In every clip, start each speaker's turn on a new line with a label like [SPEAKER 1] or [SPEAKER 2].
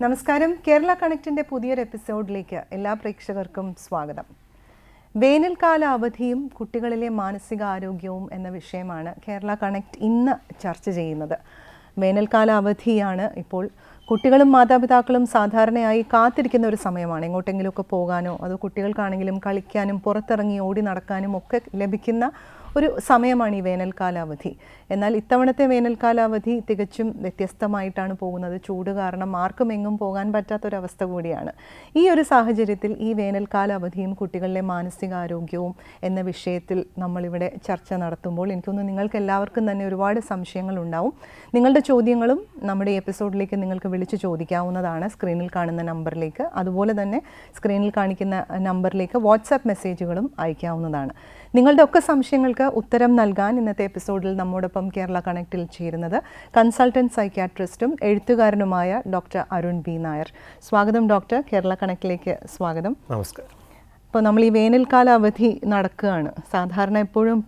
[SPEAKER 1] നമസ്കാരം. കേരള കണക്റ്റിൻ്റെ പുതിയൊരു എപ്പിസോഡിലേക്ക് എല്ലാ പ്രേക്ഷകർക്കും സ്വാഗതം. വേനൽക്കാല അവധിയും കുട്ടികളിലെ മാനസികാരോഗ്യവും എന്ന വിഷയമാണ് കേരള കണക്റ്റ് ഇന്ന് ചർച്ച ചെയ്യുന്നത്. വേനൽക്കാല അവധിയാണ് ഇപ്പോൾ. കുട്ടികളും മാതാപിതാക്കളും സാധാരണയായി കാത്തിരിക്കുന്ന ഒരു സമയമാണ്. എങ്ങോട്ടെങ്കിലുമൊക്കെ പോകാനോ അതോ കുട്ടികൾക്കാണെങ്കിലും കളിക്കാനും പുറത്തിറങ്ങി ഓടി നടക്കാനും ഒക്കെ ലഭിക്കുന്ന ഒരു സമയമാണ് ഈ വേനൽക്കാലാവധി. എന്നാൽ ഇത്തവണത്തെ വേനൽക്കാലാവധി തികച്ചും വ്യത്യസ്തമായിട്ടാണ് പോകുന്നത്. ചൂട് കാരണം ആർക്കും എങ്ങും പോകാൻ പറ്റാത്തൊരവസ്ഥ കൂടിയാണ്. ഈ ഒരു സാഹചര്യത്തിൽ ഈ വേനൽക്കാലാവധിയും കുട്ടികളിലെ മാനസികാരോഗ്യവും എന്ന വിഷയത്തിൽ നമ്മളിവിടെ ചർച്ച നടത്തുമ്പോൾ എനിക്കൊന്ന് നിങ്ങൾക്ക് എല്ലാവർക്കും തന്നെ ഒരുപാട് സംശയങ്ങളുണ്ടാവും. നിങ്ങളുടെ ചോദ്യങ്ങളും നമ്മുടെ ഈ എപ്പിസോഡിലേക്ക് നിങ്ങൾക്ക് വിളിച്ച് ചോദിക്കാവുന്നതാണ് സ്ക്രീനിൽ കാണുന്ന നമ്പറിലേക്ക്. അതുപോലെ തന്നെ സ്ക്രീനിൽ കാണിക്കുന്ന നമ്പറിലേക്ക് വാട്സാപ്പ് മെസ്സേജുകളും അയക്കാവുന്നതാണ്. നിങ്ങളുടെ ഒക്കെ സംശയങ്ങൾക്ക് ഉത്തരം നൽകാൻ ഇന്നത്തെ എപ്പിസോഡിൽ നമ്മോടൊപ്പം കേരള കണക്റ്റിൽ ചേരുന്നത് കൺസൾട്ടൻറ്റ് സൈക്യാട്രിസ്റ്റും എഴുത്തുകാരനുമായ ഡോക്ടർ അരുൺ ബി നായർ. സ്വാഗതം ഡോക്ടർ, കേരള കണക്റ്റിലേക്ക് സ്വാഗതം.
[SPEAKER 2] നമസ്കാരം.
[SPEAKER 1] ഇപ്പോൾ നമ്മൾ ഈ വേനൽക്കാല അവധി നടക്കുകയാണ്. സാധാരണ എപ്പോഴും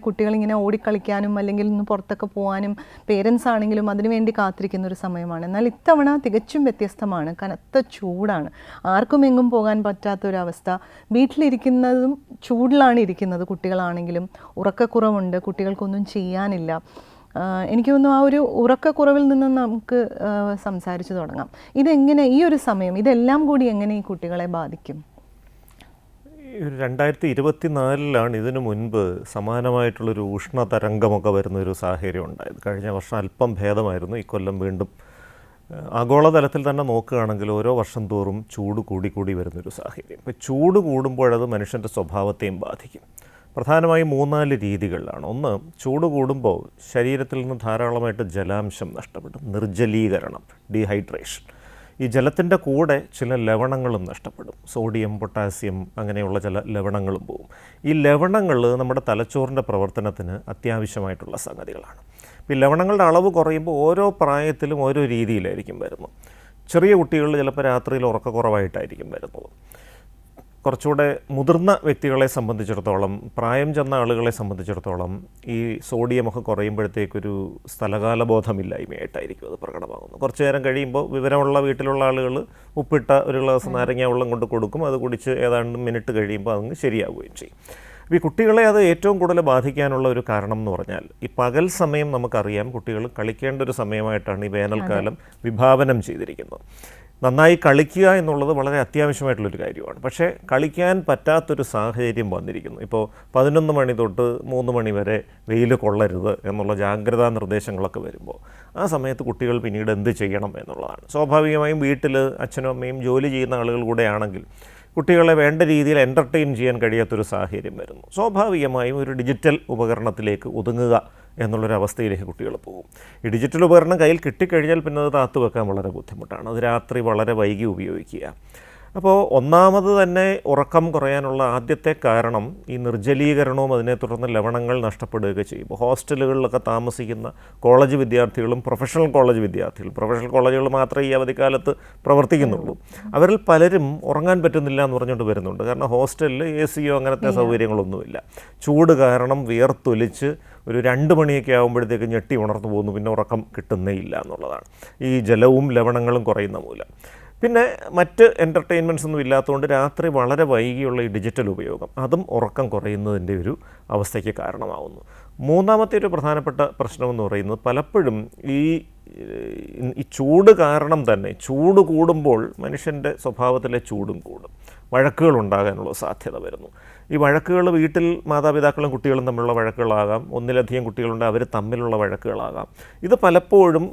[SPEAKER 1] കുട്ടികളിങ്ങനെ ഓടിക്കളിക്കാനും അല്ലെങ്കിൽ ഒന്ന് പുറത്തൊക്കെ പോകാനും പേരൻസ് ആണെങ്കിലും അതിനുവേണ്ടി കാത്തിരിക്കുന്ന ഒരു സമയമാണ്. എന്നാൽ ഇത്തവണ തികച്ചും വ്യത്യസ്തമാണ്. കനത്ത ചൂടാണ്. ആർക്കും എങ്ങും പോകാൻ പറ്റാത്തൊരവസ്ഥ. വീട്ടിലിരിക്കുന്നതും ചൂടിലാണ് ഇരിക്കുന്നത്. കുട്ടികളാണെങ്കിലും ഉറക്കക്കുറവുണ്ട്, കുട്ടികൾക്കൊന്നും ചെയ്യാനില്ല. എനിക്ക് തോന്നുന്നു ആ ഒരു ഉറക്കക്കുറവിൽ നിന്ന് നമുക്ക് സംസാരിച്ച് തുടങ്ങാം. ഇതെങ്ങനെ ഈ ഒരു സമയം ഇതെല്ലാം കൂടി എങ്ങനെ ഈ കുട്ടികളെ ബാധിക്കും?
[SPEAKER 2] 2024 ഇതിനു മുൻപ് സമാനമായിട്ടുള്ളൊരു ഉഷ്ണതരംഗമൊക്കെ വരുന്നൊരു സാഹചര്യം ഉണ്ടായത്. കഴിഞ്ഞ വർഷം അല്പം ഭേദമായിരുന്നു. ഇക്കൊല്ലം വീണ്ടും ആഗോളതലത്തിൽ തന്നെ നോക്കുകയാണെങ്കിൽ ഓരോ വർഷം തോറും ചൂട് കൂടി വരുന്നൊരു സാഹചര്യം. ഇപ്പോൾ ചൂട് കൂടുമ്പോഴത് മനുഷ്യൻ്റെ സ്വഭാവത്തെയും ബാധിക്കും. പ്രധാനമായും 3-4 രീതികളിലാണ്. ഒന്ന്, ചൂട് കൂടുമ്പോൾ ശരീരത്തിൽ നിന്ന് ധാരാളമായിട്ട് ജലാംശം നഷ്ടപ്പെടും. നിർജ്ജലീകരണം, ഡീഹൈഡ്രേഷൻ. ഈ ജലത്തിൻ്റെ കൂടെ ചില ലവണങ്ങളും നഷ്ടപ്പെടും. സോഡിയം, പൊട്ടാസ്യം അങ്ങനെയുള്ള ചില ലവണങ്ങളും പോകും. ഈ ലവണങ്ങൾ നമ്മുടെ തലച്ചോറിൻ്റെ പ്രവർത്തനത്തിന് അത്യാവശ്യമായിട്ടുള്ള സംഗതികളാണ്. ഈ ലവണങ്ങളുടെ അളവ് കുറയുമ്പോൾ ഓരോ പ്രായത്തിലും ഓരോ രീതിയിലായിരിക്കും വരുന്നത്. ചെറിയ കുട്ടികളിൽ ചിലപ്പോൾ രാത്രിയിൽ ഉറക്കക്കുറവായിട്ടായിരിക്കും വരുന്നത്. കുറച്ചുകൂടെ മുതിർന്ന വ്യക്തികളെ സംബന്ധിച്ചിടത്തോളം, പ്രായം ചെന്ന ആളുകളെ സംബന്ധിച്ചിടത്തോളം ഈ സോഡിയമൊക്കെ കുറയുമ്പോഴത്തേക്കൊരു സ്ഥലകാലബോധമില്ലായ്മയായിട്ടായിരിക്കും അത് പ്രകടമാകുന്നത്. കുറച്ച് നേരം കഴിയുമ്പോൾ വിവരമുള്ള വീട്ടിലുള്ള ആളുകൾ ഉപ്പിട്ട ഒരു ഗ്ലാസ് നാരങ്ങ വെള്ളം കൊണ്ട് കൊടുക്കും. അത് കുടിച്ച് ഏതാണ്ട് മിനിറ്റ് കഴിയുമ്പോൾ അതങ്ങ് ശരിയാവുകയും ചെയ്യും. അപ്പോൾ ഈ കുട്ടികളെ അത് ഏറ്റവും കൂടുതൽ ബാധിക്കാനുള്ള ഒരു കാരണം എന്ന് പറഞ്ഞാൽ, ഈ പകൽ സമയം നമുക്കറിയാം കുട്ടികൾ കളിക്കേണ്ട ഒരു സമയമായിട്ടാണ് ഈ വേനൽക്കാലം വിഭാവനം ചെയ്തിരിക്കുന്നത്. നന്നായി കളിക്കുക എന്നുള്ളത് വളരെ അത്യാവശ്യമായിട്ടുള്ളൊരു കാര്യമാണ്. പക്ഷേ കളിക്കാൻ പറ്റാത്തൊരു സാഹചര്യം വന്നിരിക്കുന്നു. ഇപ്പോൾ 11 മണി തൊട്ട് 3 മണി വരെ വെയിൽ കൊള്ളരുത് എന്നുള്ള ജാഗ്രതാ നിർദ്ദേശങ്ങളൊക്കെ വരുമ്പോൾ ആ സമയത്ത് കുട്ടികൾ പിന്നീട് എന്ത് ചെയ്യണം എന്നുള്ളതാണ്. സ്വാഭാവികമായും വീട്ടിൽ അച്ഛനും അമ്മയും ജോലി ചെയ്യുന്ന ആളുകൾ കൂടെയാണെങ്കിൽ കുട്ടികളെ വേണ്ട രീതിയിൽ എൻ്റർടൈൻ ചെയ്യാൻ കഴിയാത്തൊരു സാഹചര്യം വരുന്നു. സ്വാഭാവികമായും ഒരു ഡിജിറ്റൽ ഉപകരണത്തിലേക്ക് ഒതുങ്ങുക എന്നുള്ളൊരവസ്ഥയിലേക്ക് കുട്ടികൾ പോകും. ഈ ഡിജിറ്റൽ ഉപകരണം കയ്യിൽ കിട്ടിക്കഴിഞ്ഞാൽ പിന്നെ അത് താത്തു വെക്കാൻ വളരെ ബുദ്ധിമുട്ടാണ്. അത് രാത്രി വളരെ വൈകി ഉപയോഗിക്കുക. അപ്പോൾ ഒന്നാമത് തന്നെ ഉറക്കം കുറയാനുള്ള ആദ്യത്തെ കാരണം ഈ നിർജ്ജലീകരണവും അതിനെ തുടർന്ന് ലവണങ്ങൾ നഷ്ടപ്പെടുകയൊക്കെ ചെയ്യുമ്പോൾ ഹോസ്റ്റലുകളിലൊക്കെ താമസിക്കുന്ന കോളേജ് വിദ്യാർത്ഥികളും പ്രൊഫഷണൽ കോളേജ് കോളേജുകൾ മാത്രമേ ഈ അവധിക്കാലത്ത് പ്രവർത്തിക്കുന്നുള്ളൂ. അവരിൽ പലരും ഉറങ്ങാൻ പറ്റുന്നില്ല എന്ന് പറഞ്ഞുകൊണ്ട് വരുന്നുണ്ട്. കാരണം ഹോസ്റ്റലിൽ AC അങ്ങനത്തെ സൗകര്യങ്ങളൊന്നുമില്ല. ചൂട് കാരണം വിയർത്തൊലിച്ച് ഒരു 2 മണിയൊക്കെ ആകുമ്പോഴത്തേക്ക് ഞെട്ടി ഉണർന്നു പോകുന്നു. പിന്നെ ഉറക്കം കിട്ടുന്നേ ഇല്ല എന്നുള്ളതാണ് ഈ ജലവും ലവണങ്ങളും കുറയുന്ന മൂലം. പിന്നെ മറ്റ് എൻ്റർടൈൻമെൻറ്റ്സ് ഒന്നും ഇല്ലാത്തതുകൊണ്ട് രാത്രി വളരെ വൈകിയുള്ള ഈ ഡിജിറ്റൽ ഉപയോഗം അതും ഉറക്കം കുറയുന്നതിൻ്റെ ഒരു അവസ്ഥയ്ക്ക് കാരണമാവുന്നു. മൂന്നാമത്തെ ഒരു പ്രധാനപ്പെട്ട പ്രശ്നമെന്ന് പറയുന്നത്, പലപ്പോഴും ഈ ചൂട് കാരണം തന്നെ ചൂട് കൂടുമ്പോൾ മനുഷ്യൻ്റെ സ്വഭാവത്തിലെ ചൂടും കൂടും. വഴക്കുകൾ ഉണ്ടാകാനുള്ള സാധ്യത വരുന്നു. ഈ വഴക്കുകൾ വീട്ടിൽ മാതാപിതാക്കളും കുട്ടികളും തമ്മിലുള്ള വഴക്കുകളാകാം. ഒന്നിലധികം കുട്ടികളുണ്ട്, അവർ തമ്മിലുള്ള വഴക്കുകളാകാം. ഇത് പലപ്പോഴും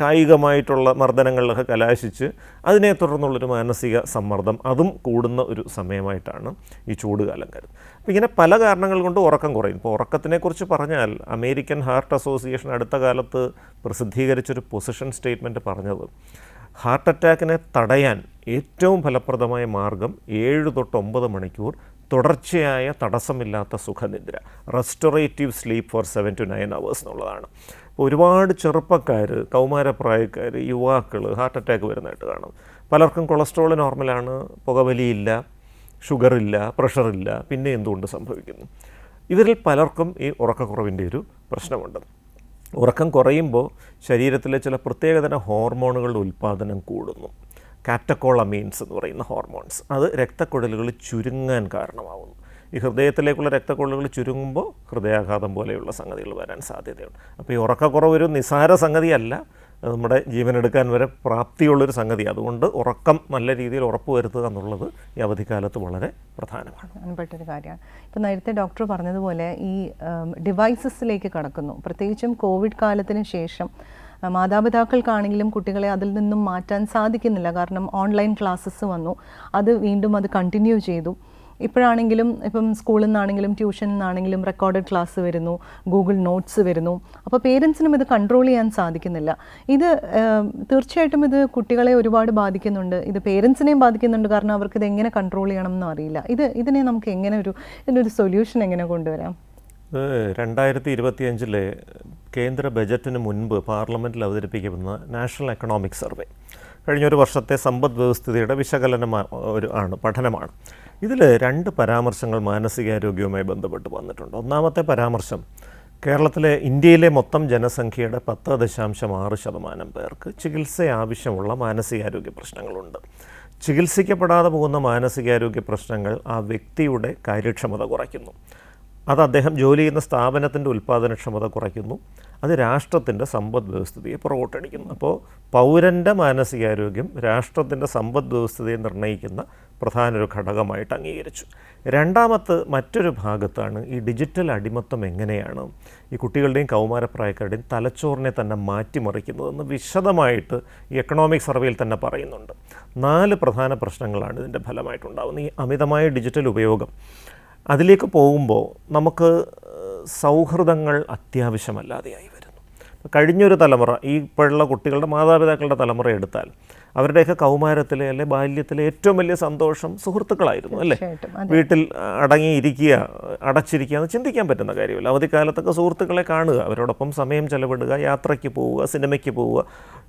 [SPEAKER 2] കായികമായിട്ടുള്ള മർദ്ദനങ്ങളിലൊക്കെ കലാശിച്ച് അതിനെ തുടർന്നുള്ളൊരു മാനസിക സമ്മർദ്ദം അതും കൂടുന്ന ഒരു സമയമായിട്ടാണ് ഈ ചൂടുകാലം കരുതുന്നത്. അപ്പോൾ ഇങ്ങനെ പല കാരണങ്ങൾ കൊണ്ട് ഉറക്കം കുറയും. ഇപ്പോൾ ഉറക്കത്തിനെക്കുറിച്ച് പറഞ്ഞാൽ അമേരിക്കൻ ഹാർട്ട് അസോസിയേഷൻ അടുത്ത കാലത്ത് പ്രസിദ്ധീകരിച്ചൊരു പൊസിഷൻ സ്റ്റേറ്റ്മെൻറ്റ് പറഞ്ഞത്, ഹാർട്ട് അറ്റാക്കിനെ തടയാൻ ഏറ്റവും ഫലപ്രദമായ മാർഗം 7 തൊട്ട് 9 മണിക്കൂർ തുടർച്ചയായ തടസ്സമില്ലാത്ത സുഖനിദ്ര, restorative sleep four 7 to 9 hours എന്നുള്ളതാണ്. ഒരുപാട് ചെറുപ്പക്കാർ, കൗമാരപ്രായക്കാർ, യുവാക്കൾ ഹാർട്ട് അറ്റാക്ക് വരുന്നതായിട്ട് കാണും. പലർക്കും കൊളസ്ട്രോൾ നോർമലാണ്, പുകവലിയില്ല, ഷുഗറില്ല, പ്രഷറില്ല, പിന്നെ എന്തുകൊണ്ട് സംഭവിക്കുന്നു? ഇവരിൽ പലർക്കും ഈ ഉറക്കക്കുറവിൻ്റെ ഒരു പ്രശ്നമുണ്ട്. ഉറക്കം കുറയുമ്പോൾ ശരീരത്തിലെ ചില പ്രത്യേകതരം ഹോർമോണുകളുടെ ഉൽപ്പാദനം കൂടുന്നു. കാറ്റക്കോളമീൻസ് എന്ന് പറയുന്ന ഹോർമോൺസ്, അത് രക്തക്കുഴലുകൾ ചുരുങ്ങാൻ കാരണമാവുന്നു. ഈ ഹൃദയത്തിലേക്കുള്ള രക്തക്കുഴലുകൾ ചുരുങ്ങുമ്പോൾ ഹൃദയാഘാതം പോലെയുള്ള സംഗതികൾ വരാൻ സാധ്യതയുണ്ട്. അപ്പോൾ ഈ ഉറക്കക്കുറവ് ഒരു നിസ്സാര സംഗതിയല്ല, അത് നമ്മുടെ ജീവനെടുക്കാൻ വരെ പ്രാപ്തിയുള്ളൊരു സംഗതി. അതുകൊണ്ട് ഉറക്കം നല്ല രീതിയിൽ ഉറപ്പുവരുത്തുക എന്നുള്ളത് ഈ അവധിക്കാലത്ത് വളരെ പ്രധാനമാണ്.
[SPEAKER 1] പ്രധാനപ്പെട്ടൊരു കാര്യമാണ്. ഇപ്പോൾ നേരത്തെ ഡോക്ടർ പറഞ്ഞതുപോലെ ഈ ഡിവൈസസിലേക്ക് കടക്കുന്നു. പ്രത്യേകിച്ചും കോവിഡ് കാലത്തിന് ശേഷം മാതാപിതാക്കൾക്കാണെങ്കിലും കുട്ടികളെ അതിൽ നിന്നും മാറ്റാൻ സാധിക്കുന്നില്ല. കാരണം ഓൺലൈൻ ക്ലാസ്സസ് വന്നു, അത് വീണ്ടും അത് കണ്ടിന്യൂ ചെയ്തു. ഇപ്പോഴാണെങ്കിലും ഇപ്പം സ്കൂളിൽ നിന്നാണെങ്കിലും ട്യൂഷനിൽ നിന്നാണെങ്കിലും റെക്കോർഡഡ് ക്ലാസ് വരുന്നു, ഗൂഗിൾ നോട്ട്സ് വരുന്നു. അപ്പോൾ പേരൻസിനും ഇത് കൺട്രോൾ ചെയ്യാൻ സാധിക്കുന്നില്ല. ഇത് തീർച്ചയായിട്ടും ഇത് കുട്ടികളെ ഒരുപാട് ബാധിക്കുന്നുണ്ട്, ഇത് പേരൻസിനെയും ബാധിക്കുന്നുണ്ട്. കാരണം അവർക്ക് ഇത് എങ്ങനെ കൺട്രോൾ ചെയ്യണം എന്നും അറിയില്ല. ഇതിനെ നമുക്ക് എങ്ങനെ ഇതിനൊരു സൊല്യൂഷൻ എങ്ങനെ കൊണ്ടുവരാം?
[SPEAKER 2] 2025 കേന്ദ്ര ബജറ്റിന് മുൻപ് പാർലമെൻറ്റിൽ അവതരിപ്പിക്കുന്ന നാഷണൽ എക്കണോമിക് സർവേ കഴിഞ്ഞൊരു വർഷത്തെ സമ്പദ് വ്യവസ്ഥിതിയുടെ പഠനമാണ്. ഇതിൽ 2 പരാമർശങ്ങൾ മാനസികാരോഗ്യവുമായി ബന്ധപ്പെട്ട് വന്നിട്ടുണ്ട്. ഒന്നാമത്തെ പരാമർശം, ഇന്ത്യയിലെ മൊത്തം ജനസംഖ്യയുടെ 10.6% പേർക്ക് ചികിത്സ ആവശ്യമുള്ള മാനസികാരോഗ്യ പ്രശ്നങ്ങളുണ്ട്. ചികിത്സിക്കപ്പെടാതെ പോകുന്ന മാനസികാരോഗ്യ പ്രശ്നങ്ങൾ ആ വ്യക്തിയുടെ കാര്യക്ഷമത കുറയ്ക്കുന്നു, അത് അദ്ദേഹം ജോലി ചെയ്യുന്ന സ്ഥാപനത്തിൻ്റെ ഉൽപ്പാദനക്ഷമത കുറയ്ക്കുന്നു, അത് രാഷ്ട്രത്തിൻ്റെ സമ്പദ് വ്യവസ്ഥിതിയെ പുറകോട്ടടിക്കുന്നു. അപ്പോൾ പൗരൻ്റെ മാനസികാരോഗ്യം രാഷ്ട്രത്തിൻ്റെ സമ്പദ് വ്യവസ്ഥിതിയെ നിർണ്ണയിക്കുന്ന പ്രധാന ഒരു ഘടകമായിട്ട് അംഗീകരിച്ചു. മറ്റൊരു ഭാഗത്താണ് ഈ ഡിജിറ്റൽ അടിമത്തം എങ്ങനെയാണ് ഈ കുട്ടികളുടെയും കൗമാരപ്രായക്കാരുടെയും തലച്ചോറിനെ തന്നെ മാറ്റിമറിക്കുന്നതെന്ന് വിശദമായിട്ട് ഈ എക്കണോമിക് സർവേയിൽ തന്നെ പറയുന്നുണ്ട്. 4 പ്രധാന പ്രശ്നങ്ങളാണ് ഇതിൻ്റെ ഫലമായിട്ടുണ്ടാകുന്നത്. ഈ അമിതമായ ഡിജിറ്റൽ ഉപയോഗം, അതിലേക്ക് പോകുമ്പോൾ നമുക്ക് സൗഹൃദങ്ങൾ അത്യാവശ്യമല്ലാതെയായി വരുന്നു. കഴിഞ്ഞൊരു തലമുറ, ഈ ഇപ്പോഴുള്ള കുട്ടികളുടെ മാതാപിതാക്കളുടെ തലമുറ എടുത്താൽ അവരുടെയൊക്കെ കൗമാരത്തിലെ അല്ലെ ബാല്യത്തിലെ ഏറ്റവും വലിയ സന്തോഷം സുഹൃത്തുക്കളായിരുന്നു, അല്ലേ? വീട്ടിൽ അടച്ചിരിക്കുക എന്ന് ചിന്തിക്കാൻ പറ്റുന്ന കാര്യമല്ല. അവധിക്കാലത്തൊക്കെ സുഹൃത്തുക്കളെ കാണുക, അവരോടൊപ്പം സമയം ചെലവിടുക, യാത്രയ്ക്ക് പോവുക, സിനിമയ്ക്ക് പോവുക,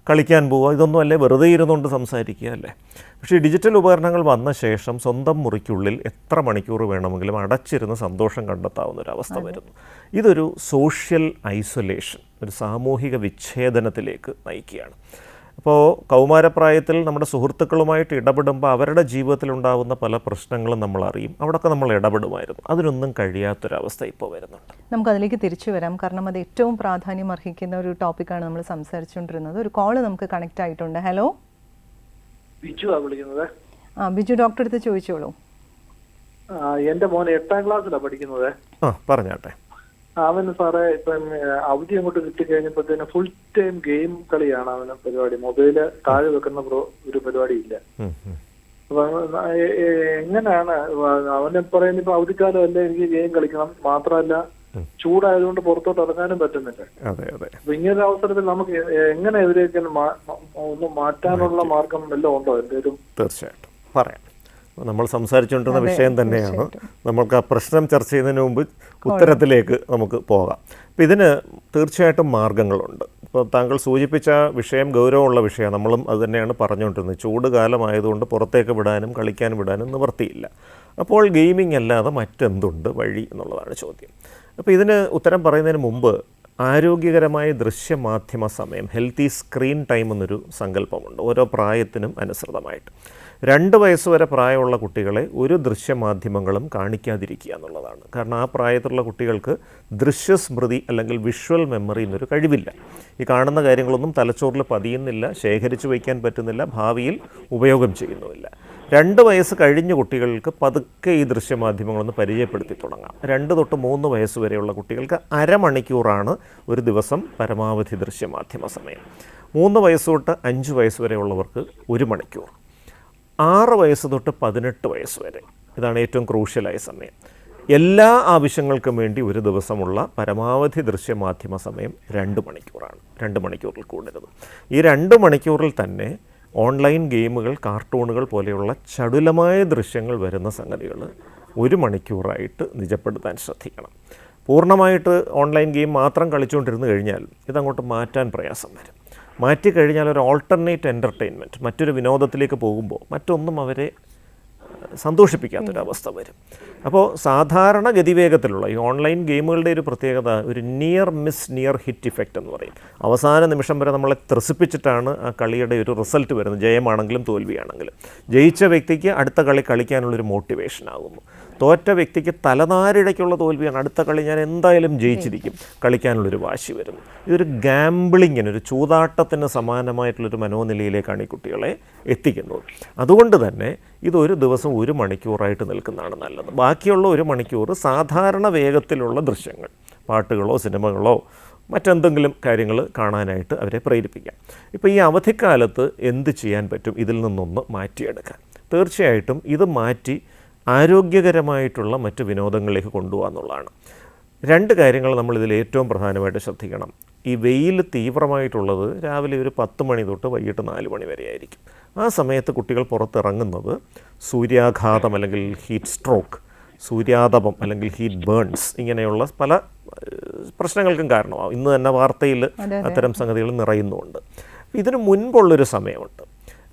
[SPEAKER 2] കളിക്കാൻ പോവുക, ഇതൊന്നും അല്ലേ വെറുതെ ഇരുന്നുകൊണ്ട് സംസാരിക്കുക, അല്ലേ? പക്ഷേ ഡിജിറ്റൽ ഉപകരണങ്ങൾ വന്ന ശേഷം സ്വന്തം മുറിക്കുള്ളിൽ എത്ര മണിക്കൂർ വേണമെങ്കിലും അടച്ചിരുന്ന് സന്തോഷം കണ്ടെത്താവുന്ന ഒരു അവസ്ഥ വരുന്നു. ഇതൊരു സോഷ്യൽ ഐസൊലേഷൻ, ഒരു സാമൂഹിക വിച്ഛേദനത്തിലേക്ക് നയിക്കുകയാണ്. അപ്പോൾ കൗമാരപ്രായത്തിൽ നമ്മുടെ സുഹൃത്തുക്കളുമായിട്ട് ഇടപെടുമ്പോൾ അവരുടെ ജീവിതത്തിലുണ്ടാകുന്ന പല പ്രശ്നങ്ങളും നമ്മൾ അറിയും, അവിടെയൊക്കെ നമ്മൾ ഇടപെടുമായിരുന്നു. അതിനൊന്നും കഴിയാത്തൊരവസ്ഥ ഇപ്പോൾ വരുന്നുണ്ട്.
[SPEAKER 1] നമുക്കതിലേക്ക് തിരിച്ചു വരാം, കാരണം അത് ഏറ്റവും പ്രാധാന്യം അർഹിക്കുന്ന ഒരു ടോപ്പിക്കാണ് നമ്മൾ സംസാരിച്ചുകൊണ്ടിരുന്നത്. ഒരു കോള് നമുക്ക് കണക്റ്റ് ആയിട്ടുണ്ട്. ഹലോ,
[SPEAKER 3] ബിജു ആ വിളിക്കുന്നത്.
[SPEAKER 1] ബിജു, ഡോക്ടർ അടുത്ത് ചോദിച്ചോളൂ.
[SPEAKER 3] എന്റെ മോൻ 8ാം ക്ലാസ്സിലാണ് പഠിക്കുന്നത്.
[SPEAKER 2] പറഞ്ഞാട്ടെ.
[SPEAKER 3] അവന് സാറേ ഇപ്പം അവധി അങ്ങോട്ട് കിട്ടിക്കഴിഞ്ഞപ്പോഴത്തേന് ഫുൾ ടൈം ഗെയിം കളിയാണ് അവന് പരിപാടി. മൊബൈല് താഴെ വെക്കുന്ന ഒരു പരിപാടി ഇല്ല. അപ്പൊ എങ്ങനെയാണ് അവനെ പറയുന്നത്? ഇപ്പൊ അവധിക്കാലം അല്ലേ, എനിക്ക് ഗെയിം കളിക്കണം, മാത്രമല്ല ചൂടായതുകൊണ്ട് പുറത്തോട്ട് ഇറങ്ങാനും പറ്റുന്നില്ല. അപ്പൊ ഇങ്ങനൊരു അവസരത്തിൽ നമുക്ക് എങ്ങനെ ഇവരെയൊക്കെ ഒന്ന് മാറ്റാനുള്ള മാർഗം വല്ലതും ഉണ്ടോ? എന്തെങ്കിലും?
[SPEAKER 2] തീർച്ചയായിട്ടും പറയാം. നമ്മൾ സംസാരിച്ചുകൊണ്ടിരുന്ന വിഷയം തന്നെയാണ്. നമ്മൾക്ക് ആ പ്രശ്നം ചർച്ച ചെയ്യുന്നതിന് മുമ്പ് ഉത്തരത്തിലേക്ക് നമുക്ക് പോകാം. അപ്പോൾ ഇതിന് തീർച്ചയായിട്ടും മാർഗങ്ങളുണ്ട്. ഇപ്പോൾ താങ്കൾ സൂചിപ്പിച്ച വിഷയം ഗൗരവമുള്ള വിഷയമാണ്. നമ്മളും അത് തന്നെയാണ് പറഞ്ഞുകൊണ്ടിരുന്നത്. ചൂട് കാലമായതുകൊണ്ട് പുറത്തേക്ക് വിടാനും കളിക്കാൻ വിടാനും നിവൃത്തിയില്ല. അപ്പോൾ ഗെയിമിംഗ് അല്ലാതെ മറ്റെന്തുണ്ട് വഴി എന്നുള്ളതാണ് ചോദ്യം. അപ്പോൾ ഇതിന് ഉത്തരം പറയുന്നതിന് മുമ്പ് ആരോഗ്യകരമായ ദൃശ്യമാധ്യമ സമയം, ഹെൽത്തി സ്ക്രീൻ ടൈം എന്നൊരു സങ്കല്പമുണ്ട് ഓരോ പ്രായത്തിനും അനുസൃതമായിട്ട്. 2 വയസ്സ് വരെ പ്രായമുള്ള കുട്ടികളെ ഒരു ദൃശ്യമാധ്യമങ്ങളും കാണിക്കാതിരിക്കുക എന്നുള്ളതാണ്. കാരണം ആ പ്രായത്തിലുള്ള കുട്ടികൾക്ക് ദൃശ്യസ്മൃതി അല്ലെങ്കിൽ വിഷ്വൽ മെമ്മറി എന്നൊരു കഴിവില്ല. ഈ കാണുന്ന കാര്യങ്ങളൊന്നും തലച്ചോറിൽ പതിയുന്നില്ല, ശേഖരിച്ചു വയ്ക്കാൻ പറ്റുന്നില്ല, ഭാവിയിൽ ഉപയോഗം ചെയ്യുന്നുമില്ല. 2 വയസ്സ് കഴിഞ്ഞ കുട്ടികൾക്ക് പതുക്കെ ഈ ദൃശ്യമാധ്യമങ്ങളൊന്ന് പരിചയപ്പെടുത്തി തുടങ്ങാം. 2 തൊട്ട് 3 വയസ്സ് വരെയുള്ള കുട്ടികൾക്ക് അരമണിക്കൂറാണ് ഒരു ദിവസം പരമാവധി ദൃശ്യമാധ്യമ സമയം. 3 വയസ്സ് തൊട്ട് 5 വയസ്സ് വരെയുള്ളവർക്ക് 1 മണിക്കൂർ. 6 വയസ്സ് തൊട്ട് 18 വയസ്സ് വരെ, ഇതാണ് ഏറ്റവും ക്രൂഷ്യലായ സമയം. എല്ലാ ആവശ്യങ്ങൾക്കും വേണ്ടി ഒരു ദിവസമുള്ള പരമാവധി ദൃശ്യമാധ്യമ സമയം 2 മണിക്കൂറാണ്. 2 മണിക്കൂറിൽ കൂടരുത്. ഈ 2 മണിക്കൂറിൽ തന്നെ ഓൺലൈൻ ഗെയിമുകൾ, കാർട്ടൂണുകൾ പോലെയുള്ള ചടുലമായ ദൃശ്യങ്ങൾ വരുന്ന സംഗതികൾ 1 മണിക്കൂറായിട്ട് നിജപ്പെടുത്താൻ ശ്രദ്ധിക്കണം. പൂർണ്ണമായിട്ട് ഓൺലൈൻ ഗെയിം മാത്രം കളിച്ചുകൊണ്ടിരുന്നു കഴിഞ്ഞാൽ ഇതങ്ങോട്ട് മാറ്റാൻ പ്രയാസം വരും. മാറ്റിക്കഴിഞ്ഞാൽ ഒരു ഓൾട്ടർനേറ്റ് എൻ്റർടൈൻമെൻറ്റ്, മറ്റൊരു വിനോദത്തിലേക്ക് പോകുമ്പോൾ മറ്റൊന്നും അവരെ സന്തോഷിപ്പിക്കാത്തൊരവസ്ഥ വരും. അപ്പോൾ സാധാരണ ഗതിവേഗത്തിലുള്ള ഈ ഓൺലൈൻ ഗെയിമുകളുടെ ഒരു പ്രത്യേകത ഒരു near miss near hit effect എന്ന് പറയും. അവസാന നിമിഷം വരെ നമ്മളെ ത്രസിപ്പിച്ചിട്ടാണ് ആ കളിയുടെ ഒരു റിസൾട്ട് വരുന്നത്, ജയമാണെങ്കിലും തോൽവിയാണെങ്കിലും. ജയിച്ച വ്യക്തിക്ക് അടുത്ത കളി കളിക്കാനുള്ളൊരു മോട്ടിവേഷൻ ആകുന്നു. തോറ്റ വ്യക്തിക്ക് തലനാരിഴയ്ക്കുള്ള തോൽവിയാണ്, അടുത്ത കളി ഞാൻ എന്തായാലും ജയിച്ചിരിക്കും, കളിക്കാനുള്ളൊരു വാശി വരുന്നു. ഇതൊരു ഗാംബ്ലിങ്ങിന്, ഒരു ചൂതാട്ടത്തിന് സമാനമായിട്ടുള്ളൊരു മനോനിലയിലേക്കാണ് ഈ കുട്ടികളെ എത്തിക്കുന്നത്. അതുകൊണ്ട് തന്നെ ഇതൊരു ദിവസം 1 മണിക്കൂറായിട്ട് നിൽക്കുന്നതാണ് നല്ലത്. ബാക്കിയുള്ള 1 മണിക്കൂർ സാധാരണ വേഗത്തിലുള്ള ദൃശ്യങ്ങൾ, പാട്ടുകളോ സിനിമകളോ മറ്റെന്തെങ്കിലും കാര്യങ്ങൾ കാണാനായിട്ട് അവരെ പ്രേരിപ്പിക്കാം. ഇപ്പോൾ ഈ അവധിക്കാലത്ത് എന്ത് ചെയ്യാൻ പറ്റും ഇതിൽ നിന്നൊന്ന് മാറ്റിയെടുക്കാൻ? തീർച്ചയായിട്ടും ഇത് മാറ്റി ആരോഗ്യകരമായിട്ടുള്ള മറ്റ് വിനോദങ്ങളിലേക്ക് കൊണ്ടുപോകുക എന്നുള്ളതാണ്. 2 കാര്യങ്ങൾ നമ്മളിതിൽ ഏറ്റവും പ്രധാനമായിട്ട് ശ്രദ്ധിക്കണം. ഈ വെയിൽ തീവ്രമായിട്ടുള്ളത് രാവിലെ ഒരു 10 മണി തൊട്ട് വൈകിട്ട് 4 മണി വരെ ആയിരിക്കും. ആ സമയത്ത് കുട്ടികൾ പുറത്തിറങ്ങുന്നത് സൂര്യാഘാതം അല്ലെങ്കിൽ ഹീറ്റ് സ്ട്രോക്ക്, സൂര്യാതപം അല്ലെങ്കിൽ ഹീറ്റ് ബേൺസ്, ഇങ്ങനെയുള്ള പല പ്രശ്നങ്ങൾക്കും കാരണമാവും. ഇന്ന് തന്നെ വാർത്തയിൽ അത്തരം സംഗതികൾ നിറയുന്നുമുണ്ട്. ഇതിന് മുൻപുള്ളൊരു സമയമുണ്ട്.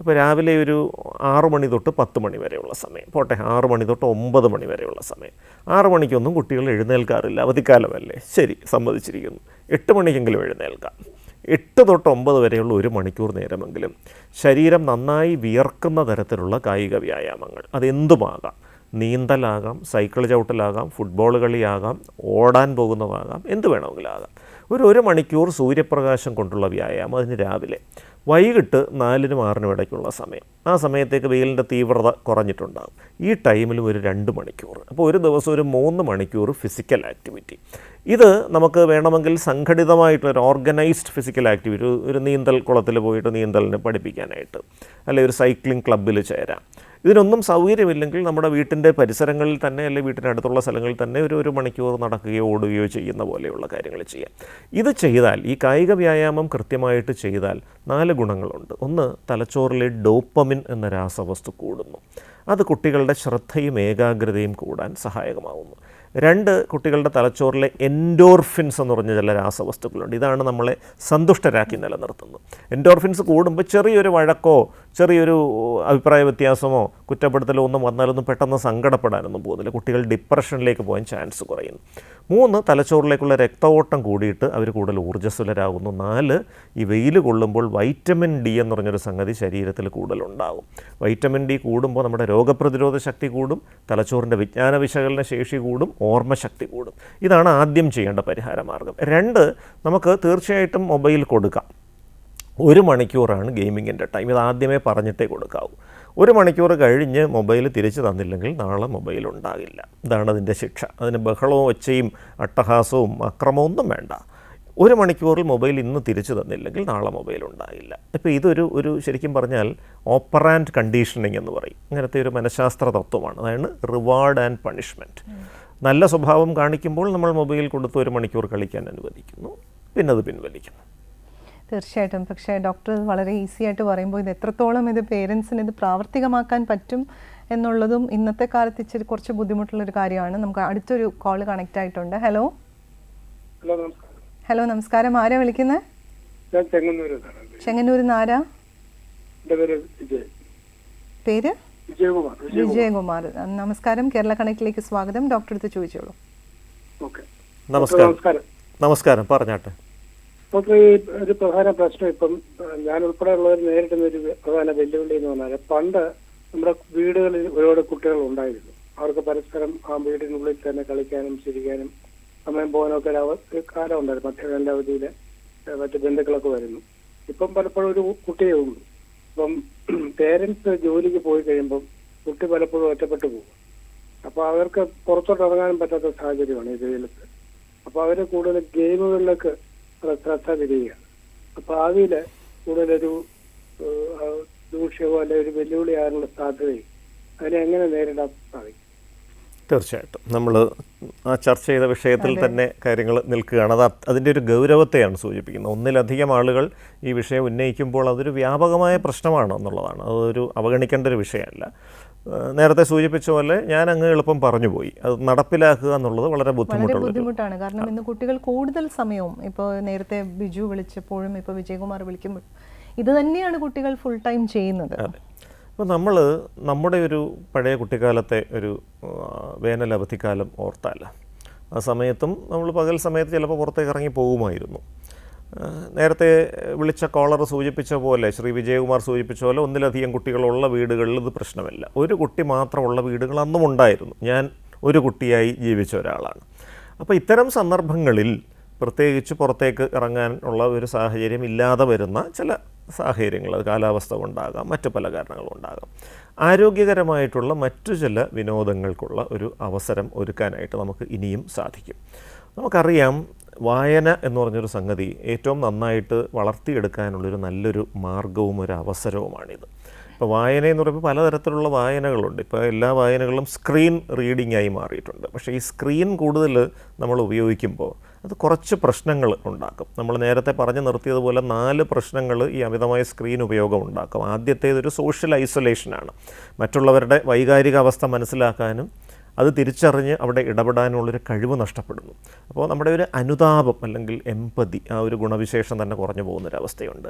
[SPEAKER 2] ഇപ്പോൾ രാവിലെ ഒരു 6 മണി തൊട്ട് 10 മണി വരെയുള്ള സമയം പോട്ടെ, 6 മണി തൊട്ട് 9 മണി വരെയുള്ള സമയം. 6 മണിക്കൊന്നും കുട്ടികൾ എഴുന്നേൽക്കാറില്ല, അവധിക്കാലമല്ലേ, ശരി, സമ്മതിച്ചിരിക്കുന്നു. 8 മണിക്കെങ്കിലും എഴുന്നേൽക്കാം. 8 തൊട്ട് 9 വരെയുള്ള 1 മണിക്കൂർ നേരമെങ്കിലും ശരീരം നന്നായി വിയർക്കുന്ന തരത്തിലുള്ള കായിക വ്യായാമങ്ങൾ, അതെന്തുമാകാം. നീന്തലാകാം, സൈക്കിൾ ചവിട്ടലാകാം, ഫുട്ബോൾ കളിയാകാം, ഓടാൻ പോകുന്നതാകാം, എന്ത് വേണമെങ്കിലും ആകാം. ഒരു 1 മണിക്കൂർ സൂര്യപ്രകാശം കൊണ്ടുള്ള വ്യായാമം അതിന് രാവിലെ. വൈകിട്ട് 4-നും 6-നും ഇടയ്ക്കുള്ള സമയം. ആ സമയത്തേക്ക് വെയിലിൻ്റെ തീവ്രത കുറഞ്ഞിട്ടുണ്ടാകും. ഈ ടൈമിലും ഒരു 2 മണിക്കൂർ. അപ്പോൾ ഒരു ദിവസം ഒരു 3 മണിക്കൂർ ഫിസിക്കൽ ആക്ടിവിറ്റി. ഇത് നമുക്ക് വേണമെങ്കിൽ സംഘടിതമായിട്ടൊരു ഓർഗനൈസ്ഡ് ഫിസിക്കൽ ആക്ടിവിറ്റി, ഒരു നീന്തൽ കുളത്തിൽ പോയിട്ട് നീന്തലിന് പഠിപ്പിക്കാനായിട്ട്, അല്ലെങ്കിൽ ഒരു സൈക്ലിംഗ് ക്ലബ്ബിൽ ചേരാം. ഇതിനൊന്നും സൗകര്യമില്ലെങ്കിൽ നമ്മുടെ വീട്ടിൻ്റെ പരിസരങ്ങളിൽ തന്നെ അല്ലെങ്കിൽ വീട്ടിൻ്റെ അടുത്തുള്ള സ്ഥലങ്ങളിൽ തന്നെ ഒരു മണിക്കൂർ നടക്കുകയോ ഓടുകയോ ചെയ്യുന്ന പോലെയുള്ള കാര്യങ്ങൾ ചെയ്യാം. ഇത് ചെയ്താൽ, ഈ കായിക വ്യായാമം കൃത്യമായിട്ട് ചെയ്താൽ 4 ഗുണങ്ങളുണ്ട്. ഒന്ന്, തലച്ചോറിലെ ഡോപ്പമിൻ എന്ന രാസവസ്തു കൂടുന്നു. അത് കുട്ടികളുടെ ശ്രദ്ധയും ഏകാഗ്രതയും കൂടാൻ സഹായകമാവുന്നു. 2, കുട്ടികളുടെ തലച്ചോറിലെ എൻഡോർഫിൻസ് എന്ന് പറഞ്ഞ ചില രാസവസ്തുക്കളുണ്ട്. ഇതാണ് നമ്മളെ സന്തുഷ്ടരാക്കി നിലനിർത്തുന്നത്. എൻഡോർഫിൻസ് കൂടുമ്പോൾ ചെറിയൊരു വഴക്കോ ചെറിയൊരു അഭിപ്രായ വ്യത്യാസമോ കുറ്റപ്പെടുത്തലോ ഒന്നും വന്നാലൊന്നും പെട്ടെന്ന് സങ്കടപ്പെടാനൊന്നും പോകുന്നില്ല. കുട്ടികൾ ഡിപ്രഷനിലേക്ക് പോകാൻ ചാൻസ് കുറയുന്നു. 3, തലച്ചോറിലേക്കുള്ള രക്തഓട്ടം കൂടിയിട്ട് അവർ കൂടുതൽ ഊർജ്ജസ്വലരാകുന്നു. 4, ഈ വെയിൽ കൊള്ളുമ്പോൾ വൈറ്റമിൻ ഡി എന്ന് പറഞ്ഞൊരു സംഗതി ശരീരത്തിൽ കൂടുതലുണ്ടാകും. വൈറ്റമിൻ ഡി കൂടുമ്പോൾ നമ്മുടെ രോഗപ്രതിരോധ ശക്തി കൂടും, തലച്ചോറിൻ്റെ വിജ്ഞാന വിശകലന ശേഷി കൂടും, ഓർമ്മശക്തി കൂടും. ഇതാണ് ആദ്യം ചെയ്യേണ്ട പരിഹാര മാർഗം. 2, നമുക്ക് തീർച്ചയായിട്ടും മൊബൈൽ കൊടുക്കാം. 1 മണിക്കൂറാണ് ഗെയിമിങ്ങിൻ്റെ ടൈം. ഇത് ആദ്യമേ പറഞ്ഞിട്ടേ കൊടുക്കാവൂ. 1 മണിക്കൂർ കഴിഞ്ഞ് മൊബൈൽ തിരിച്ചു തന്നില്ലെങ്കിൽ നാളെ മൊബൈൽ ഉണ്ടാകില്ല. ഇതാണ് അതിൻ്റെ ശിക്ഷ. അതിന് ബഹളവും ഒച്ചയും അട്ടഹാസവും അക്രമവും ഒന്നും വേണ്ട. 1 മണിക്കൂറിൽ മൊബൈൽ ഇന്ന് തിരിച്ചു തന്നില്ലെങ്കിൽ നാളെ മൊബൈൽ ഉണ്ടാകില്ല. ഇപ്പോൾ ഇതൊരു ശരിക്കും പറഞ്ഞാൽ ഓപ്പറാൻഡ് കണ്ടീഷനിങ് എന്ന് പറയും. അങ്ങനത്തെ ഒരു മനഃശാസ്ത്ര തത്വമാണ്. അതാണ് റിവാർഡ് ആൻഡ് പണിഷ്മെൻറ്റ്. നല്ല സ്വഭാവം കാണിക്കുമ്പോൾ നമ്മൾ മൊബൈൽ കൊടുത്ത് 1 മണിക്കൂർ കളിക്കാൻ അനുവദിക്കുന്നു, പിന്നെ അത് പിൻവലിക്കുന്നു.
[SPEAKER 1] തീർച്ചയായിട്ടും. പക്ഷേ ഡോക്ടർ വളരെ ഈസി ആയിട്ട് പറയുമ്പോൾ ഇത് എത്രത്തോളം ഇത് പേരൻസിന് ഇത് പ്രാവർത്തികമാക്കാൻ പറ്റും എന്നുള്ളതും ഇന്നത്തെ കാലത്ത് ഇച്ചിരി കുറച്ച് ബുദ്ധിമുട്ടുള്ളൊരു കാര്യമാണ്. നമുക്ക് അടുത്തൊരു കോൾ കണക്റ്റ് ആയിട്ടുണ്ട്. ഹലോ ഹലോ നമസ്കാരം. ആരാ വിളിക്കുന്നത്? ചെങ്ങന്നൂരിൽ നിന്ന് ആരാ? പേര്? വിജയകുമാർ. നമസ്കാരം. കേരള കണക്റ്റിലേക്ക് സ്വാഗതം. ഡോക്ടർ അടുത്ത് ചോദിച്ചോളൂ.
[SPEAKER 2] നമസ്കാരം, പറഞ്ഞാട്ടെ.
[SPEAKER 4] ഡോക്ടർ, ഈ ഒരു പ്രധാന പ്രശ്നം ഇപ്പം ഞാൻ ഉൾപ്പെടെയുള്ളവർ നേരിടുന്ന ഒരു പ്രധാന വെല്ലുവിളി എന്ന് പറഞ്ഞാൽ, പണ്ട് നമ്മുടെ വീടുകളിൽ ഒരുപാട് കുട്ടികൾ ഉണ്ടായിരുന്നു. അവർക്ക് പരസ്പരം ആ വീടിനുള്ളിൽ തന്നെ കളിക്കാനും ചിരിക്കാനും സമയം പോകാനൊക്കെ ഒരു കാലം ഉണ്ടായിരുന്നു. മധ്യവേനൽ അവധിയിൽ മറ്റു ബന്ധുക്കളൊക്കെ വരുന്നു. ഇപ്പം പലപ്പോഴും ഒരു കുട്ടിയേ ഉള്ളൂ. ഇപ്പം പേരൻസ് ജോലിക്ക് പോയി കഴിയുമ്പം കുട്ടി പലപ്പോഴും ഒറ്റപ്പെട്ടു പോകും. അപ്പോൾ അവർക്ക് പുറത്തോട്ട് ഇറങ്ങാനും പറ്റാത്ത സാഹചര്യമാണ് ഈ വെയിലത്ത്. അപ്പോൾ അവർ കൂടുതൽ ഗെയിമുകളിലേക്ക് ശ്രദ്ധ തിരിയുകയാണ്. അപ്പോൾ ഭാവിയിൽ കൂടുതലൊരു ദൂഷ്യമോ അല്ലെങ്കിൽ ഒരു വെല്ലുവിളിയാകാനുള്ള സാധ്യതയും അതിനെ എങ്ങനെ നേരിടാൻ സാധിക്കും?
[SPEAKER 2] തീർച്ചയായിട്ടും നമ്മൾ ആ ചർച്ച ചെയ്ത വിഷയത്തിൽ തന്നെ കാര്യങ്ങൾ നിൽക്കുകയാണ്. അതിൻ്റെ ഒരു ഗൗരവത്തെയാണ് സൂചിപ്പിക്കുന്നത്. ഒന്നിലധികം ആളുകൾ ഈ വിഷയം ഉന്നയിക്കുമ്പോൾ അതൊരു വ്യാപകമായ പ്രശ്നമാണ് എന്നുള്ളതാണ്. അതൊരു അവഗണിക്കേണ്ട ഒരു വിഷയമല്ല. നേരത്തെ സൂചിപ്പിച്ച പോലെ ഞാൻ അങ്ങ് എളുപ്പം പറഞ്ഞു പോയി. അത് നടപ്പിലാക്കുക എന്നുള്ളത് വളരെ
[SPEAKER 1] ബുദ്ധിമുട്ടാണ്. കാരണം ഇന്ന് കുട്ടികൾ കൂടുതൽ സമയവും, ഇപ്പോൾ നേരത്തെ ബിജു വിളിച്ചപ്പോഴും ഇപ്പോൾ വിജയകുമാർ വിളിക്കുമ്പോൾ ഇത് തന്നെയാണ് കുട്ടികൾ ഫുൾ ടൈം ചെയ്യുന്നത്.
[SPEAKER 2] അതെ, അപ്പോൾ നമ്മൾ നമ്മുടെ ഒരു പഴയ കുട്ടിക്കാലത്തെ ഒരു വേനൽ അവധിക്കാലം ഓർത്താൽ ആ സമയത്തും നമ്മൾ പകൽ സമയത്ത് ചിലപ്പോൾ പുറത്തേക്ക് ഇറങ്ങി പോകുമായിരുന്നു. നേരത്തെ വിളിച്ച കോളർ സൂചിപ്പിച്ച പോലെ, ശ്രീ വിജയകുമാർ സൂചിപ്പിച്ച പോലെ, ഒന്നിലധികം കുട്ടികളുള്ള വീടുകളിൽ ഇത് പ്രശ്നമില്ല. ഒരു കുട്ടി മാത്രമുള്ള വീടുകൾ അന്നും ഉണ്ടായിരുന്നു. ഞാൻ ഒരു കുട്ടിയായി ജീവിച്ച ഒരാളാണ്. അപ്പോൾ ഇത്തരം സന്ദർഭങ്ങളിൽ പ്രത്യേകിച്ച് പുറത്തേക്ക് ഇറങ്ങാനുള്ള ഒരു സാഹചര്യം ഇല്ലാതെ വരുന്ന ചില സാഹചര്യങ്ങൾ, അത് കാലാവസ്ഥ കൊണ്ടാകാം, മറ്റു പല കാരണങ്ങളുണ്ടാകാം. ആരോഗ്യകരമായിട്ടുള്ള മറ്റു ചില വിനോദങ്ങൾക്കുള്ള ഒരു അവസരം ഒരുക്കാനായിട്ട് നമുക്ക് ഇനിയും സാധിക്കും. നമുക്കറിയാം, വായന എന്ന് പറഞ്ഞൊരു സംഗതി ഏറ്റവും നന്നായിട്ട് വളർത്തിയെടുക്കാനുള്ളൊരു നല്ലൊരു മാർഗവും ഒരു അവസരവുമാണിത്. ഇപ്പോൾ വായന എന്ന് പറയുമ്പോൾ പലതരത്തിലുള്ള വായനകളുണ്ട്. ഇപ്പോൾ എല്ലാ വായനകളും സ്ക്രീൻ റീഡിംഗ് ആയി മാറിയിട്ടുണ്ട്. പക്ഷേ ഈ സ്ക്രീൻ കൂടുതൽ നമ്മൾ ഉപയോഗിക്കുമ്പോൾ അത് കുറച്ച് പ്രശ്നങ്ങൾ ഉണ്ടാക്കും. നമ്മൾ നേരത്തെ പറഞ്ഞു നിർത്തിയതുപോലെ 4 പ്രശ്നങ്ങൾ ഈ അമിതമായ സ്ക്രീൻ ഉപയോഗം ഉണ്ടാക്കും. ആദ്യത്തേതൊരു സോഷ്യൽ ഐസൊലേഷനാണ്. മറ്റുള്ളവരുടെ വൈകാരിക അവസ്ഥ മനസ്സിലാക്കാനും അത് തിരിച്ചറിഞ്ഞ് അവിടെ ഇടപെടാനുള്ളൊരു കഴിവ് നഷ്ടപ്പെടുന്നു. അപ്പോൾ നമ്മുടെ ഒരു അനുതാപം അല്ലെങ്കിൽ എമ്പതി, ആ ഒരു ഗുണവിശേഷം തന്നെ കുറഞ്ഞു പോകുന്നൊരവസ്ഥയുണ്ട്.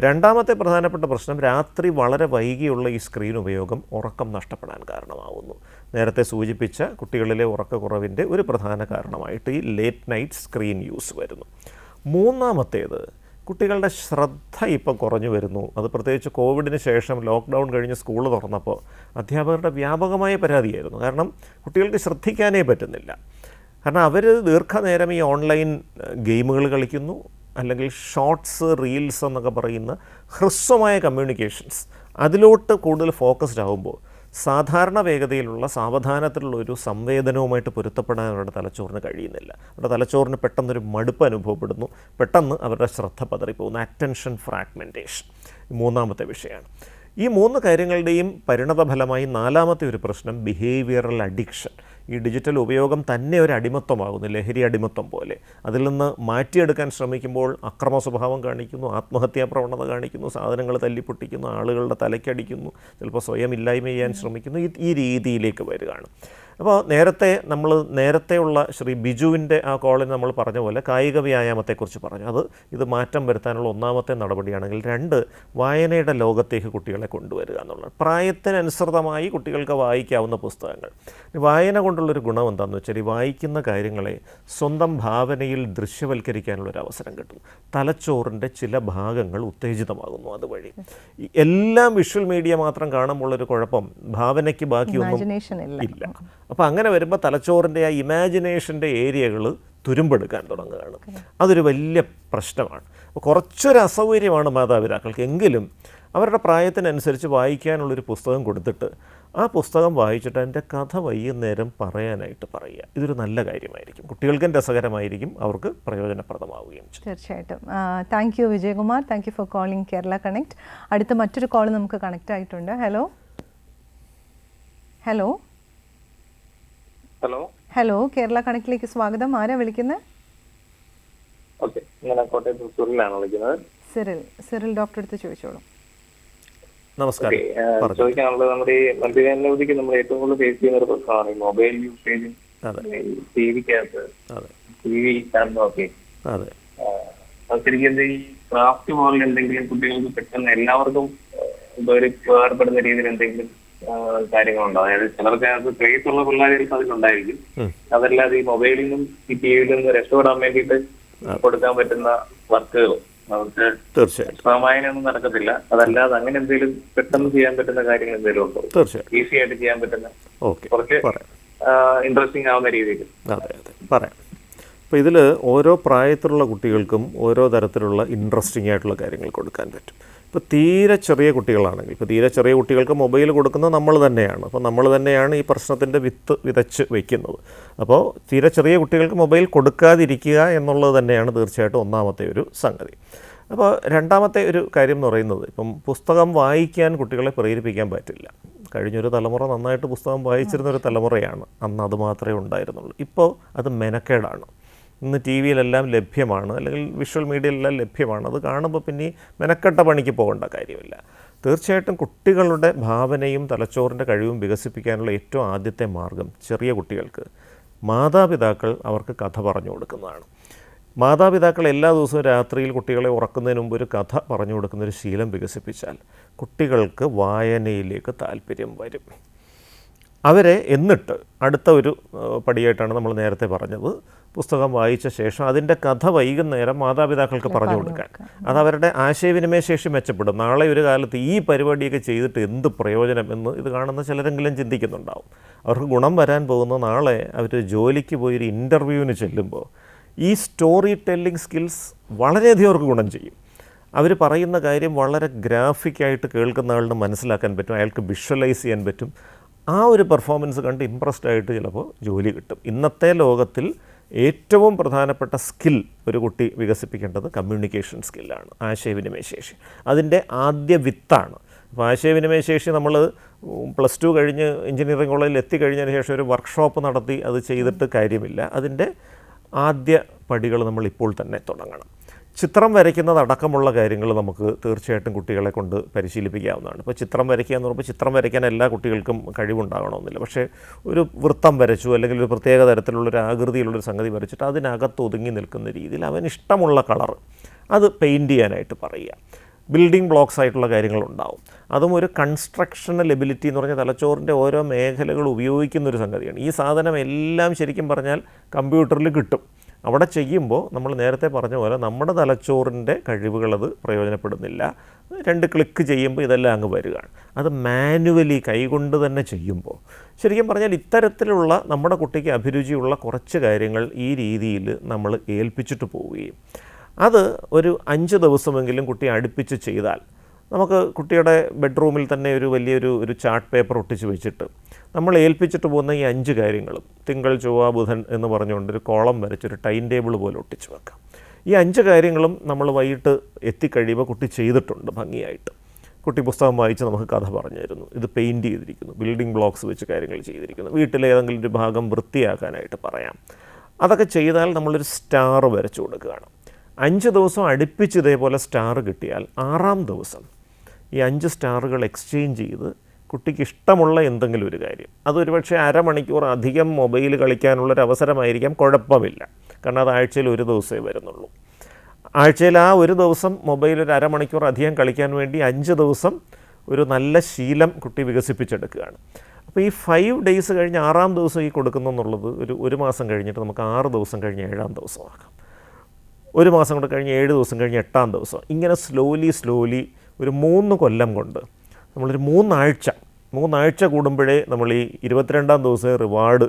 [SPEAKER 2] രണ്ടാമത്തെ പ്രധാനപ്പെട്ട പ്രശ്നം, രാത്രി വളരെ വൈകിയുള്ള ഈ സ്ക്രീൻ ഉപയോഗം ഉറക്കം നഷ്ടപ്പെടാൻ കാരണമാവുന്നു. നേരത്തെ സൂചിപ്പിച്ച കുട്ടികളിലെ ഉറക്കക്കുറവിൻ്റെ ഒരു പ്രധാന കാരണമായിട്ട് ഈ ലേറ്റ് നൈറ്റ് സ്ക്രീൻ യൂസ് വരുന്നു. മൂന്നാമത്തേത്, കുട്ടികളുടെ ശ്രദ്ധ ഇപ്പം കുറഞ്ഞു വരുന്നു. അത് പ്രത്യേകിച്ച് കോവിഡിന് ശേഷം ലോക്ക്ഡൗൺ കഴിഞ്ഞ് സ്കൂൾ തുറന്നപ്പോൾ അധ്യാപകരുടെ വ്യാപകമായ പരാതിയായിരുന്നു. കാരണം കുട്ടികൾക്ക് ശ്രദ്ധിക്കാനേ പറ്റുന്നില്ല. കാരണം അവർ ദീർഘനേരം ഈ ഓൺലൈൻ ഗെയിമുകൾ കളിക്കുന്നു, അല്ലെങ്കിൽ ഷോർട്സ്, റീൽസ് എന്നൊക്കെ പറയുന്ന ഹ്രസ്വമായ കമ്മ്യൂണിക്കേഷൻസ്, അതിലോട്ട് കൂടുതൽ ഫോക്കസ്ഡ് ആകുമ്പോൾ സാധാരണ വേഗതയിലുള്ള സാവധാനത്തിലുള്ള ഒരു സംവേദനവുമായിട്ട് പൊരുത്തപ്പെടാൻ അവരുടെ തലച്ചോറിന് കഴിയുന്നില്ല. അവരുടെ തലച്ചോറിന് പെട്ടെന്നൊരു മടുപ്പ് അനുഭവപ്പെടുന്നു, പെട്ടെന്ന് അവരുടെ ശ്രദ്ധ പതറിപ്പോകുന്നു. അറ്റൻഷൻ ഫ്രാഗ്മെൻറ്റേഷൻ മൂന്നാമത്തെ വിഷയമാണ്. ഈ 3 കാര്യങ്ങളുടെയും പരിണതഫലമായി നാലാമത്തെ ഒരു പ്രശ്നം ബിഹേവിയറൽ അഡിക്ഷൻ. ഈ ഡിജിറ്റൽ ഉപയോഗം തന്നെ ഒരു അടിമത്വമാകുന്നു, ലഹരി അടിമത്വം പോലെ. അതിൽ നിന്ന് മാറ്റിയെടുക്കാൻ ശ്രമിക്കുമ്പോൾ അക്രമ സ്വഭാവം കാണിക്കുന്നു, ആത്മഹത്യാ പ്രവണത കാണിക്കുന്നു, സാധനങ്ങൾ തല്ലിപ്പൊട്ടിക്കുന്നു, ആളുകളുടെ തലയ്ക്കടിക്കുന്നു, ചിലപ്പോൾ സ്വയം ഇല്ലായ്മ ചെയ്യാൻ ശ്രമിക്കുന്നു. ഈ രീതിയിലേക്ക് വരികയാണ്. അപ്പോൾ നേരത്തെയുള്ള ശ്രീ ബിജുവിൻ്റെ ആ കോളിൽ നമ്മൾ പറഞ്ഞ പോലെ കായിക വ്യായാമത്തെക്കുറിച്ച് പറഞ്ഞു. ഇത് മാറ്റം വരുത്താനുള്ള ഒന്നാമത്തെ നടപടിയാണെങ്കിൽ. 2, വായനയുടെ ലോകത്തേക്ക് കുട്ടികളെ കൊണ്ടുവരിക എന്നുള്ളത്. പ്രായത്തിനനുസൃതമായി കുട്ടികൾക്ക് വായിക്കാവുന്ന പുസ്തകങ്ങൾ. വായന കൊണ്ടുള്ളൊരു ഗുണം എന്താണെന്ന് വെച്ചാൽ, ഈ വായിക്കുന്ന കാര്യങ്ങളെ സ്വന്തം ഭാവനയിൽ ദൃശ്യവൽക്കരിക്കാനുള്ളൊരു അവസരം കിട്ടും. തലച്ചോറിൻ്റെ ചില ഭാഗങ്ങൾ ഉത്തേജിതമാകുന്നു അതുവഴി. എല്ലാം വിഷ്വൽ മീഡിയ മാത്രം കാണുമ്പോഴൊരു കുഴപ്പം, ഭാവനയ്ക്ക് ബാക്കിയൊന്നും ഇല്ല. അപ്പോൾ അങ്ങനെ വരുമ്പോൾ തലച്ചോറിൻ്റെ ആ ഇമാജിനേഷൻ്റെ ഏരിയകൾ തുരുമ്പെടുക്കാൻ തുടങ്ങുകയാണ്. അതൊരു വലിയ പ്രശ്നമാണ്. കുറച്ചൊരു അസൗകര്യമാണ് മാതാപിതാക്കൾക്ക്. എങ്കിലും അവരുടെ പ്രായത്തിനനുസരിച്ച് വായിക്കാനുള്ളൊരു പുസ്തകം കൊടുത്തിട്ട് ആ പുസ്തകം വായിച്ചിട്ട് അതിൻ്റെ കഥ വൈകുന്നേരം പറയാനായിട്ട് പറയുക. ഇതൊരു നല്ല കാര്യമായിരിക്കും. കുട്ടികൾക്കും രസകരമായിരിക്കും, അവർക്ക് പ്രയോജനപ്രദമാവുകയും ചെയ്യും.
[SPEAKER 1] തീർച്ചയായിട്ടും. Thank you Vijayakumar. Thank you for calling Kerala connect. അടുത്ത മറ്റൊരു കോൾ നമുക്ക് കണക്റ്റ് ആയിട്ടുണ്ട്. Hello hello
[SPEAKER 5] hello
[SPEAKER 1] hello Kerala കണക്റ്റിലേക്ക് സ്വാഗതം. ആരാ വിളിക്കുന്നത്?
[SPEAKER 5] ഓക്കെ, ഞാൻ കോട്ടയത്ത് സിറിലാണ് വിളിക്കുന്നത്.
[SPEAKER 1] സിറിൽ ഡോക്ടർ അടുത്ത് ചോദിച്ചോളൂ.
[SPEAKER 2] നമസ്കാരം.
[SPEAKER 5] ചോദിക്കാനുള്ളത്, നമ്മുടെ ഈ മദ്യപാനവധിക്ക് നമ്മൾ ഏറ്റവും കൂടുതൽ ഫേസ് ചെയ്യുന്ന ഒരു പ്രശ്നമാണ് ഈ മൊബൈൽ യൂസേജ്. ടി വിക്കകത്ത് TV കാണുന്നതൊക്കെ ശരിക്കും ഈ ക്രാഫ്റ്റ് പോലുള്ള എന്തെങ്കിലും കുട്ടികൾക്ക് പെട്ടെന്ന് എല്ലാവർക്കും ഒരു ഉപകാരപ്പെടുന്ന രീതിയിൽ എന്തെങ്കിലും കാര്യങ്ങളുണ്ടോ? അതായത് ചിലർക്ക് അത് ക്രേസ് ഉള്ള പിള്ളേർക്ക് അതിലുണ്ടായിരിക്കും. അതല്ലാതെ ഈ മൊബൈലിൽ നിന്നും ഈ ടിവിയിൽ നിന്നും രക്ഷപ്പെടാൻ വേണ്ടിയിട്ട് കൊടുക്കാൻ പറ്റുന്ന വർക്കുകൾ അവർക്ക് വായനയൊന്നും നടക്കത്തില്ല. അതല്ലാതെ അങ്ങനെ എന്തെങ്കിലും പെട്ടെന്ന് ചെയ്യാൻ പറ്റുന്ന കാര്യങ്ങൾ എന്തെങ്കിലും ഉണ്ടോ? ഈസി ആയിട്ട് ചെയ്യാൻ പറ്റുന്ന കുറച്ച് ഇൻട്രസ്റ്റിംഗ് ആവുന്ന രീതിയിൽ.
[SPEAKER 2] അതെ പറയാം. അപ്പോൾ ഇതിൽ ഓരോ പ്രായത്തിലുള്ള കുട്ടികൾക്കും ഓരോ തരത്തിലുള്ള ഇൻട്രസ്റ്റിംഗ് ആയിട്ടുള്ള കാര്യങ്ങൾ കൊടുക്കാൻ പറ്റും. ഇപ്പോൾ തീരെ ചെറിയ കുട്ടികളാണെങ്കിൽ, ഇപ്പോൾ തീരെ ചെറിയ കുട്ടികൾക്ക് മൊബൈൽ കൊടുക്കുന്നത് നമ്മൾ തന്നെയാണ്. അപ്പോൾ നമ്മൾ തന്നെയാണ് ഈ പ്രശ്നത്തിൻ്റെ വിത്ത് വിതച്ച് വയ്ക്കുന്നത്. അപ്പോൾ തീരെ ചെറിയ കുട്ടികൾക്ക് മൊബൈൽ കൊടുക്കാതിരിക്കുക എന്നുള്ളത് തന്നെയാണ് തീർച്ചയായിട്ടും ഒന്നാമത്തെ ഒരു സംഗതി. അപ്പോൾ രണ്ടാമത്തെ ഒരു കാര്യം എന്ന് പറയുന്നത്, ഇപ്പം പുസ്തകം വായിക്കാൻ കുട്ടികളെ പ്രേരിപ്പിക്കാൻ പറ്റില്ല. കഴിഞ്ഞൊരു തലമുറ നന്നായിട്ട് പുസ്തകം വായിച്ചിരുന്നൊരു തലമുറയാണ്. അന്ന് അത് മാത്രമേ ഉണ്ടായിരുന്നുള്ളൂ. ഇപ്പോൾ അത് മെനക്കേടാണ്. ഇന്ന് ടി വിയിലെല്ലാം ലഭ്യമാണ്, അല്ലെങ്കിൽ വിഷ്വൽ മീഡിയയിലെല്ലാം ലഭ്യമാണ്. അത് കാണുമ്പോൾ പിന്നെ മെനക്കെട്ട പണിക്ക് പോകേണ്ട കാര്യമില്ല. തീർച്ചയായിട്ടും കുട്ടികളുടെ ഭാവനയും തലച്ചോറിൻ്റെ കഴിവും വികസിപ്പിക്കാനുള്ള ഏറ്റവും ആദ്യത്തെ മാർഗം ചെറിയ കുട്ടികൾക്ക് മാതാപിതാക്കൾ അവർക്ക് കഥ പറഞ്ഞു കൊടുക്കുന്നതാണ്. മാതാപിതാക്കൾ എല്ലാ ദിവസവും രാത്രിയിൽ കുട്ടികളെ ഉറക്കുന്നതിന് മുമ്പ് ഒരു കഥ പറഞ്ഞു കൊടുക്കുന്നൊരു ശീലം വികസിപ്പിച്ചാൽ കുട്ടികൾക്ക് വായനയിലേക്ക് താല്പര്യം വരും. അവരെ എന്നിട്ട് അടുത്ത ഒരു പടിയായിട്ടാണ് നമ്മൾ നേരത്തെ പറഞ്ഞത്, പുസ്തകം വായിച്ച ശേഷം അതിൻ്റെ കഥ വൈകുന്നേരം മാതാപിതാക്കൾക്ക് പറഞ്ഞു കൊടുക്കാൻ. അത് അവരുടെ ആശയവിനിമയ ശേഷി മെച്ചപ്പെടും. നാളെ ഒരു കാലത്ത് ഈ പരിപാടിയൊക്കെ ചെയ്തിട്ട് എന്ത് പ്രയോജനം എന്ന് ഇത് കാണുന്ന ചിലരെങ്കിലും ചിന്തിക്കുന്നുണ്ടാവും. അവർക്ക് ഗുണം വരാൻ പോകുന്ന നാളെ അവർ ജോലിക്ക് പോയി ഒരു ഇൻ്റർവ്യൂവിന് ചെല്ലുമ്പോൾ ഈ സ്റ്റോറി ടെല്ലിംഗ് സ്കിൽസ് വളരെയധികം അവർക്ക് ഗുണം ചെയ്യും. അവർ പറയുന്ന കാര്യം വളരെ ഗ്രാഫിക്കായിട്ട് കേൾക്കുന്ന ആളിന് മനസ്സിലാക്കാൻ പറ്റും, അയാൾക്ക് വിഷ്വലൈസ് ചെയ്യാൻ പറ്റും. ആ ഒരു പെർഫോമൻസ് കണ്ട് ഇമ്പ്രസ്ഡ് ആയിട്ട് ചിലപ്പോൾ ജോലി കിട്ടും. ഇന്നത്തെ ലോകത്തിൽ ഏറ്റവും പ്രധാനപ്പെട്ട സ്കിൽ ഒരു കുട്ടി വികസിപ്പിക്കേണ്ടത് കമ്മ്യൂണിക്കേഷൻ സ്കില്ലാണ്, ആശയവിനിമയ ശേഷി. അതിൻ്റെ ആദ്യ വിത്താണ്. അപ്പോൾ ആശയവിനിമയ ശേഷി നമ്മൾ +2 കഴിഞ്ഞ് എഞ്ചിനീയറിംഗ് കോളേജിൽ എത്തിക്കഴിഞ്ഞതിന് ശേഷം ഒരു വർക്ക്ഷോപ്പ് നടത്തി അത് ചെയ്തിട്ട് കാര്യമില്ല. അതിൻ്റെ ആദ്യ പടികൾ നമ്മൾ ഇപ്പോൾ തന്നെ തുടങ്ങണം. ചിത്രം വരയ്ക്കുന്നതടക്കമുള്ള കാര്യങ്ങൾ നമുക്ക് തീർച്ചയായിട്ടും കുട്ടികളെ കൊണ്ട് പരിശീലിപ്പിക്കാവുന്നതാണ്. ഇപ്പോൾ ചിത്രം വരയ്ക്കുക എന്ന് പറയുമ്പോൾ ചിത്രം വരയ്ക്കാൻ എല്ലാ കുട്ടികൾക്കും കഴിവുണ്ടാകണമെന്നില്ല. പക്ഷേ ഒരു വൃത്തം വരച്ചു, അല്ലെങ്കിൽ ഒരു പ്രത്യേക തരത്തിലുള്ളൊരു ആകൃതിയിലുള്ളൊരു സംഗതി വരച്ചിട്ട് അതിനകത്ത് ഒതുങ്ങി നിൽക്കുന്ന രീതിയിൽ അവന് ഇഷ്ടമുള്ള കളർ അത് പെയിൻറ്റ് ചെയ്യാനായിട്ട് പറയുക. ബിൽഡിംഗ് ബ്ലോക്സ് ആയിട്ടുള്ള കാര്യങ്ങളുണ്ടാവും. അതും ഒരു കൺസ്ട്രക്ഷണൽ എബിലിറ്റി എന്ന് പറഞ്ഞാൽ തലച്ചോറിൻ്റെ ഓരോ മേഖലകൾ ഉപയോഗിക്കുന്നൊരു സംഗതിയാണ്. ഈ സാധനം എല്ലാം ശരിക്കും പറഞ്ഞാൽ കമ്പ്യൂട്ടറിൽ കിട്ടും. അവിടെ ചെയ്യുമ്പോൾ നമ്മൾ നേരത്തെ പറഞ്ഞ പോലെ നമ്മുടെ തലച്ചോറിൻ്റെ കഴിവുകളത് പ്രയോജനപ്പെടുന്നില്ല. 2 ക്ലിക്ക് ചെയ്യുമ്പോൾ ഇതെല്ലാം അങ്ങ് വരികയാണ്. അത് മാനുവലി കൈകൊണ്ട് തന്നെ ചെയ്യുമ്പോൾ ശരിക്കും പറഞ്ഞാൽ ഇത്തരത്തിലുള്ള നമ്മുടെ കുട്ടിക്ക് അഭിരുചിയുള്ള കുറച്ച് കാര്യങ്ങൾ ഈ രീതിയിൽ നമ്മൾ ഏൽപ്പിച്ചിട്ട് പോവുകയും അത് ഒരു 5 ദിവസമെങ്കിലും കുട്ടി അടുപ്പിച്ച് ചെയ്താൽ നമുക്ക് കുട്ടിയുടെ ബെഡ്റൂമിൽ തന്നെ ഒരു വലിയൊരു ചാർട്ട് പേപ്പർ ഒട്ടിച്ച് വെച്ചിട്ട് നമ്മൾ ഏൽപ്പിച്ചിട്ട് പോകുന്ന ഈ 5 കാര്യങ്ങളും തിങ്കൾ ചൊവ്വ ബുധൻ എന്ന് പറഞ്ഞുകൊണ്ടൊരു കോളം വരച്ചൊരു ടൈം ടേബിൾ പോലെ ഒട്ടിച്ച് വെക്കാം. ഈ 5 കാര്യങ്ങളും നമ്മൾ വൈകിട്ട് എത്തിക്കഴിയുമ്പോൾ കുട്ടി ചെയ്തിട്ടുണ്ട് ഭംഗിയായിട്ട്. കുട്ടി പുസ്തകം വായിച്ച് നമുക്ക് കഥ പറഞ്ഞു തരുന്നു, ഇത് പെയിൻറ്റ് ചെയ്തിരിക്കുന്നു, ബിൽഡിംഗ് ബ്ലോക്സ് വെച്ച് കാര്യങ്ങൾ ചെയ്തിരിക്കുന്നു, വീട്ടിലെ ഏതെങ്കിലും ഒരു ഭാഗം വൃത്തിയാക്കാനായിട്ട് പറയാം. അതൊക്കെ ചെയ്താൽ നമ്മളൊരു സ്റ്റാർ വരച്ചു കൊടുക്കുകയാണ്. 5 ദിവസം അടുപ്പിച്ച് ഇതേപോലെ സ്റ്റാർ കിട്ടിയാൽ 6-ാം ദിവസം ഈ 5 സ്റ്റാറുകൾ എക്സ്ചേഞ്ച് ചെയ്ത് കുട്ടിക്ക് ഇഷ്ടമുള്ള എന്തെങ്കിലും ഒരു കാര്യം, അതൊരു പക്ഷേ അരമണിക്കൂർ അധികം മൊബൈൽ കളിക്കാനുള്ളൊരു അവസരമായിരിക്കാം, കുഴപ്പമില്ല. കാരണം അത് ആഴ്ചയിൽ ഒരു ദിവസമേ വരുന്നുള്ളൂ. ആഴ്ചയിൽ ആ ഒരു ദിവസം മൊബൈൽ ഒരു അരമണിക്കൂർ അധികം കളിക്കാൻ വേണ്ടി 5 ദിവസം ഒരു നല്ല ശീലം കുട്ടി വികസിപ്പിച്ചെടുക്കുകയാണ്. അപ്പോൾ ഈ 5 ഡേയ്സ് കഴിഞ്ഞ് 6-ാം ദിവസം ഈ കൊടുക്കുന്നെന്നുള്ളത് ഒരു മാസം കഴിഞ്ഞിട്ട് നമുക്ക് 6 ദിവസം കഴിഞ്ഞ് 7-ാം ദിവസമാക്കാം. 1 മാസം കൂടെ കഴിഞ്ഞ് 7 ദിവസം കഴിഞ്ഞ് 8-ാം ദിവസം. ഇങ്ങനെ സ്ലോലി ഒരു 3 കൊല്ലം കൊണ്ട് നമ്മളൊരു 3 ആഴ്ച കൂടുമ്പോഴേ നമ്മൾ ഈ 22-ാം ദിവസം റിവാർഡ്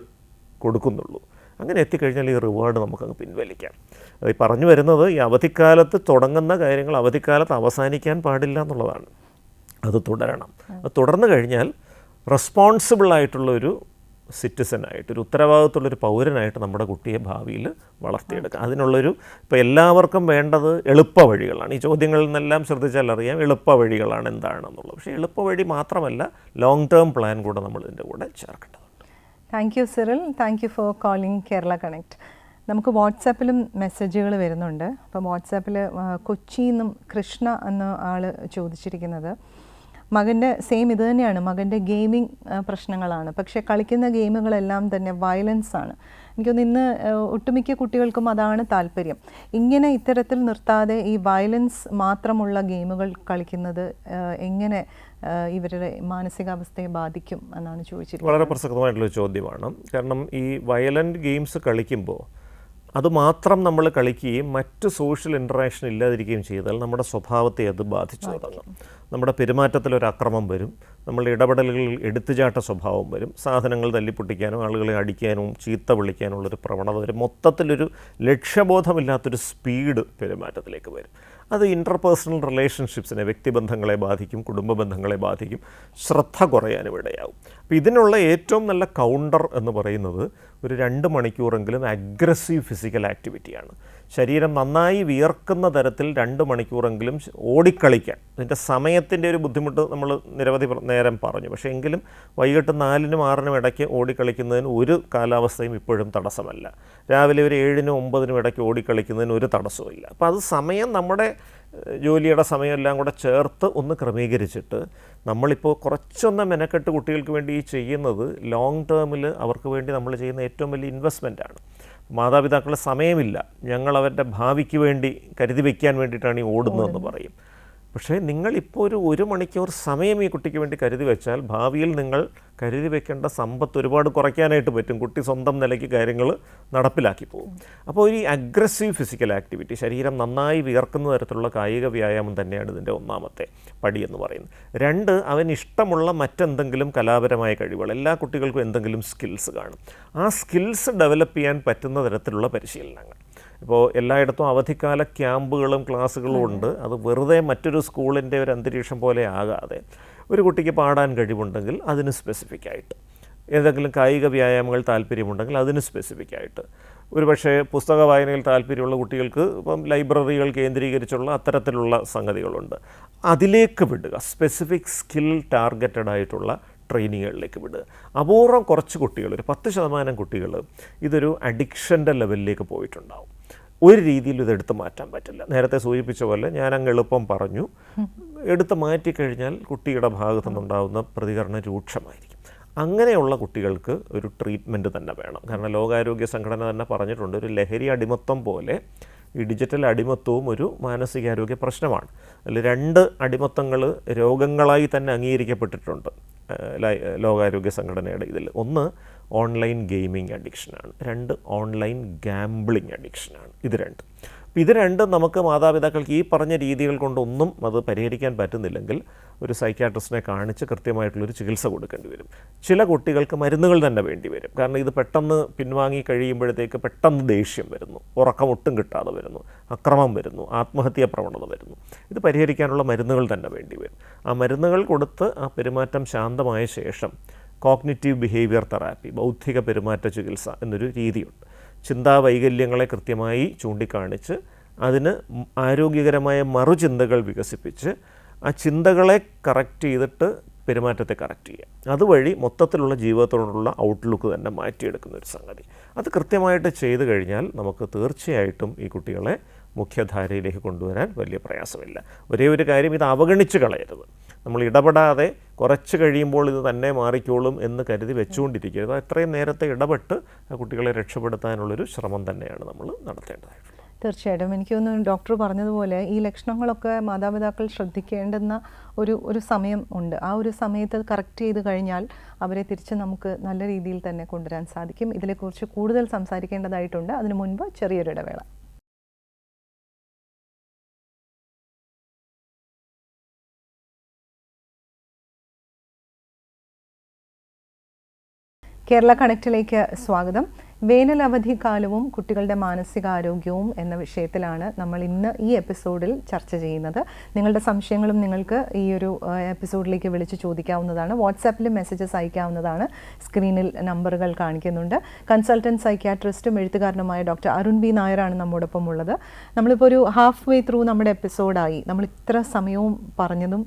[SPEAKER 2] കൊടുക്കുന്നുള്ളൂ. അങ്ങനെ എത്തിക്കഴിഞ്ഞാൽ ഈ റിവാർഡ് നമുക്കങ്ങ് പിൻവലിക്കാം. അത് ഈ പറഞ്ഞു വരുന്നത് ഈ അവധിക്കാലത്ത് തുടങ്ങുന്ന കാര്യങ്ങൾ അവധിക്കാലത്ത് അവസാനിക്കാൻ പാടില്ല എന്നുള്ളതാണ്. അത് തുടരണം. അത് തുടർന്ന് കഴിഞ്ഞാൽ റെസ്പോൺസിബിളായിട്ടുള്ളൊരു സിറ്റിസനായിട്ട്, ഒരു ഉത്തരവാദിത്തമുള്ളൊരു പൗരനായിട്ട് നമ്മുടെ കുട്ടിയെ ഭാവിയിൽ വളർത്തിയെടുക്കുക. അതിനുള്ളൊരു ഇപ്പോൾ എല്ലാവർക്കും വേണ്ടത് എളുപ്പ വഴികളാണ്. ഈ ചോദ്യങ്ങളിൽ നിന്നെല്ലാം ശ്രദ്ധിച്ചാൽ അറിയാം എളുപ്പ വഴികളാണ് എന്താണെന്നുള്ളത്. പക്ഷേ എളുപ്പ വഴി മാത്രമല്ല, ലോങ് ടേം പ്ലാൻ കൂടെ നമ്മൾ ഇതിൻ്റെ കൂടെ ചേർക്കേണ്ടതുണ്ട്.
[SPEAKER 1] Thank you Cyril, thank you for calling Kerala connect. നമുക്ക് വാട്സാപ്പിലും മെസ്സേജുകൾ വരുന്നുണ്ട്. അപ്പോൾ വാട്സാപ്പിൽ കൊച്ചിയിൽ നിന്നും കൃഷ്ണ എന്ന ആൾ ചോദിച്ചിരിക്കുന്നത്, മകൻ്റെ സെയിം ഇത് തന്നെയാണ്, മകൻ്റെ ഗെയിമിംഗ് പ്രശ്നങ്ങളാണ്. പക്ഷേ കളിക്കുന്ന ഗെയിമുകളെല്ലാം തന്നെ വയലൻസ് ആണ്. എനിക്കൊന്ന് ഇന്ന് ഒട്ടുമിക്ക കുട്ടികൾക്കും അതാണ് താല്പര്യം. ഇങ്ങനെ ഇത്തരത്തിൽ നിർത്താതെ ഈ വയലൻസ് മാത്രമുള്ള ഗെയിമുകൾ കളിക്കുന്നത് എങ്ങനെ ഇവരുടെ മാനസികാവസ്ഥയെ ബാധിക്കും എന്നാണ് ചോദിച്ചിരിക്കുന്നത്.
[SPEAKER 2] വളരെ പ്രസക്തമായിട്ടുള്ളൊരു ചോദ്യമാണ്. കാരണം ഈ വയലൻറ്റ് ഗെയിംസ് കളിക്കുമ്പോൾ അതുമാത്രം നമ്മൾ കളിക്കുകയും മറ്റ് സോഷ്യൽ ഇൻറ്ററാക്ഷൻ ഇല്ലാതിരിക്കുകയും ചെയ്താൽ നമ്മുടെ സ്വഭാവത്തെ അത് ബാധിച്ചു തുടങ്ങും. നമ്മുടെ പെരുമാറ്റത്തിലൊരു അക്രമം വരും, നമ്മളുടെ ഇടപെടലുകളിൽ എടുത്തുചാട്ട സ്വഭാവം വരും, സാധനങ്ങൾ തല്ലിപ്പൊട്ടിക്കാനും ആളുകളെ അടിക്കാനും ചീത്ത വിളിക്കാനുള്ളൊരു പ്രവണത വരും. മൊത്തത്തിലൊരു ലക്ഷ്യബോധമില്ലാത്തൊരു സ്പീഡ് പെരുമാറ്റത്തിലേക്ക് വരും. അത് ഇൻ്റർപേഴ്സണൽ റിലേഷൻഷിപ്സിനെ, വ്യക്തിബന്ധങ്ങളെ ബാധിക്കും, കുടുംബ ബന്ധങ്ങളെ ബാധിക്കും, ശ്രദ്ധ കുറയാനും ഇടയാവും. അപ്പോൾ ഇതിനുള്ള ഏറ്റവും നല്ല കൗണ്ടർ എന്ന് പറയുന്നത് ഒരു 2 മണിക്കൂറെങ്കിലും അഗ്രസീവ് ഫിസിക്കൽ ആക്ടിവിറ്റിയാണ്. ശരീരം നന്നായി വിയർക്കുന്ന തരത്തിൽ 2 മണിക്കൂറെങ്കിലും ഓടിക്കളിക്കാൻ. ഇതിൻ്റെ സമയത്തിൻ്റെ ഒരു ബുദ്ധിമുട്ട് നമ്മൾ നിരവധി നേരം പറഞ്ഞു. പക്ഷേ എങ്കിലും വൈകിട്ട് 4-നും 6-നും ഇടയ്ക്ക് ഓടിക്കളിക്കുന്നതിന് ഒരു കാലാവസ്ഥയും ഇപ്പോഴും തടസ്സമല്ല. രാവിലെ ഒരു 7-നും 9-നും ഇടയ്ക്ക് ഓടിക്കളിക്കുന്നതിന് ഒരു തടസ്സവും ഇല്ല. അപ്പോൾ അത് സമയം നമ്മുടെ ജോലിയുടെ സമയമെല്ലാം കൂടെ ചേർത്ത് ഒന്ന് ക്രമീകരിച്ചിട്ട് നമ്മളിപ്പോൾ കുറച്ചൊന്ന് മെനക്കെട്ട് കുട്ടികൾക്ക് വേണ്ടി ചെയ്യുന്നത് ലോങ് ടേമിൽ അവർക്ക് വേണ്ടി നമ്മൾ ചെയ്യുന്ന ഏറ്റവും വലിയ ഇൻവെസ്റ്റ്മെൻറ്റാണ്. മാതാപിതാക്കളുടെ സമയമില്ല, ഞങ്ങൾ അവരുടെ ഭാവിക്ക് വേണ്ടി കരുതി വയ്ക്കാൻ വേണ്ടിയിട്ടാണ് ഈ ഓടുന്നതെന്ന് പറയും. പക്ഷേ നിങ്ങളിപ്പോൾ ഒരു മണിക്കൂർ സമയം ഈ കുട്ടിക്ക് വേണ്ടി കരുതി വെച്ചാൽ ഭാവിയിൽ നിങ്ങൾ കരുതി വെക്കേണ്ട സമ്പത്ത് ഒരുപാട് കുറയ്ക്കാനായിട്ട് പറ്റും. കുട്ടി സ്വന്തം നിലയ്ക്ക് കാര്യങ്ങൾ നടപ്പിലാക്കി പോകും. അപ്പോൾ ഈ അഗ്രസീവ് ഫിസിക്കൽ ആക്ടിവിറ്റി, ശരീരം നന്നായി വിയർക്കുന്ന തരത്തിലുള്ള കായിക വ്യായാമം തന്നെയാണ് ഇതിൻ്റെ ഒന്നാമത്തെ പടി എന്ന് പറയുന്നത്. 2, അവന് ഇഷ്ടമുള്ള മറ്റെന്തെങ്കിലും കലാപരമായ കഴിവുകൾ. എല്ലാ കുട്ടികൾക്കും എന്തെങ്കിലും സ്കിൽസ് കാണും. ആ സ്കിൽസ് ഡെവലപ്പ് ചെയ്യാൻ പറ്റുന്ന തരത്തിലുള്ള പരിശീലനങ്ങൾ. ഇപ്പോൾ എല്ലായിടത്തും അവധിക്കാല ക്യാമ്പുകളും ക്ലാസ്സുകളും ഉണ്ട്. അത് വെറുതെ മറ്റൊരു സ്കൂളിൻ്റെ ഒരു അന്തരീക്ഷം പോലെ ആകാതെ ഒരു കുട്ടിക്ക് പാടാൻ കഴിവുണ്ടെങ്കിൽ അതിന് സ്പെസിഫിക് ആയിട്ട്, ഏതെങ്കിലും കായിക വ്യായാമങ്ങൾ താല്പര്യമുണ്ടെങ്കിൽ അതിന് സ്പെസിഫിക് ആയിട്ട്, ഒരു പക്ഷേ പുസ്തക വായനയിൽ താല്പര്യമുള്ള കുട്ടികൾക്ക് ഇപ്പം ലൈബ്രറികൾ കേന്ദ്രീകരിച്ചുള്ള അത്തരത്തിലുള്ള സംഗതികളുണ്ട്. അതിലേക്ക് വിടുക, സ്പെസിഫിക് സ്കിൽ ടാർഗറ്റഡ് ആയിട്ടുള്ള ട്രെയിനിങ്ങുകളിലേക്ക് വിടുക. അപൂർവം കുറച്ച് കുട്ടികൾ, ഒരു 10% കുട്ടികൾ ഇതൊരു അഡിക്ഷൻ്റെ ലെവലിലേക്ക് പോയിട്ടുണ്ടാവും. ഒരു രീതിയിൽ ഇതെടുത്ത് മാറ്റാൻ പറ്റില്ല. നേരത്തെ സൂചിപ്പിച്ച പോലെ ഞാനങ്ങ് എളുപ്പം പറഞ്ഞു, എടുത്ത് മാറ്റിക്കഴിഞ്ഞാൽ കുട്ടിയുടെ ഭാഗത്തു നിന്നുണ്ടാകുന്ന പ്രതികരണം രൂക്ഷമായിരിക്കും. അങ്ങനെയുള്ള കുട്ടികൾക്ക് ഒരു ട്രീറ്റ്മെൻറ്റ് തന്നെ വേണം. കാരണം ലോകാരോഗ്യ സംഘടന തന്നെ പറഞ്ഞിട്ടുണ്ട്, ഒരു ലഹരി അടിമത്വം പോലെ ഈ ഡിജിറ്റൽ അടിമത്വവും ഒരു മാനസികാരോഗ്യ പ്രശ്നമാണ്. അതിൽ 2 അടിമത്തങ്ങൾ രോഗങ്ങളായി തന്നെ അംഗീകരിക്കപ്പെട്ടിട്ടുണ്ട് ലോകാരോഗ്യ സംഘടനയുടെ ഇതിൽ. 1 ഓൺലൈൻ ഗെയിമിംഗ് അഡിക്ഷനാണ്, 2 ഓൺലൈൻ ഗാംബ്ലിംഗ് അഡിക്ഷനാണ്. ഇത് 2. അപ്പോൾ ഇത് 2 നമുക്ക് മാതാപിതാക്കൾക്ക് ഈ പറഞ്ഞ രീതികൾ കൊണ്ടൊന്നും അത് പരിഹരിക്കാൻ പറ്റുന്നില്ലെങ്കിൽ ഒരു സൈക്യാട്രിസ്റ്റിനെ കാണിച്ച് കൃത്യമായിട്ടുള്ളൊരു ചികിത്സ കൊടുക്കേണ്ടി വരും. ചില കുട്ടികൾക്ക് മരുന്നുകൾ തന്നെ വേണ്ടി വരും. കാരണം ഇത് പെട്ടെന്ന് പിൻവാങ്ങി കഴിയുമ്പോഴത്തേക്ക് പെട്ടെന്ന് ദേഷ്യം വരുന്നു, ഉറക്കം ഒട്ടും കിട്ടാതെ വരുന്നു, അക്രമം വരുന്നു, ആത്മഹത്യാ പ്രവണത വരുന്നു. ഇത് പരിഹരിക്കാനുള്ള മരുന്നുകൾ തന്നെ വേണ്ടി വരും. ആ മരുന്നുകൾ കൊടുത്ത് ആ പെരുമാറ്റം ശാന്തമായ ശേഷം കോഗ്നിറ്റീവ് ബിഹേവിയർ തെറാപ്പി, ബൗദ്ധിക പെരുമാറ്റ ചികിത്സ എന്നൊരു രീതിയുണ്ട്. ചിന്താവൈകല്യങ്ങളെ കൃത്യമായി ചൂണ്ടിക്കാണിച്ച് അതിന് ആരോഗ്യകരമായ മറുചിന്തകൾ വികസിപ്പിച്ച് ആ ചിന്തകളെ കറക്റ്റ് ചെയ്തിട്ട് പെരുമാറ്റത്തെ കറക്റ്റ് ചെയ്യുക. അതുവഴി മൊത്തത്തിലുള്ള ജീവിതത്തോടുള്ള ഔട്ട്ലുക്ക് തന്നെ മാറ്റിയെടുക്കുന്ന ഒരു സംഗതി. അത് കൃത്യമായിട്ട് ചെയ്തു കഴിഞ്ഞാൽ നമുക്ക് തീർച്ചയായിട്ടും ഈ കുട്ടികളെ മുഖ്യധാരയിലേക്ക് കൊണ്ടുവരാൻ വലിയ പ്രയാസമില്ല. ഒരേ ഒരു കാര്യം, ഇത് അവഗണിച്ച് കളയരുത്. നമ്മൾ ഇടപെടാതെ കുറച്ച് കഴിയുമ്പോൾ ഇത് തന്നെ മാറിക്കോളും എന്ന് കരുതി വെച്ചുകൊണ്ടിരിക്കരുത്. എത്രയും നേരത്തെ ഇടപെട്ട് ആ കുട്ടികളെ രക്ഷപ്പെടുത്താനുള്ളൊരു ശ്രമം തന്നെയാണ് നമ്മൾ നടത്തേണ്ടതായിട്ടുള്ളത്.
[SPEAKER 1] തീർച്ചയായിട്ടും എനിക്ക് തോന്നുന്നു ഡോക്ടർ പറഞ്ഞതുപോലെ ഈ ലക്ഷണങ്ങളൊക്കെ മാതാപിതാക്കൾ ശ്രദ്ധിക്കേണ്ടുന്ന ഒരു സമയം ഉണ്ട്. ആ ഒരു സമയത്ത് കറക്റ്റ് ചെയ്ത് കഴിഞ്ഞാൽ അവരെ തിരിച്ച് നമുക്ക് നല്ല രീതിയിൽ തന്നെ കൊണ്ടുവരാൻ സാധിക്കും. ഇതിനെക്കുറിച്ച് കൂടുതൽ സംസാരിക്കേണ്ടതായിട്ടുണ്ട്. അതിനു മുൻപ് ചെറിയൊരു ഇടവേള. കേരള കണക്റ്റിലേക്ക് സ്വാഗതം. വേനൽ അവധിക്കാലവും കുട്ടികളുടെ മാനസികാരോഗ്യവും എന്ന വിഷയത്തിലാണ് നമ്മൾ ഇന്ന് ഈ എപ്പിസോഡിൽ ചർച്ച ചെയ്യുന്നത്. നിങ്ങളുടെ സംശയങ്ങളും നിങ്ങൾക്ക് ഈ ഒരു എപ്പിസോഡിലേക്ക് വിളിച്ച് ചോദിക്കാവുന്നതാണ്. വാട്സാപ്പിൽ മെസ്സേജസ് അയക്കാവുന്നതാണ്. സ്ക്രീനിൽ നമ്പറുകൾ കാണിക്കുന്നുണ്ട്. കൺസൾട്ടൻറ്റ് സൈക്യാട്രിസ്റ്റും എഴുത്തുകാരനുമായ ഡോക്ടർ അരുൺ ബി നായരാണ് നമ്മോടൊപ്പം ഉള്ളത്. നമ്മളിപ്പോൾ ഒരു ഹാഫ് വേ ത്രൂ നമ്മുടെ എപ്പിസോഡായി. നമ്മൾ ഇത്ര സമയവും പറഞ്ഞതും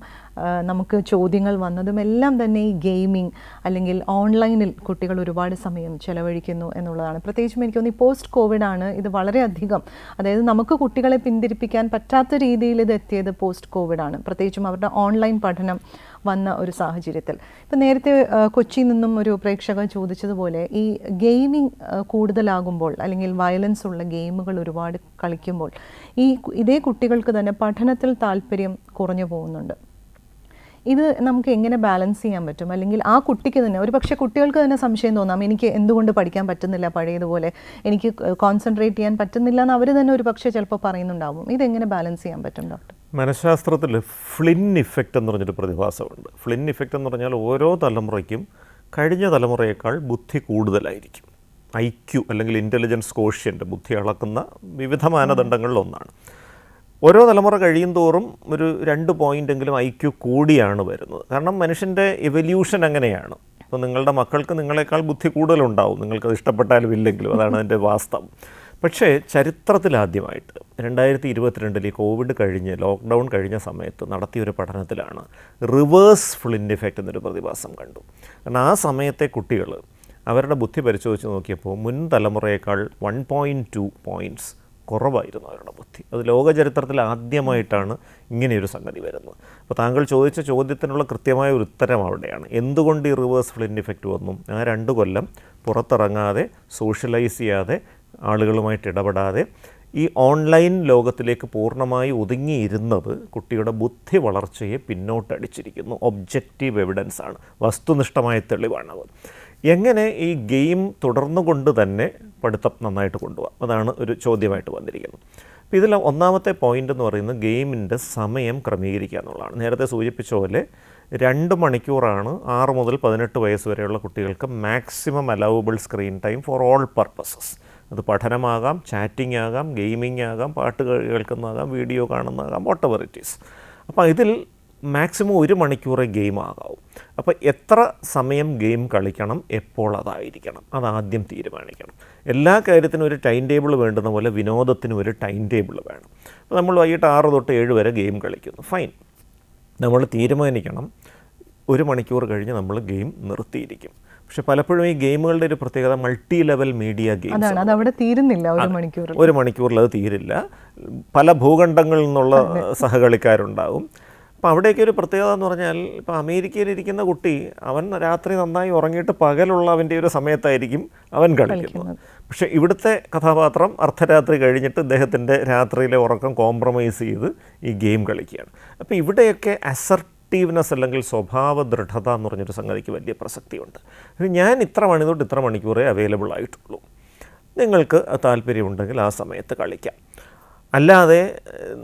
[SPEAKER 1] നമുക്ക് ചോദ്യങ്ങൾ വന്നതും എല്ലാം തന്നെ ഈ ഗെയിമിംഗ് അല്ലെങ്കിൽ ഓൺലൈനിൽ കുട്ടികൾ ഒരുപാട് സമയം ചെലവഴിക്കുന്നു എന്നുള്ളതാണ്. പ്രത്യേകിച്ചും എനിക്ക് തോന്നുന്നു ഈ പോസ്റ്റ് കോവിഡാണ് ഇത് വളരെയധികം, അതായത് നമുക്ക് കുട്ടികളെ പിന്തിരിപ്പിക്കാൻ പറ്റാത്ത രീതിയിൽ ഇത് എത്തിയത് പോസ്റ്റ് കോവിഡാണ്. പ്രത്യേകിച്ചും അവരുടെ ഓൺലൈൻ പഠനം വന്ന ഒരു സാഹചര്യത്തിൽ. ഇപ്പം നേരത്തെ കൊച്ചിയിൽ നിന്നും ഒരു പ്രേക്ഷകർ ചോദിച്ചതുപോലെ ഈ ഗെയിമിംഗ് കൂടുതലാകുമ്പോൾ അല്ലെങ്കിൽ വയലൻസ് ഉള്ള ഗെയിമുകൾ ഒരുപാട് കളിക്കുമ്പോൾ ഇതേ കുട്ടികൾക്ക് തന്നെ പഠനത്തിൽ താല്പര്യം കുറഞ്ഞു പോകുന്നുണ്ട്. ഇത് നമുക്ക് എങ്ങനെ ബാലൻസ് ചെയ്യാൻ പറ്റും? അല്ലെങ്കിൽ ആ കുട്ടിക്ക് തന്നെ, ഒരു പക്ഷേ കുട്ടികൾക്ക് തന്നെ സംശയം തോന്നാം, എനിക്ക് എന്തുകൊണ്ട് പഠിക്കാൻ പറ്റുന്നില്ല പഴയതുപോലെ, എനിക്ക് കോൺസെൻട്രേറ്റ് ചെയ്യാൻ പറ്റുന്നില്ല എന്ന് അവർ തന്നെ ഒരു പക്ഷേ ചിലപ്പോൾ പറയുന്നുണ്ടാവും. ഇതെങ്ങനെ ബാലൻസ് ചെയ്യാൻ പറ്റും ഡോക്ടർ?
[SPEAKER 2] മനഃശാസ്ത്രത്തിൽ ഫ്ലിൻ ഇഫക്റ്റ് എന്ന് പറഞ്ഞൊരു പ്രതിഭാസമുണ്ട്. ഫ്ലിൻ ഇഫക്റ്റ് എന്ന് പറഞ്ഞാൽ ഓരോ തലമുറയ്ക്കും കഴിഞ്ഞ തലമുറയേക്കാൾ ബുദ്ധി കൂടുതലായിരിക്കും. IQ അല്ലെങ്കിൽ ഇൻ്റലിജൻസ് കോഷ്യൻ്റ്, ബുദ്ധി അളക്കുന്ന വിവിധ മാനദണ്ഡങ്ങളിലൊന്നാണ്. ഓരോ തലമുറ കഴിയും തോറും ഒരു 2 പോയിൻ്റെങ്കിലും IQ കൂടിയാണ് വരുന്നത്. കാരണം മനുഷ്യൻ്റെ എവല്യൂഷൻ അങ്ങനെയാണ്. അപ്പോൾ നിങ്ങളുടെ മക്കൾക്ക് നിങ്ങളെക്കാൾ ബുദ്ധി കൂടുതലുണ്ടാവും, നിങ്ങൾക്കത് ഇഷ്ടപ്പെട്ടാലും ഇല്ലെങ്കിലും, അതാണ് അതിൻ്റെ വാസ്തവം. പക്ഷേ ചരിത്രത്തിലാദ്യമായിട്ട് 2022 ഈ കോവിഡ് കഴിഞ്ഞ് ലോക്ക്ഡൗൺ കഴിഞ്ഞ സമയത്ത് നടത്തിയൊരു പഠനത്തിലാണ് റിവേഴ്സ് ഫ്ലിൻ ഇഫക്റ്റ് എന്നൊരു പ്രതിഭാസം കണ്ടു. കാരണം ആ സമയത്തെ കുട്ടികൾ അവരുടെ ബുദ്ധി പരിശോധിച്ച് നോക്കിയപ്പോൾ മുൻ തലമുറയേക്കാൾ 1.2 പോയിൻറ്റ്സ് കുറവായിരുന്നു അവരുടെ ബുദ്ധി. അത് ലോക ചരിത്രത്തിൽ ആദ്യമായിട്ടാണ് ഇങ്ങനെയൊരു സംഗതി വരുന്നത്. അപ്പോൾ താങ്കൾ ചോദിച്ച ചോദ്യത്തിനുള്ള കൃത്യമായ ഒരു ഉത്തരം അവിടെയാണ്. എന്തുകൊണ്ട് ഈ റിവേഴ്സ് ഫ്ലിൻറ്റ് ഇഫക്റ്റ് വന്നു? ആ 2 കൊല്ലം പുറത്തിറങ്ങാതെ, സോഷ്യലൈസ് ചെയ്യാതെ, ആളുകളുമായിട്ട് ഇടപെടാതെ ഈ ഓൺലൈൻ ലോകത്തിലേക്ക് പൂർണ്ണമായി ഒതുങ്ങിയിരുന്നത് കുട്ടിയുടെ ബുദ്ധി വളർച്ചയെ പിന്നോട്ടടിച്ചിരിക്കുന്നു. ഒബ്ജക്റ്റീവ് എവിഡൻസ് ആണ്, വസ്തുനിഷ്ഠമായ തെളിവാണത്. എങ്ങനെ ഈ ഗെയിം തുടർന്നുകൊണ്ട് തന്നെ പഠിത്തം നന്നായിട്ട് കൊണ്ടുപോകാം, അതാണ് ഒരു ചോദ്യമായിട്ട് വന്നിരിക്കുന്നത്. അപ്പോൾ ഇതിൽ ഒന്നാമത്തെ പോയിൻ്റ് എന്ന് പറയുന്നത് ഗെയിമിൻ്റെ സമയം ക്രമീകരിക്കുക എന്നുള്ളതാണ്. നേരത്തെ സൂചിപ്പിച്ച പോലെ 2 മണിക്കൂറാണ് 6 മുതൽ 18 വയസ്സ് വരെയുള്ള കുട്ടികൾക്ക് maximum allowable screen time for all purposes. അത് പഠനമാകാം, ചാറ്റിംഗ് ആകാം, ഗെയിമിംഗ് ആകാം, പാട്ട് കേൾക്കുന്നതാകാം, വീഡിയോ കാണുന്നതാകാം, വോട്ടെവർ ഇറ്റ് ഈസ്. അപ്പോൾ ഇതിൽ മാക്സിമം 1 മണിക്കൂറേ ഗെയിം ആകാവും. അപ്പോൾ എത്ര സമയം ഗെയിം കളിക്കണം, എപ്പോൾ അതായിരിക്കണം, അതാദ്യം തീരുമാനിക്കണം. എല്ലാ കാര്യത്തിനും ഒരു ടൈം ടേബിൾ വേണ്ടുന്ന പോലെ വിനോദത്തിനും ഒരു ടൈം ടേബിൾ വേണം. അപ്പോൾ നമ്മൾ വൈകിട്ട് 6 തൊട്ട് 7 വരെ ഗെയിം കളിക്കുന്നു, ഫൈൻ. നമ്മൾ തീരുമാനിക്കണം 1 മണിക്കൂർ കഴിഞ്ഞ് നമ്മൾ ഗെയിം നിർത്തിയിരിക്കും. പക്ഷെ പലപ്പോഴും ഈ ഗെയിമുകളുടെ ഒരു പ്രത്യേകത മൾട്ടി ലെവൽ മീഡിയ ഗെയിംസ്.
[SPEAKER 1] അത് അവിടെ തീരുന്നില്ല 1
[SPEAKER 2] മണിക്കൂറിൽ അത് തീരില്ല. പല ഭൂഖണ്ഡങ്ങളിൽ നിന്നുള്ള സഹകളിക്കാരുണ്ടാവും. അപ്പോൾ അവിടെയൊക്കെ ഒരു പ്രത്യേകത എന്ന് പറഞ്ഞാൽ, ഇപ്പോൾ അമേരിക്കയിലിരിക്കുന്ന കുട്ടി അവൻ രാത്രി നന്നായി ഉറങ്ങിയിട്ട് പകലുള്ള അവൻ്റെ ഒരു സമയത്തായിരിക്കും അവൻ കളിക്കുന്നത്. പക്ഷേ ഇവിടുത്തെ കഥാപാത്രം അർദ്ധരാത്രി കഴിഞ്ഞിട്ട് ഇദ്ദേഹത്തിൻ്റെ രാത്രിയിലെ ഉറക്കം കോംപ്രമൈസ് ചെയ്ത് ഈ ഗെയിം കളിക്കുകയാണ്. അപ്പോൾ ഇവിടെയൊക്കെ അസർട്ടീവ്നെസ് അല്ലെങ്കിൽ സ്വഭാവ ദൃഢത എന്ന് പറഞ്ഞൊരു സംഗതിക്ക് വലിയ പ്രസക്തിയുണ്ട്. ഞാൻ ഇത്ര മണി തൊട്ട് ഇത്ര മണിക്കൂറേ അവൈലബിൾ ആയിട്ടുള്ളൂ, നിങ്ങൾക്ക് താല്പര്യമുണ്ടെങ്കിൽ ആ സമയത്ത് കളിക്കാം. അല്ലാതെ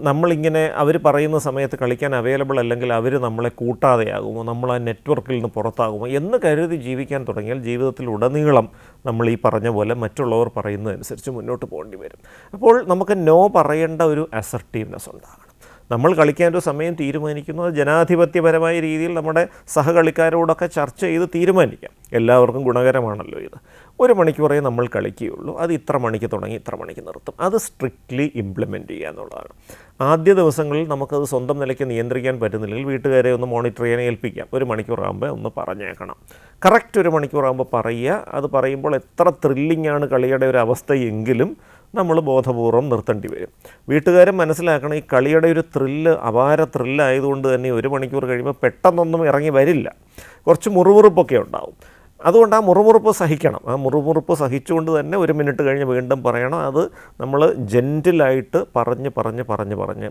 [SPEAKER 2] നമ്മളിങ്ങനെ അവർ പറയുന്ന സമയത്ത് കളിക്കാൻ അവൈലബിൾ അല്ലെങ്കിൽ അവർ നമ്മളെ കൂട്ടാതെയാകുമോ, നമ്മൾ ആ നെറ്റ്വർക്കിൽ നിന്ന് പുറത്താകുമോ എന്ന് കരുതി ജീവിക്കാൻ തുടങ്ങിയാൽ ജീവിതത്തിൽ ഉടനീളം നമ്മൾ ഈ പറഞ്ഞ പോലെ മറ്റുള്ളവർ പറയുന്നതനുസരിച്ച് മുന്നോട്ട് പോകേണ്ടി വരും. അപ്പോൾ നമുക്ക് നോ പറയേണ്ട ഒരു അസർട്ടീവ്നെസ് ഉണ്ടാകണം. നമ്മൾ കളിക്കാനൊരു സമയം തീരുമാനിക്കുന്നു, അത് ജനാധിപത്യപരമായ രീതിയിൽ നമ്മുടെ സഹകളിക്കാരോടൊക്കെ ചർച്ച ചെയ്ത് തീരുമാനിക്കാം. എല്ലാവർക്കും ഗുണകരമാണല്ലോ ഇത്. 1 മണിക്കൂറേ നമ്മൾ കളിക്കുകയുള്ളൂ, അത് ഇത്ര മണിക്ക് തുടങ്ങി ഇത്ര മണിക്ക് നിർത്തും. അത് സ്ട്രിക്ട്ലി ഇംപ്ലിമെൻറ്റ് ചെയ്യുക എന്നുള്ളതാണ്. ആദ്യ ദിവസങ്ങളിൽ നമുക്കത് സ്വന്തം നിലയ്ക്ക് നിയന്ത്രിക്കാൻ പറ്റുന്നില്ലെങ്കിൽ വീട്ടുകാരെ ഒന്ന് മോണിറ്റർ ചെയ്യാൻ ഏൽപ്പിക്കാം. 1 മണിക്കൂറാകുമ്പോൾ ഒന്ന് പറഞ്ഞേക്കണം. കറക്റ്റ് 1 മണിക്കൂറാകുമ്പോൾ പറയുക. അത് പറയുമ്പോൾ എത്ര ത്രില്ലിംഗ് ആണ് കളിയുടെ ഒരു അവസ്ഥയെങ്കിലും നമ്മൾ ബോധപൂർവം നിർത്തേണ്ടി വരും. വീട്ടുകാരും മനസ്സിലാക്കണം, ഈ കളിയുടെ ഒരു ത്രില്ല് അപാര ത്രില്ലായതുകൊണ്ട് തന്നെ 1 മണിക്കൂർ കഴിയുമ്പോൾ പെട്ടെന്നൊന്നും ഇറങ്ങി വരില്ല, കുറച്ച് മുറുമുറുപ്പൊക്കെ ഉണ്ടാവും. അതുകൊണ്ട് ആ മുറുമുറുപ്പ് സഹിക്കണം. ആ മുറുമുറുപ്പ് സഹിച്ചുകൊണ്ട് തന്നെ 1 മിനിറ്റ് കഴിഞ്ഞ് വീണ്ടും പറയണം. അത് നമ്മൾ ജെൻറ്റിലായിട്ട് പറഞ്ഞ്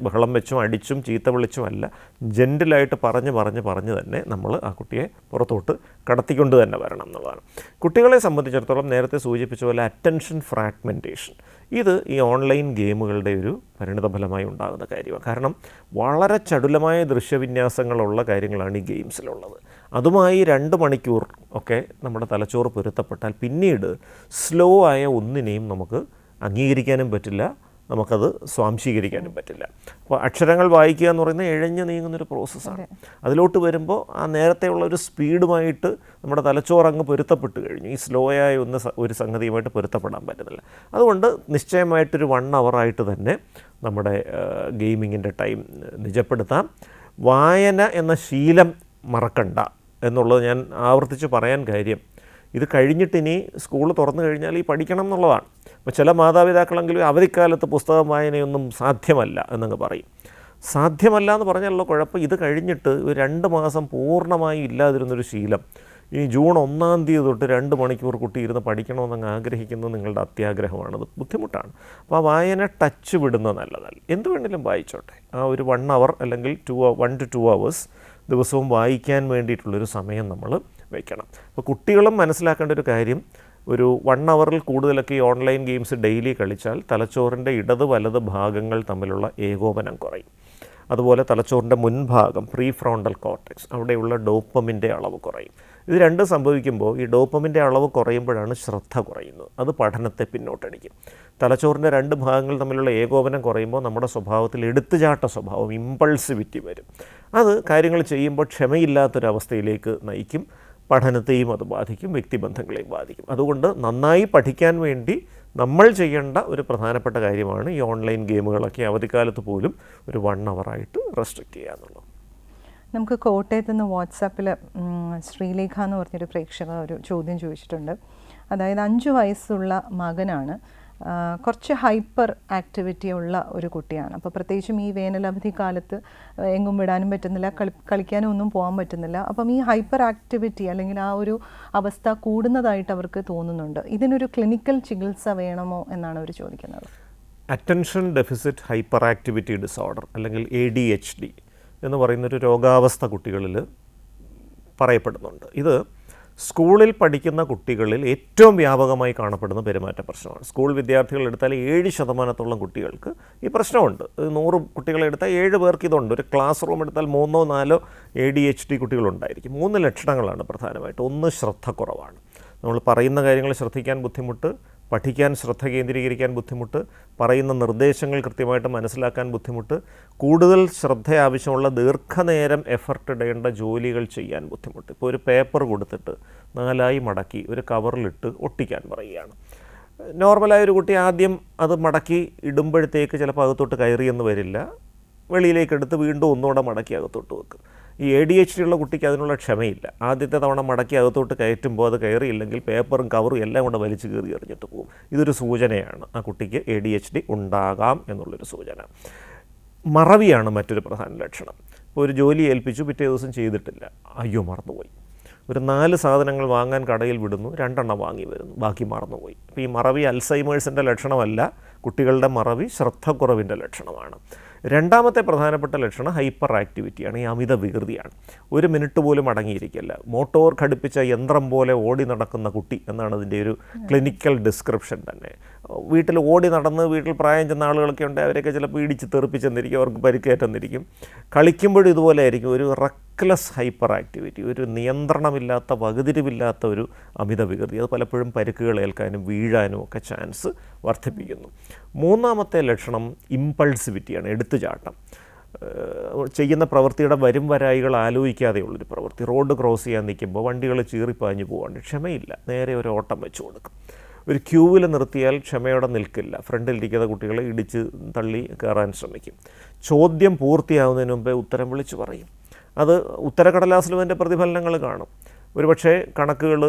[SPEAKER 2] ബഹളം വെച്ചും അടിച്ചും ചീത്ത വിളിച്ചും അല്ല, ജെൻറ്റിലായിട്ട് പറഞ്ഞ് തന്നെ നമ്മൾ ആ കുട്ടിയെ പുറത്തോട്ട് കടത്തിക്കൊണ്ട് തന്നെ വരണം എന്നുള്ളതാണ്. കുട്ടികളെ സംബന്ധിച്ചിടത്തോളം നേരത്തെ സൂചിപ്പിച്ച പോലെ അറ്റൻഷൻ ഫ്രാഗ്മെൻറ്റേഷൻ ഇത് ഈ ഓൺലൈൻ ഗെയിമുകളുടെ ഒരു പരിണിതഫലമായി ഉണ്ടാകുന്ന കാര്യമാണ്. കാരണം വളരെ ചടുലമായ ദൃശ്യവിന്യാസങ്ങളുള്ള കാര്യങ്ങളാണ് ഈ ഗെയിംസിലുള്ളത്. അതുമായി 2 മണിക്കൂർ ഒക്കെ നമ്മുടെ തലച്ചോറ് പൊരുത്തപ്പെട്ടാൽ പിന്നീട് സ്ലോ ആയ ഒന്നിനെയും നമുക്ക് അംഗീകരിക്കാനും പറ്റില്ല, നമുക്കത് സ്വാംശീകരിക്കാനും പറ്റില്ല. അപ്പോൾ അക്ഷരങ്ങൾ വായിക്കുക എന്ന് പറയുന്നത് ഇഴഞ്ഞു നീങ്ങുന്നൊരു പ്രോസസ്സാണ്. അതിലോട്ട് വരുമ്പോൾ ആ നേരത്തെയുള്ള ഒരു സ്പീഡുമായിട്ട് നമ്മുടെ തലച്ചോറ് അങ്ങ് പൊരുത്തപ്പെട്ട് കഴിഞ്ഞു. ഈ സ്ലോ ആയ ഒരു സംഗതിയുമായിട്ട് പൊരുത്തപ്പെടാൻ പറ്റുന്നില്ല. അതുകൊണ്ട് നിശ്ചയമായിട്ടൊരു 1 അവറായിട്ട് തന്നെ നമ്മുടെ ഗെയിമിങ്ങിൻ്റെ ടൈം നിജപ്പെടുത്താം. വായന എന്ന ശീലം മറക്കണ്ട എന്നുള്ളത് ഞാൻ ആവർത്തിച്ച് പറയാൻ കാര്യം, ഇത് കഴിഞ്ഞിട്ടിനി സ്കൂൾ തുറന്നു കഴിഞ്ഞാൽ ഈ പഠിക്കണം എന്നുള്ളതാണ്. അപ്പോൾ ചില മാതാപിതാക്കളെങ്കിലും അവധിക്കാലത്ത് പുസ്തകം വായനയൊന്നും സാധ്യമല്ല എന്നങ്ങ് പറയും. സാധ്യമല്ല എന്ന് പറഞ്ഞാലുള്ള കുഴപ്പം, ഇത് കഴിഞ്ഞിട്ട് 2 മാസം പൂർണ്ണമായി ഇല്ലാതിരുന്നൊരു ശീലം ഈ ജൂൺ 1-ാം തീയതി തൊട്ട് 2 മണിക്കൂർ കുട്ടി ഇരുന്ന് പഠിക്കണമെന്നങ്ങ് ആഗ്രഹിക്കുന്നത് നിങ്ങളുടെ അത്യാഗ്രഹമാണത്, ബുദ്ധിമുട്ടാണ്. അപ്പോൾ ആ വായന ടച്ച് വിടുന്നത് നല്ലതല്ല. എന്ത് വേണമെങ്കിലും വായിച്ചോട്ടെ, ആ ഒരു 1 അവർ അല്ലെങ്കിൽ 1 to 2 hours ദിവസവും വായിക്കാൻ വേണ്ടിയിട്ടുള്ളൊരു സമയം നമ്മൾ വയ്ക്കണം. അപ്പോൾ കുട്ടികളും മനസ്സിലാക്കേണ്ട ഒരു കാര്യം, ഒരു 1 അവറിൽ കൂടുതലൊക്കെ ഈ ഓൺലൈൻ ഗെയിംസ് ഡെയിലി കളിച്ചാൽ തലച്ചോറിൻ്റെ ഇടത് വലത് ഭാഗങ്ങൾ തമ്മിലുള്ള ഏകോപനം കുറയും. അതുപോലെ തലച്ചോറിൻ്റെ മുൻഭാഗം പ്രീ ഫ്രോണ്ടൽ കോർട്ടെക്സ്, അവിടെയുള്ള ഡോപ്പമിൻ്റെ അളവ് കുറയും. ഇത് രണ്ടും സംഭവിക്കുമ്പോൾ ഈ ഡോപ്പമിൻ്റെ അളവ് കുറയുമ്പോഴാണ് ശ്രദ്ധ കുറയുന്നത്. അത് പഠനത്തെ പിന്നോട്ടടിക്കും. തലച്ചോറിൻ്റെ 2 ഭാഗങ്ങൾ തമ്മിലുള്ള ഏകോപനം കുറയുമ്പോൾ നമ്മുടെ സ്വഭാവത്തിൽ എടുത്തുചാട്ട സ്വഭാവം, ഇമ്പൾസിവിറ്റി വരും. അത് കാര്യങ്ങൾ ചെയ്യുമ്പോൾ ക്ഷമയില്ലാത്തൊരവസ്ഥയിലേക്ക് നയിക്കും. പഠനത്തെയും അത് ബാധിക്കും, വ്യക്തിബന്ധങ്ങളെയും ബാധിക്കും. അതുകൊണ്ട് നന്നായി പഠിക്കാൻ വേണ്ടി നമ്മൾ ചെയ്യേണ്ട ഒരു പ്രധാനപ്പെട്ട കാര്യമാണ് ഈ ഓൺലൈൻ ഗെയിമുകളൊക്കെ അവധിക്കാലത്ത് പോലും ഒരു 1 അവറായിട്ട് റെസ്ട്രിക്റ്റ് ചെയ്യുക എന്നുള്ളത്.
[SPEAKER 1] നമുക്ക് കോട്ടയത്ത് നിന്ന് വാട്സാപ്പിൽ ശ്രീലേഖ എന്ന് പറഞ്ഞൊരു പ്രേക്ഷക ഒരു ചോദ്യം ചോദിച്ചിട്ടുണ്ട്. അതായത് 5 വയസ്സുള്ള മകനാണ് കുറച്ച് ഹൈപ്പർ ആക്ടിവിറ്റി ഉള്ള ഒരു കുട്ടിയാണ്. അപ്പോൾ പ്രത്യേകിച്ചും ഈ വേനലവധി കാലത്ത് എങ്ങും വിടാനും പറ്റുന്നില്ല, കളിക്കാനും ഒന്നും പോകാൻ പറ്റുന്നില്ല. അപ്പം ഈ ഹൈപ്പർ ആക്ടിവിറ്റി അല്ലെങ്കിൽ ആ ഒരു അവസ്ഥ കൂടുന്നതായിട്ട് അവർക്ക് തോന്നുന്നുണ്ട്. ഇതിനൊരു ക്ലിനിക്കൽ ചികിത്സ വേണമോ എന്നാണ് അവർ ചോദിക്കുന്നത്.
[SPEAKER 2] Attention deficit hyper activity disorder അല്ലെങ്കിൽ ADHD എന്ന് പറയുന്നൊരു രോഗാവസ്ഥ കുട്ടികളിൽ പറയപ്പെടുന്നുണ്ട്. ഇത് സ്കൂളിൽ പഠിക്കുന്ന കുട്ടികളിൽ ഏറ്റവും വ്യാപകമായി കാണപ്പെടുന്ന പെരുമാറ്റ പ്രശ്നമാണ്. സ്കൂൾ വിദ്യാർത്ഥികൾ എടുത്താൽ 7% കുട്ടികൾക്ക് ഈ പ്രശ്നമുണ്ട്. 100 കുട്ടികളെ എടുത്താൽ 7 പേർക്ക് ഇതുണ്ട്. ഒരു ക്ലാസ് റൂം എടുത്താൽ 3-4 ADHD കുട്ടികളുണ്ടായിരിക്കും. 3 ലക്ഷണങ്ങളാണ് പ്രധാനമായിട്ട്. ഒന്ന്, ശ്രദ്ധക്കുറവാണ്. നമ്മൾ പറയുന്ന കാര്യങ്ങൾ ശ്രദ്ധിക്കാൻ ബുദ്ധിമുട്ട്, പഠിക്കാൻ ശ്രദ്ധ കേന്ദ്രീകരിക്കാൻ ബുദ്ധിമുട്ട്, പറയുന്ന നിർദ്ദേശങ്ങൾ കൃത്യമായിട്ട് മനസ്സിലാക്കാൻ ബുദ്ധിമുട്ട്, കൂടുതൽ ശ്രദ്ധ ആവശ്യമുള്ള ദീർഘനേരം എഫർട്ട് ഇടേണ്ട ജോലികൾ ചെയ്യാൻ ബുദ്ധിമുട്ട്. ഇപ്പോൾ ഒരു പേപ്പർ കൊടുത്തിട്ട് 4 മടക്കി ഒരു കവറിലിട്ട് ഒട്ടിക്കാൻ പറയുകയാണ്. നോർമലായ ഒരു കുട്ടി ആദ്യം അത് മടക്കി ഇടുമ്പോഴത്തേക്ക് ചിലപ്പോൾ അകത്തോട്ട് കയറിയെന്ന് വരില്ല, വെളിയിലേക്ക് എടുത്ത് വീണ്ടും ഒന്നുകൂടെ മടക്കി അകത്തോട്ട് വെക്കും. ഈ ADHD ഉള്ള കുട്ടിക്ക് അതിനുള്ള ക്ഷമയില്ല. ആദ്യത്തെ തവണ മടക്കി അകത്തോട്ട് കയറ്റുമ്പോൾ അത് കയറിയില്ലെങ്കിൽ പേപ്പറും കവറും എല്ലാം കൂടെ വലിച്ച് കയറി എറിഞ്ഞിട്ട് പോകും. ഇതൊരു സൂചനയാണ് ആ കുട്ടിക്ക് ADHD ഉണ്ടാകാം എന്നുള്ളൊരു സൂചന. മറവിയാണ് മറ്റൊരു പ്രധാന ലക്ഷണം. ഇപ്പോൾ ഒരു ജോലി ഏൽപ്പിച്ചു, പിറ്റേ ദിവസം ചെയ്തിട്ടില്ല, അയ്യോ മറന്നുപോയി. ഒരു 4 സാധനങ്ങൾ വാങ്ങാൻ കടയിൽ വിടുന്നു, 2 എണ്ണം വാങ്ങി വരുന്നു, ബാക്കി മറന്നുപോയി. അപ്പോൾ ഈ മറവി അൽസൈമേഴ്സിൻ്റെ ലക്ഷണമല്ല, കുട്ടികളുടെ മറവി ശ്രദ്ധക്കുറവിൻ്റെ ലക്ഷണമാണ്. രണ്ടാമത്തെ പ്രധാനപ്പെട്ട ലക്ഷണം ഹൈപ്പർ ആക്ടിവിറ്റിയാണ്, ഈ അമിത വികൃതിയാണ്. 1 മിനിറ്റ് പോലും അടങ്ങിയിരിക്കില്ല. മോട്ടോർ ഘടിപ്പിച്ച യന്ത്രം പോലെ ഓടി നടക്കുന്ന കുട്ടി എന്നാണ് അതിൻ്റെ ഒരു ക്ലിനിക്കൽ ഡിസ്ക്രിപ്ഷൻ തന്നെ. വീട്ടിൽ ഓടി നടന്ന് വീട്ടിൽ പ്രായം ചെന്ന ആളുകളൊക്കെ ഉണ്ട്, അവരൊക്കെ ചിലപ്പോൾ ഇടിച്ച് തെറിപ്പിച്ചെന്നിരിക്കും, അവർക്ക് പരിക്കേറ്റെന്നിരിക്കും. കളിക്കുമ്പോഴും ഇതുപോലെ ആയിരിക്കും, ഒരു റെക്ലെസ് ഹൈപ്പർ ആക്ടിവിറ്റി, ഒരു നിയന്ത്രണമില്ലാത്ത വകതിരിവില്ലാത്ത ഒരു അമിത വികൃതി. അത് പലപ്പോഴും പരിക്കുകൾ ഏൽക്കാനും വീഴാനും ഒക്കെ ചാൻസ് വർദ്ധിപ്പിക്കുന്നു. മൂന്നാമത്തെ ലക്ഷണം ഇമ്പൾസിവിറ്റിയാണ്, എടുത്തുചാട്ടം. ചെയ്യുന്ന പ്രവൃത്തിയുടെ വരും വരായികൾ ആലോചിക്കാതെയുള്ളൊരു പ്രവൃത്തി. റോഡ് ക്രോസ് ചെയ്യാൻ നിൽക്കുമ്പോൾ വണ്ടികൾ ചീറിപ്പാഞ്ഞു പോകാണ്ട് ക്ഷമയില്ല, നേരെ ഒരു ഓട്ടം വെച്ച് കൊടുക്കും. ഒരു ക്യൂവിൽ നിർത്തിയാൽ ക്ഷമയോടെ നിൽക്കില്ല, ഫ്രണ്ടിലിരിക്കുന്ന കുട്ടികളെ ഇടിച്ച് തള്ളി കയറാൻ ശ്രമിക്കും. ചോദ്യം പൂർത്തിയാവുന്നതിന് മുമ്പേ ഉത്തരം വിളിച്ചു പറയും. അത് ഉത്തരക്കടലാസിലും അതിൻ്റെ പ്രതിഫലനങ്ങൾ കാണും. ഒരുപക്ഷെ കണക്കുകൾ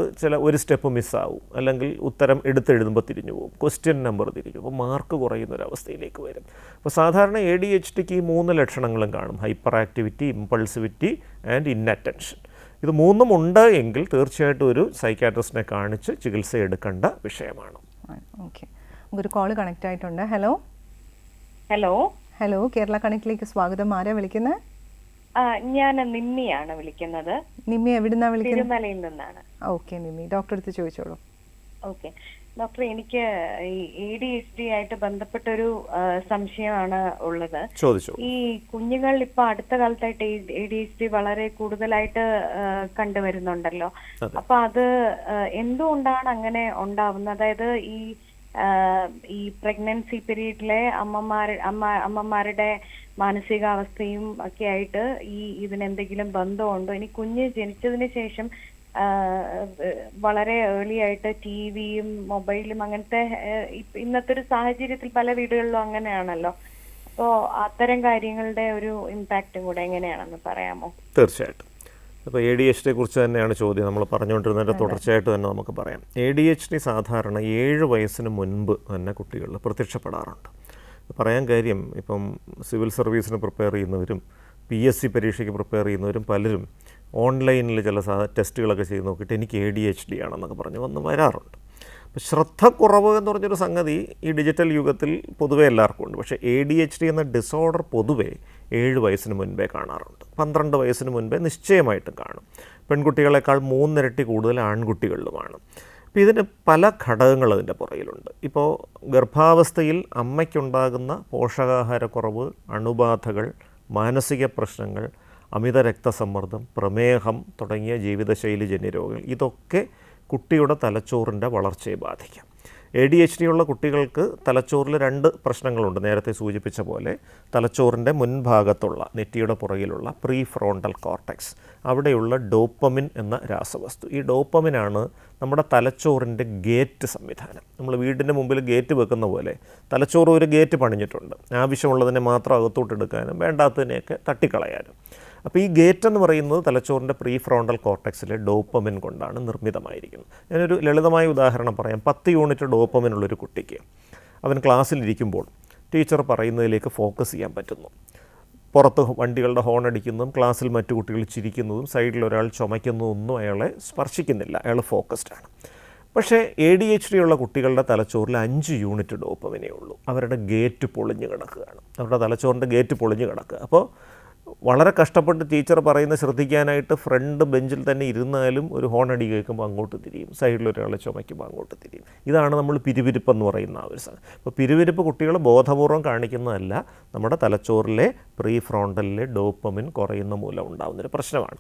[SPEAKER 2] ഒരു സ്റ്റെപ്പ് മിസ്സാവും, അല്ലെങ്കിൽ ഉത്തരം എടുത്തെഴുതുമ്പോൾ തിരിഞ്ഞു പോകും, ക്വസ്റ്റ്യൻ നമ്പർ തിരിഞ്ഞു, അപ്പോൾ മാർക്ക് കുറയുന്നൊരവസ്ഥയിലേക്ക് വരും. അപ്പോൾ സാധാരണ ADHDക്ക് ഈ 3 ലക്ഷണങ്ങളും കാണും: hyper activity, impulsivity and inattention. ഇത് 3ഉം ഉണ്ട് എങ്കിൽ തീർച്ചയായിട്ടും ഒരു സൈക്കാട്രിസ്റ്റിനെ കാണിച്ച് ചികിത്സ എടുക്കേണ്ട വിഷയമാണ്.
[SPEAKER 1] ഓക്കെ, നമുക്കൊരു കോൾ കണക്റ്റ് ആയിട്ടുണ്ട്. ഹലോ
[SPEAKER 6] ഹലോ
[SPEAKER 1] ഹലോ കേരള കണക്റ്റിലേക്ക് സ്വാഗതം. ആരാ വിളിക്കുന്നത്?
[SPEAKER 6] ഞാൻ നിമ്മിയാണ് വിളിക്കുന്നത്.
[SPEAKER 1] നിമ്മി എവിടുന്നാ വിളിക്കുന്നത്?
[SPEAKER 6] തിരുമലയിൽ നിന്നാണ്.
[SPEAKER 1] ഓക്കെ നിമ്മി, ഡോക്ടർ അടുത്ത് ചോദിച്ചോളൂ.
[SPEAKER 6] ഓക്കെ ഡോക്ടർ, എനിക്ക് ഈ ADHD ആയിട്ട് ബന്ധപ്പെട്ടൊരു സംശയമാണ് ഉള്ളത്. ഈ കുഞ്ഞുങ്ങൾ ഇപ്പൊ അടുത്ത കാലത്തായിട്ട് ADHD വളരെ കൂടുതലായിട്ട് കണ്ടുവരുന്നുണ്ടല്ലോ. അപ്പൊ അത് എന്തുകൊണ്ടാണ് അങ്ങനെ ഉണ്ടാവുന്നത്? അതായത് ഈ പ്രഗ്നൻസി പീരീഡിലെ അമ്മമാരുടെ മാനസികാവസ്ഥയും ഒക്കെ ആയിട്ട് ഇതിനെന്തെങ്കിലും ബന്ധമുണ്ടോ? ഇനി കുഞ്ഞ് ജനിച്ചതിന് ശേഷം വളരെ ഏർലി ആയിട്ട് ടിവിയും മൊബൈലും അങ്ങനത്തെ ഇന്നത്തെ ഒരു സാഹചര്യത്തിൽ പല വീടുകളിലും അങ്ങനെയാണല്ലോ. അപ്പോൾ അത്തരം കാര്യങ്ങളുടെ ഒരു ഇമ്പാക്റ്റും കൂടെ എങ്ങനെയാണെന്ന് പറയാമോ?
[SPEAKER 2] തീർച്ചയായിട്ടും. അപ്പോൾ ADHD കുറിച്ച് തന്നെയാണ് ചോദ്യം. നമ്മൾ പറഞ്ഞുകൊണ്ടിരുന്നതിൻ്റെ തുടർച്ചയായിട്ട് തന്നെ നമുക്ക് പറയാം. ADHD സാധാരണ 7 വയസ്സിന് മുൻപ് തന്നെ കുട്ടികളിൽ പ്രത്യക്ഷപ്പെടാറുണ്ട്. പറയാൻ കാര്യം, ഇപ്പം സിവിൽ സർവീസിന് പ്രിപ്പയർ ചെയ്യുന്നവരും PSC പരീക്ഷയ്ക്ക് പ്രിപ്പയർ ചെയ്യുന്നവരും പലരും ഓൺലൈനിൽ ചില ടെസ്റ്റുകളൊക്കെ ചെയ്ത് നോക്കിയിട്ട് എനിക്ക് ADHD ആണെന്നൊക്കെ പറഞ്ഞ് വരാറുണ്ട്. അപ്പോൾ ശ്രദ്ധക്കുറവ് എന്ന് പറഞ്ഞൊരു സംഗതി ഈ ഡിജിറ്റൽ യുഗത്തിൽ പൊതുവേ എല്ലാവർക്കും ഉണ്ട്. പക്ഷേ ADHD എന്ന ഡിസോർഡർ പൊതുവേ 7 വയസ്സിന് മുൻപേ കാണാറുണ്ട്. 12 വയസ്സിന് മുൻപേ നിശ്ചയമായിട്ടും കാണും. പെൺകുട്ടികളെക്കാൾ 3 ഇരട്ടി കൂടുതൽ ആൺകുട്ടികളിലുമാണ്. അപ്പോൾ ഇതിന് പല ഘടകങ്ങൾ അതിൻ്റെ പുറകിലുണ്ട്. ഇപ്പോൾ ഗർഭാവസ്ഥയിൽ അമ്മയ്ക്കുണ്ടാകുന്ന പോഷകാഹാരക്കുറവ്, അണുബാധകൾ, മാനസിക പ്രശ്നങ്ങൾ, അമിത രക്തസമ്മർദ്ദം, പ്രമേഹം തുടങ്ങിയ ജീവിതശൈലി ജന്യ രോഗങ്ങൾ, ഇതൊക്കെ കുട്ടിയുടെ തലച്ചോറിൻ്റെ വളർച്ചയെ ബാധിക്കാം. ADHD ഉള്ള കുട്ടികൾക്ക് തലച്ചോറിൽ 2 പ്രശ്നങ്ങളുണ്ട്. നേരത്തെ സൂചിപ്പിച്ച പോലെ തലച്ചോറിൻ്റെ മുൻഭാഗത്തുള്ള നെറ്റിയുടെ പുറകിലുള്ള പ്രീ ഫ്രോണ്ടൽ കോർട്ടെക്സ്, അവിടെയുള്ള ഡോപ്പമിൻ എന്ന രാസവസ്തു. ഈ ഡോപ്പമിനാണ് നമ്മുടെ തലച്ചോറിൻ്റെ ഗേറ്റ് സംവിധാനം. നമ്മൾ വീടിൻ്റെ മുമ്പിൽ ഗേറ്റ് വെക്കുന്ന പോലെ തലച്ചോറ് ഒരു ഗേറ്റ് പണിഞ്ഞിട്ടുണ്ട്, ആവശ്യമുള്ളതിനെ മാത്രം അകത്തോട്ടെടുക്കാനും വേണ്ടാത്തതിനെയൊക്കെ തട്ടിക്കളയാനും. അപ്പോൾ ഈ ഗേറ്റ് എന്ന് പറയുന്നത് തലച്ചോറിൻ്റെ പ്രീ ഫ്രോണ്ടൽ കോർട്ടെക്സിലെ ഡോപ്പമിൻ കൊണ്ടാണ് നിർമ്മിതമായിരിക്കുന്നത്. ഞാനൊരു ലളിതമായ ഉദാഹരണം പറയാം. 10 യൂണിറ്റ് ഡോപ്പമിനുള്ളൊരു കുട്ടിക്ക് അവൻ ക്ലാസ്സിലിരിക്കുമ്പോൾ ടീച്ചർ പറയുന്നതിലേക്ക് ഫോക്കസ് ചെയ്യാൻ പറ്റുന്നു. പുറത്ത് വണ്ടികളുടെ ഹോൺ അടിക്കുന്നതും ക്ലാസ്സിൽ മറ്റു കുട്ടികൾ ചിരിക്കുന്നതും സൈഡിൽ ഒരാൾ ചുമയ്ക്കുന്നതൊന്നും അയാളെ സ്പർശിക്കുന്നില്ല, അയാൾ ഫോക്കസ്ഡാണ്. പക്ഷേ ADHD ഉള്ള കുട്ടികളുടെ തലച്ചോറിൽ 5 യൂണിറ്റ് ഡോപ്പമിനേ ഉള്ളൂ. അവരുടെ ഗേറ്റ് പൊളിഞ്ഞ് കിടക്കുകയാണ്, അവരുടെ തലച്ചോറിൻ്റെ ഗേറ്റ് പൊളിഞ്ഞ് കിടക്കുക. അപ്പോൾ വളരെ കഷ്ടപ്പെട്ട് ടീച്ചർ പറയുന്നത് ശ്രദ്ധിക്കാനായിട്ട് ഫ്രണ്ട് ബെഞ്ചിൽ തന്നെ ഇരുന്നാലും ഒരു ഹോൺ അടി കേൾക്കുമ്പോൾ അങ്ങോട്ട് തിരിയും, സൈഡിൽ ഒരാളെ ചുമയ്ക്കുമ്പോൾ അങ്ങോട്ട് തിരിയും. ഇതാണ് നമ്മൾ പിരിവിരിപ്പെന്ന് പറയുന്ന ആ ഒരു സാധനം. അപ്പോൾ പിരിവിരിപ്പ് കുട്ടികൾ ബോധപൂർവം കാണിക്കുന്നതല്ല, നമ്മുടെ തലച്ചോറിലെ പ്രീ ഫ്രോണ്ടലിലെ ഡോപ്പമിൻ കുറയുന്ന മൂലം ഉണ്ടാകുന്നൊരു പ്രശ്നമാണ്.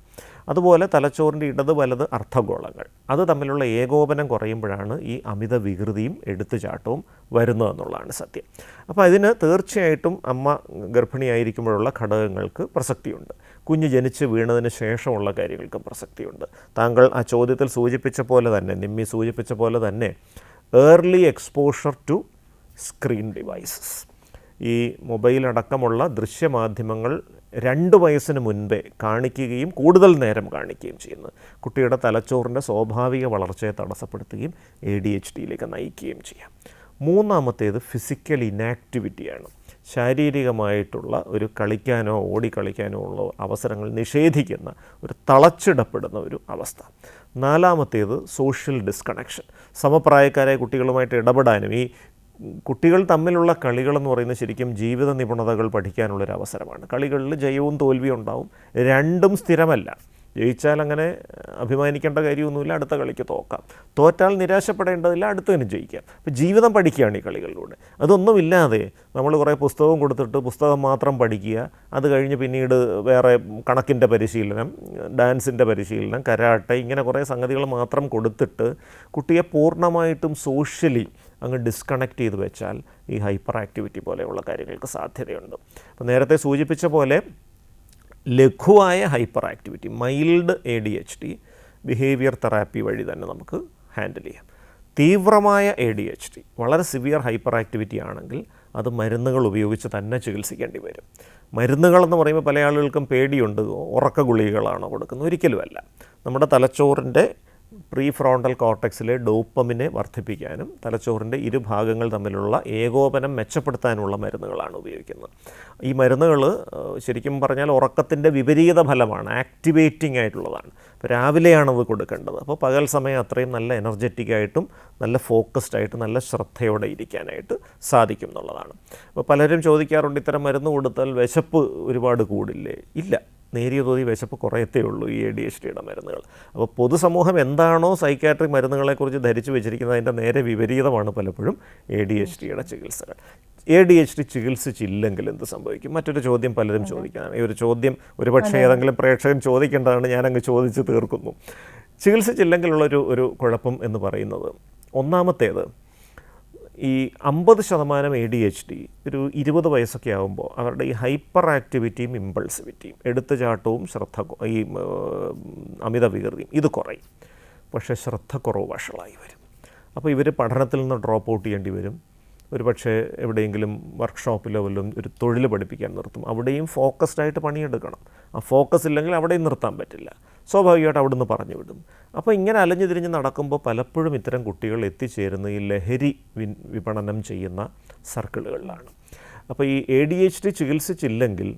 [SPEAKER 2] അതുപോലെ തലച്ചോറിൻ്റെ ഇടത് വലത് അർദ്ധഗോളങ്ങൾ അത് തമ്മിലുള്ള ഏകോപനം കുറയുമ്പോഴാണ് ഈ അമിത വികൃതിയും എടുത്തുചാട്ടവും വരുന്നതെന്നുള്ളതാണ് സത്യം. അപ്പോൾ അതിന് തീർച്ചയായിട്ടും അമ്മ ഗർഭിണിയായിരിക്കുമ്പോഴുള്ള ഘടകങ്ങൾക്ക് പ്രസക്തിയുണ്ട്. കുഞ്ഞ് ജനിച്ച് വീണതിന് ശേഷമുള്ള കാര്യങ്ങൾക്ക് പ്രസക്തിയുണ്ട്. താങ്കൾ ആ ചോദ്യത്തിൽ സൂചിപ്പിച്ച പോലെ തന്നെ, നിമ്മി സൂചിപ്പിച്ച പോലെ തന്നെ, early exposure to screen devices, ഈ മൊബൈൽ അടക്കമുള്ള ദൃശ്യമാധ്യമങ്ങൾ 2 വയസ്സിന് മുൻപേ കാണിക്കുകയും കൂടുതൽ നേരം കാണിക്കുകയും ചെയ്യുന്നത് കുട്ടിയുടെ തലച്ചോറിൻ്റെ സ്വാഭാവിക വളർച്ചയെ തടസ്സപ്പെടുത്തുകയും ADHDയിലേക്ക് നയിക്കുകയും ചെയ്യാം. മൂന്നാമത്തേത് ഫിസിക്കൽ ഇനാക്ടിവിറ്റിയാണ്. ശാരീരികമായിട്ടുള്ള ഒരു കളിക്കാനോ ഓടിക്കളിക്കാനോ ഉള്ള അവസരങ്ങൾ നിഷേധിക്കുന്ന ഒരു തളച്ചിടപ്പെടുന്ന ഒരു അവസ്ഥ. നാലാമത്തേത് സോഷ്യൽ ഡിസ്കണക്ഷൻ. സമപ്രായക്കാരായ കുട്ടികളുമായിട്ട് ഇടപെടാനും ഈ കുട്ടികൾ തമ്മിലുള്ള കളികളെന്ന് പറയുന്നത് ശരിക്കും ജീവിത നിപുണതകൾ പഠിക്കാനുള്ളൊരു അവസരമാണ്. കളികളിൽ ജയവും തോൽവിയും ഉണ്ടാവും, രണ്ടും സ്ഥിരമല്ല. ജയിച്ചാൽ അങ്ങനെ അഭിമാനിക്കേണ്ട കാര്യമൊന്നുമില്ല, അടുത്ത കളിക്ക് തോക്കാം. തോറ്റാൽ നിരാശപ്പെടേണ്ടതില്ല, അടുത്തതിന് ജയിക്കാം. അപ്പോൾ ജീവിതം പഠിക്കുകയാണ് ഈ കളികളിലൂടെ. അതൊന്നുമില്ലാതെ നമ്മൾ കുറേ പുസ്തകം കൊടുത്തിട്ട് പുസ്തകം മാത്രം പഠിക്കുക, അത് കഴിഞ്ഞ് പിന്നീട് വേറെ കണക്കിൻ്റെ പരിശീലനം, ഡാൻസിൻ്റെ പരിശീലനം, കരാട്ടെ, ഇങ്ങനെ കുറേ സംഗതികൾ മാത്രം കൊടുത്തിട്ട് കുട്ടിയെ പൂർണ്ണമായിട്ടും സോഷ്യലി അങ്ങ് ഡിസ്കണക്ട് ചെയ്ത് വെച്ചാൽ ഈ ഹൈപ്പർ ആക്ടിവിറ്റി പോലെയുള്ള കാര്യങ്ങൾക്ക് സാധ്യതയുണ്ട്. അപ്പോൾ നേരത്തെ സൂചിപ്പിച്ച പോലെ ലഘുവായ hyper activity, mild ADHD behaviour therapy വഴി തന്നെ നമുക്ക് ഹാൻഡിൽ ചെയ്യാം. തീവ്രമായ ADHD, വളരെ സിവിയർ ഹൈപ്പർ ആക്ടിവിറ്റി ആണെങ്കിൽ അത് മരുന്നുകൾ ഉപയോഗിച്ച് തന്നെ ചികിത്സിക്കേണ്ടി വരും. മരുന്നുകളെന്ന് പറയുമ്പോൾ പല ആളുകൾക്കും പേടിയുണ്ട്, ഉറക്ക ഗുളികകളാണോ കൊടുക്കുന്നത്? ഒരിക്കലുമല്ല. നമ്മുടെ തലച്ചോറിൻ്റെ പ്രീ ഫ്രോണ്ടൽ കോർട്ടക്സിലെ ഡോപ്പമിനെ വർദ്ധിപ്പിക്കാനും തലച്ചോറിൻ്റെ ഇരുഭാഗങ്ങൾ തമ്മിലുള്ള ഏകോപനം മെച്ചപ്പെടുത്താനുള്ള മരുന്നുകളാണ് ഉപയോഗിക്കുന്നത്. ഈ മരുന്നുകൾ ശരിക്കും പറഞ്ഞാൽ ഉറക്കത്തിൻ്റെ വിപരീത ഫലമാണ്, ആക്ടിവേറ്റിംഗ് ആയിട്ടുള്ളതാണ്. അപ്പോൾ രാവിലെയാണത് കൊടുക്കേണ്ടത്. അപ്പോൾ പകൽ സമയം അത്രയും നല്ല എനർജറ്റിക്കായിട്ടും നല്ല ഫോക്കസ്ഡ് ആയിട്ട് നല്ല ശ്രദ്ധയോടെ ഇരിക്കാനായിട്ട് സാധിക്കും എന്നുള്ളതാണ്. അപ്പോൾ പലരും ചോദിക്കാറുണ്ട്, ഇത്തരം മരുന്ന് കൊടുത്താൽ വിശപ്പ് ഒരുപാട് കൂടില്ലേ? ഇല്ല, നേരിയ തോതിൽ വിശപ്പ് കുറയത്തേ ഉള്ളൂ ഈ ADHDയുടെ മരുന്നുകൾ. അപ്പോൾ പൊതുസമൂഹം എന്താണോ സൈക്കാട്രിക് മരുന്നുകളെക്കുറിച്ച് ധരിച്ചു വെച്ചിരിക്കുന്നത് അതിൻ്റെ നേരെ വിപരീതമാണ് പലപ്പോഴും ADHDയുടെ ചികിത്സകൾ. ADHD ചികിത്സിച്ചില്ലെങ്കിൽ എന്ത് സംഭവിക്കും? മറ്റൊരു ചോദ്യം പലരും ചോദിക്കാനാണ്. ഈ ഒരു ചോദ്യം ഒരുപക്ഷെ ഏതെങ്കിലും പ്രേക്ഷകൻ ചോദിക്കേണ്ടതാണ്, ഞാനങ്ങ് ചോദിച്ച് തീർക്കുന്നു. ചികിത്സിച്ചില്ലെങ്കിലുള്ളൊരു കുഴപ്പം എന്ന് പറയുന്നത്, ഒന്നാമത്തേത് ഈ 50% ADHD ഒരു 20 വയസ്സൊക്കെ ആകുമ്പോൾ അവരുടെ ഈ ഹൈപ്പർ ആക്ടിവിറ്റിയും ഇമ്പൾസിവിറ്റിയും, എടുത്തുചാട്ടവും ഈ അമിത വികൃതിയും ഇത് കുറയും. പക്ഷേ ശ്രദ്ധക്കുറവ് വഷളായി വരും. അപ്പോൾ ഇവർ പഠനത്തിൽ നിന്ന് ഡ്രോപ്പ് ഔട്ട് ചെയ്യേണ്ടി വരും. ഒരു പക്ഷേ എവിടെയെങ്കിലും വർക്ക്ഷോപ്പിലോ വല്ലതും ഒരു തൊഴിൽ പഠിപ്പിക്കാൻ നിർത്തും. അവിടെയും ഫോക്കസ്ഡായിട്ട് പണിയെടുക്കണം. ആ ഫോക്കസ് ഇല്ലെങ്കിൽ അവിടെയും നിർത്താൻ പറ്റില്ല. സ്വാഭാവികമായിട്ട് അവിടെ നിന്ന് പറഞ്ഞു വിടും. അപ്പോൾ ഇങ്ങനെ അലഞ്ഞു തിരിഞ്ഞ് നടക്കുമ്പോൾ പലപ്പോഴും ഇത്തരം കുട്ടികൾ എത്തിച്ചേരുന്ന ഈ ലഹരി വിപണനം ചെയ്യുന്ന സർക്കിളുകളിലാണ്. അപ്പോൾ ഈ ADHD ചികിത്സിച്ചില്ലെങ്കിൽ